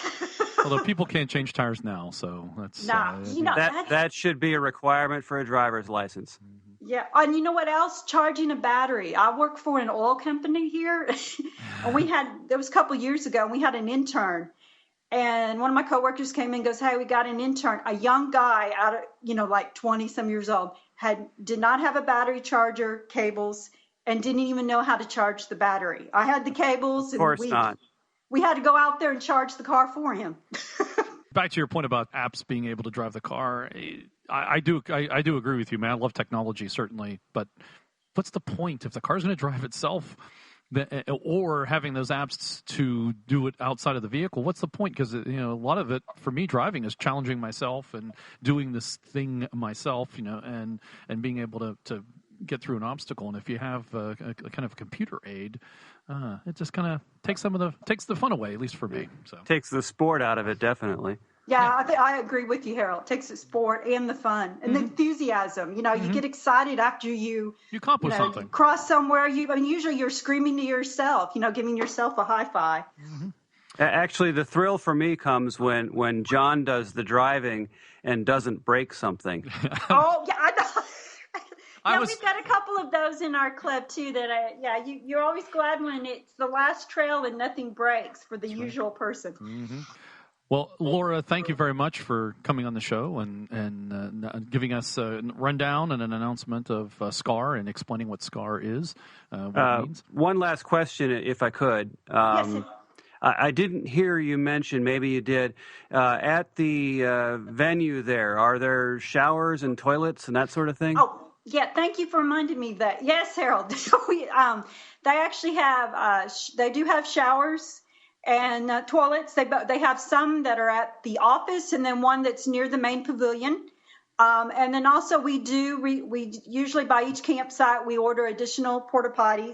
S2: Although people can't change tires now, so that's...
S3: that should be a requirement for a driver's license.
S4: Yeah, and you know what else? Charging a battery. I work for an oil company here, and there was a couple years ago, and we had an intern, and one of my coworkers came in and goes, "Hey, we got an intern, a young guy out of, like 20-some years old, did not have a battery charger, cables, and didn't even know how to charge the battery. I had the cables, and
S3: of course not.
S4: We had to go out there and charge the car for him."
S2: Back to your point about apps being able to drive the car, I do agree with you, man. I love technology, certainly, but what's the point if the car's going to drive itself, or having those apps to do it outside of the vehicle? What's the point? Because a lot of it for me driving is challenging myself and doing this thing myself, and being able to get through an obstacle. And if you have a kind of computer aid, it just kind of takes the fun away, at least for me. So
S3: takes the sport out of it, definitely.
S4: Yeah, I agree with you, Harold. It takes the sport and the fun and the enthusiasm. You get excited after you
S2: accomplish something.
S4: Cross somewhere. Usually you're screaming to yourself, giving yourself a high five. Mm-hmm.
S3: Actually, the thrill for me comes when John does the driving and doesn't break something.
S4: Oh, yeah, I know. We've got a couple of those in our club, too, you're always glad when it's the last trail and nothing breaks for the usual person.
S2: Mm-hmm. Well, Laura, thank you very much for coming on the show and giving us a rundown and an announcement of SCAR and explaining what SCAR is, what it means.
S3: One last question, if I could.
S4: Yes.
S3: I didn't hear you mention, maybe you did, at the venue there, are there showers and toilets and that sort of thing?
S4: Oh, yeah, thank you for reminding me of that. Yes, Harold. They actually have, they do have showers and toilets. They have some that are at the office and then one that's near the main pavilion. And then also we usually by each campsite, we order additional porta potty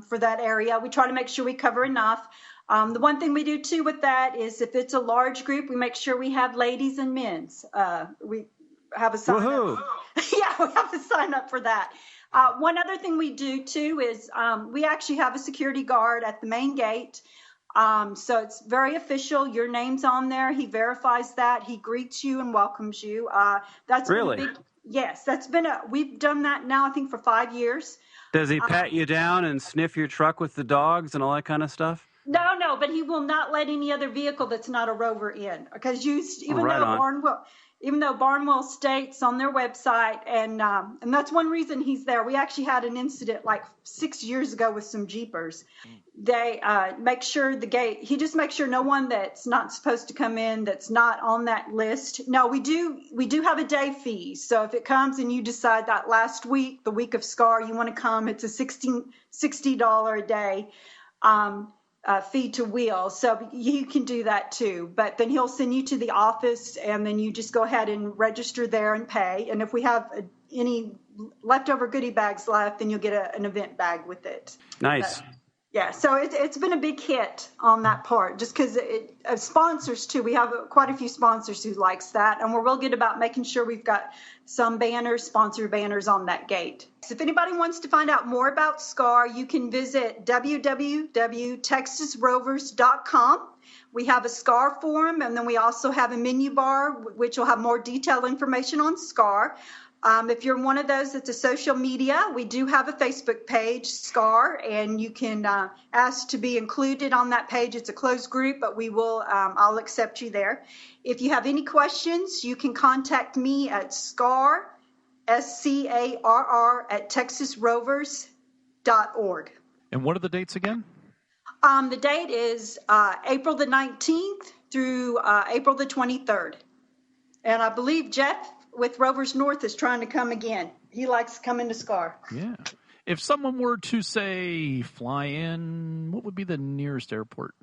S4: for that area. We try to make sure we cover enough. The one thing we do too with that is if it's a large group, we make sure we have ladies and men's. We have a sign up. Yeah, we have to sign up for that. One other thing we do too is we actually have a security guard at the main gate. So it's very official. Your name's on there. He verifies that. He greets you and welcomes you. That's
S3: really
S4: yes. We've done that now, I think, for 5 years.
S3: Does he pat you down and sniff your truck with the dogs and all that kind of stuff?
S4: No, but he will not let any other vehicle that's not a Rover in, because even though Barnwell states on their website, and that's one reason he's there. We actually had an incident like 6 years ago with some Jeepers. They make sure he just makes sure no one that's not supposed to come in that's not on that list. No, we do have a day fee. So if it comes and you decide that last week, the week of SCAR, you want to come, it's a $60 a day fee to wheel. So you can do that too. But then he'll send you to the office and then you just go ahead and register there and pay. And if we have any leftover goodie bags left, then you'll get an event bag with it.
S3: Nice.
S4: Yeah, so it's been a big hit on that part, just because sponsors too. We have quite a few sponsors who likes that, and we're real good about making sure we've got some sponsor banners on that gate. So if anybody wants to find out more about SCAR, you can visit www.texasrovers.com. We have a SCAR forum, and then we also have a menu bar, which will have more detailed information on SCAR. If you're one of those that's a social media, we do have a Facebook page, SCAR, and you can ask to be included on that page. It's a closed group, but I'll accept you there. If you have any questions, you can contact me at SCAR, SCARR, at texasrovers.org.
S2: And what are the dates again?
S4: The date is April the 19th through April the 23rd. And I believe Jeff with Rovers North is trying to come again. He likes coming to SCAR.
S2: Yeah. If someone were to, say, fly in, what would be the nearest airport?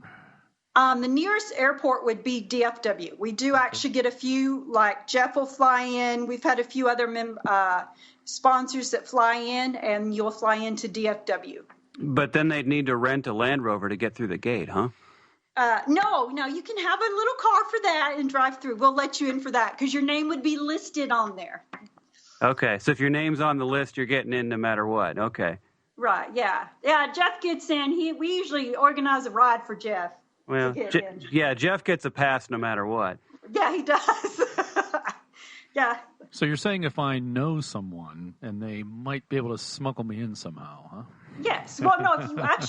S4: The nearest airport would be DFW. We do actually get a few, like Jeff will fly in. We've had a few other sponsors that fly in, and you'll fly into DFW.
S3: But then they'd need to rent a Land Rover to get through the gate, huh?
S4: No, you can have a little car for that and drive through. We'll let you in for that because your name would be listed on there.
S3: Okay, so if your name's on the list, you're getting in no matter what. Okay.
S4: Right, yeah. Yeah, Jeff gets in. We usually organize a ride for Jeff.
S3: Well, Jeff gets a pass no matter what.
S4: Yeah, he does. Yeah.
S2: So you're saying if I know someone and they might be able to smuggle me in somehow, huh?
S4: Yes. Well, no,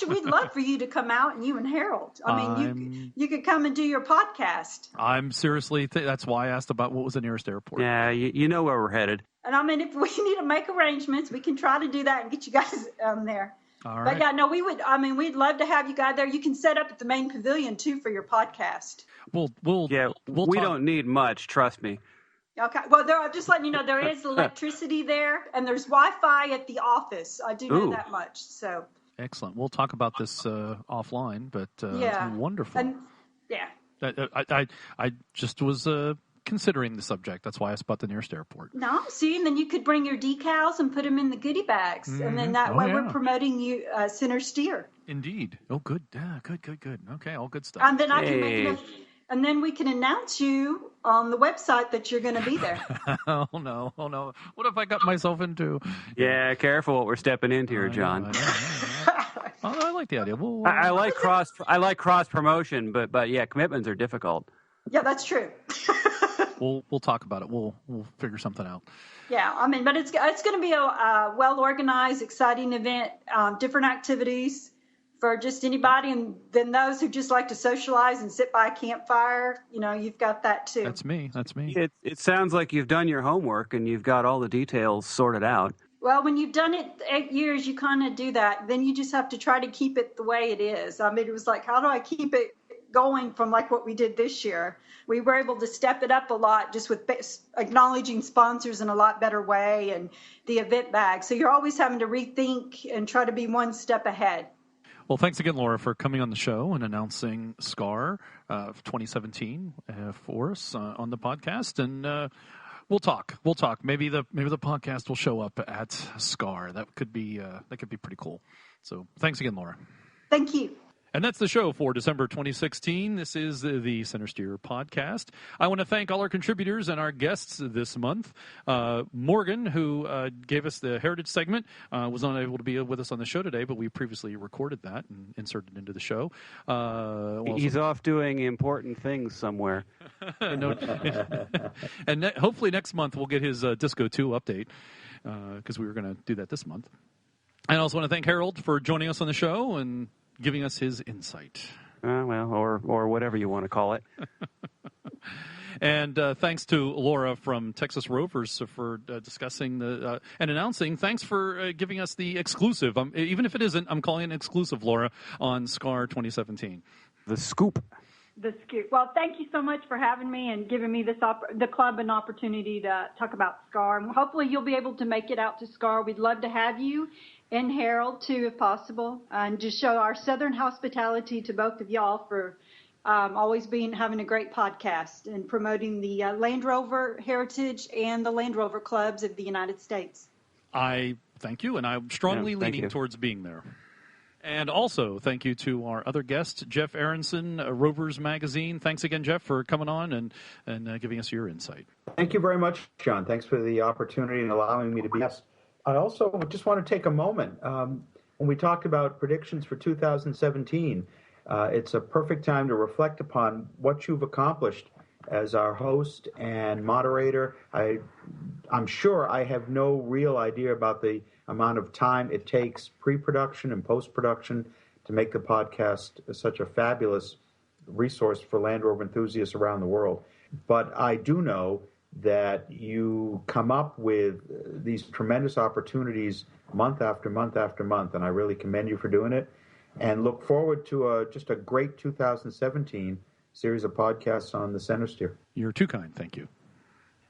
S4: we'd love for you to come out, and you and Harold. I mean, you could come and do your podcast.
S2: I'm seriously, that's why I asked about what was the nearest airport.
S3: Yeah, you know where we're headed.
S4: And I mean, if we need to make arrangements, we can try to do that and get you guys there.
S2: All right.
S4: But yeah, no, we'd love to have you guys there. You can set up at the main pavilion too for your podcast.
S2: We
S3: don't need much, trust me.
S4: Okay. Well, I'm just letting you know there is electricity there, and there's Wi-Fi at the office. I do know that much. So.
S2: Excellent. We'll talk about this offline, but wonderful.
S4: And, yeah.
S2: I just was considering the subject. That's why I asked about the nearest airport.
S4: No, see, and then you could bring your decals and put them in the goodie bags, and then that way we're promoting you Centresteer.
S2: Indeed. Oh, good. Yeah, good. Okay, all good stuff.
S4: And then and then we can announce you on the website that you're going to be there.
S2: Oh no! What have I got myself into?
S3: Yeah, careful what we're stepping into here, John.
S2: I like the idea.
S3: I like cross promotion, but yeah, commitments are difficult.
S4: Yeah, that's true.
S2: We'll talk about it. We'll figure something out.
S4: Yeah, I mean, but it's going to be a well organized, exciting event. Different activities for just anybody, and then those who just like to socialize and sit by a campfire. You've got that too.
S2: That's me.
S3: It sounds like you've done your homework and you've got all the details sorted out.
S4: Well, when you've done it 8 years, you kind of do that. Then you just have to try to keep it the way it is. I mean, it was like, how do I keep it going from like what we did this year? We were able to step it up a lot just with acknowledging sponsors in a lot better way and the event bag. So you're always having to rethink and try to be one step ahead.
S2: Well, thanks again, Laura, for coming on the show and announcing SCAR 2017 for us on the podcast. And we'll talk. Maybe the podcast will show up at SCAR. That could be pretty cool. So thanks again, Laura.
S4: Thank you.
S2: And that's the show for December 2016. This is the Centresteer podcast. I want to thank all our contributors and our guests this month. Morgan, who gave us the Heritage segment, was not able to be with us on the show today, but we previously recorded that and inserted it into the show.
S3: He's off doing important things somewhere.
S2: And hopefully next month we'll get his Disco 2 update, because we were going to do that this month. I also want to thank Harold for joining us on the show and giving us his insight.
S3: Or whatever you want to call it.
S2: And thanks to Laura from Texas Rovers for discussing and announcing. Thanks for giving us the exclusive. Even if it isn't, I'm calling it exclusive, Laura, on SCAR 2017.
S3: The scoop.
S4: The scoop. Well, thank you so much for having me and giving me the club an opportunity to talk about SCAR. And hopefully you'll be able to make it out to SCAR. We'd love to have you. And Harold, too, if possible, and just show our Southern hospitality to both of y'all for always having a great podcast and promoting the Land Rover heritage and the Land Rover clubs of the United States.
S2: I thank you, and I'm strongly leaning towards being there. And also, thank you to our other guest, Jeff Aronson, Rovers Magazine. Thanks again, Jeff, for coming on and giving us your insight.
S5: Thank you very much, John. Thanks for the opportunity and allowing me to be guest. I also just want to take a moment. When we talked about predictions for 2017, it's a perfect time to reflect upon what you've accomplished as our host and moderator. I'm sure I have no real idea about the amount of time it takes pre-production and post-production to make the podcast such a fabulous resource for Land Rover enthusiasts around the world. But I do know that you come up with these tremendous opportunities month after month after month, and I really commend you for doing it. and look forward to just a great 2017 series of podcasts on the Centresteer.
S2: You're too kind. Thank you.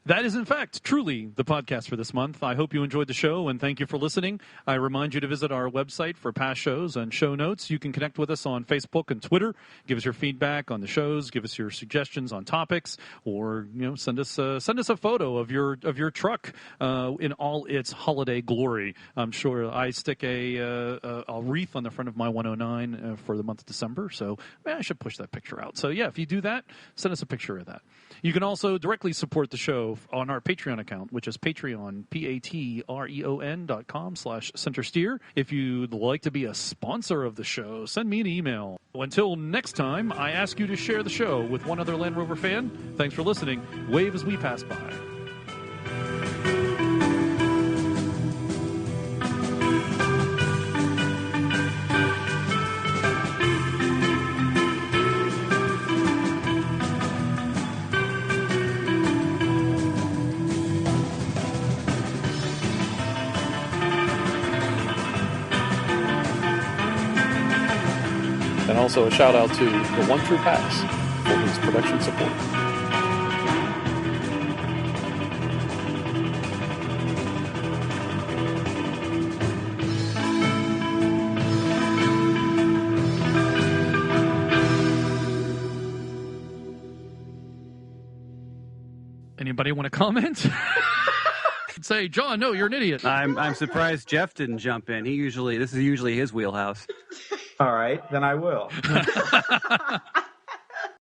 S2: That is, in fact, truly the podcast for this month. I hope you enjoyed the show, and thank you for listening. I remind you to visit our website for past shows and show notes. You can connect with us on Facebook and Twitter. Give us your feedback on the shows. Give us your suggestions on topics, or send us a photo of your truck in all its holiday glory. I'm sure I stick a wreath on the front of my 109 for the month of December, so I should push that picture out. So yeah, if you do that, send us a picture of that. You can also directly support the show on our Patreon account, which is Patreon, patreon.com/Centresteer. If you'd like to be a sponsor of the show, send me an email. Until next time, I ask you to share the show with one other Land Rover fan. Thanks for listening. Wave as we pass by. And also a shout out to the One True Pass for his production support. Anybody want to comment? Say, John, no, you're an idiot.
S3: I'm surprised Jeff didn't jump in. This is usually his wheelhouse.
S5: All right, then I will.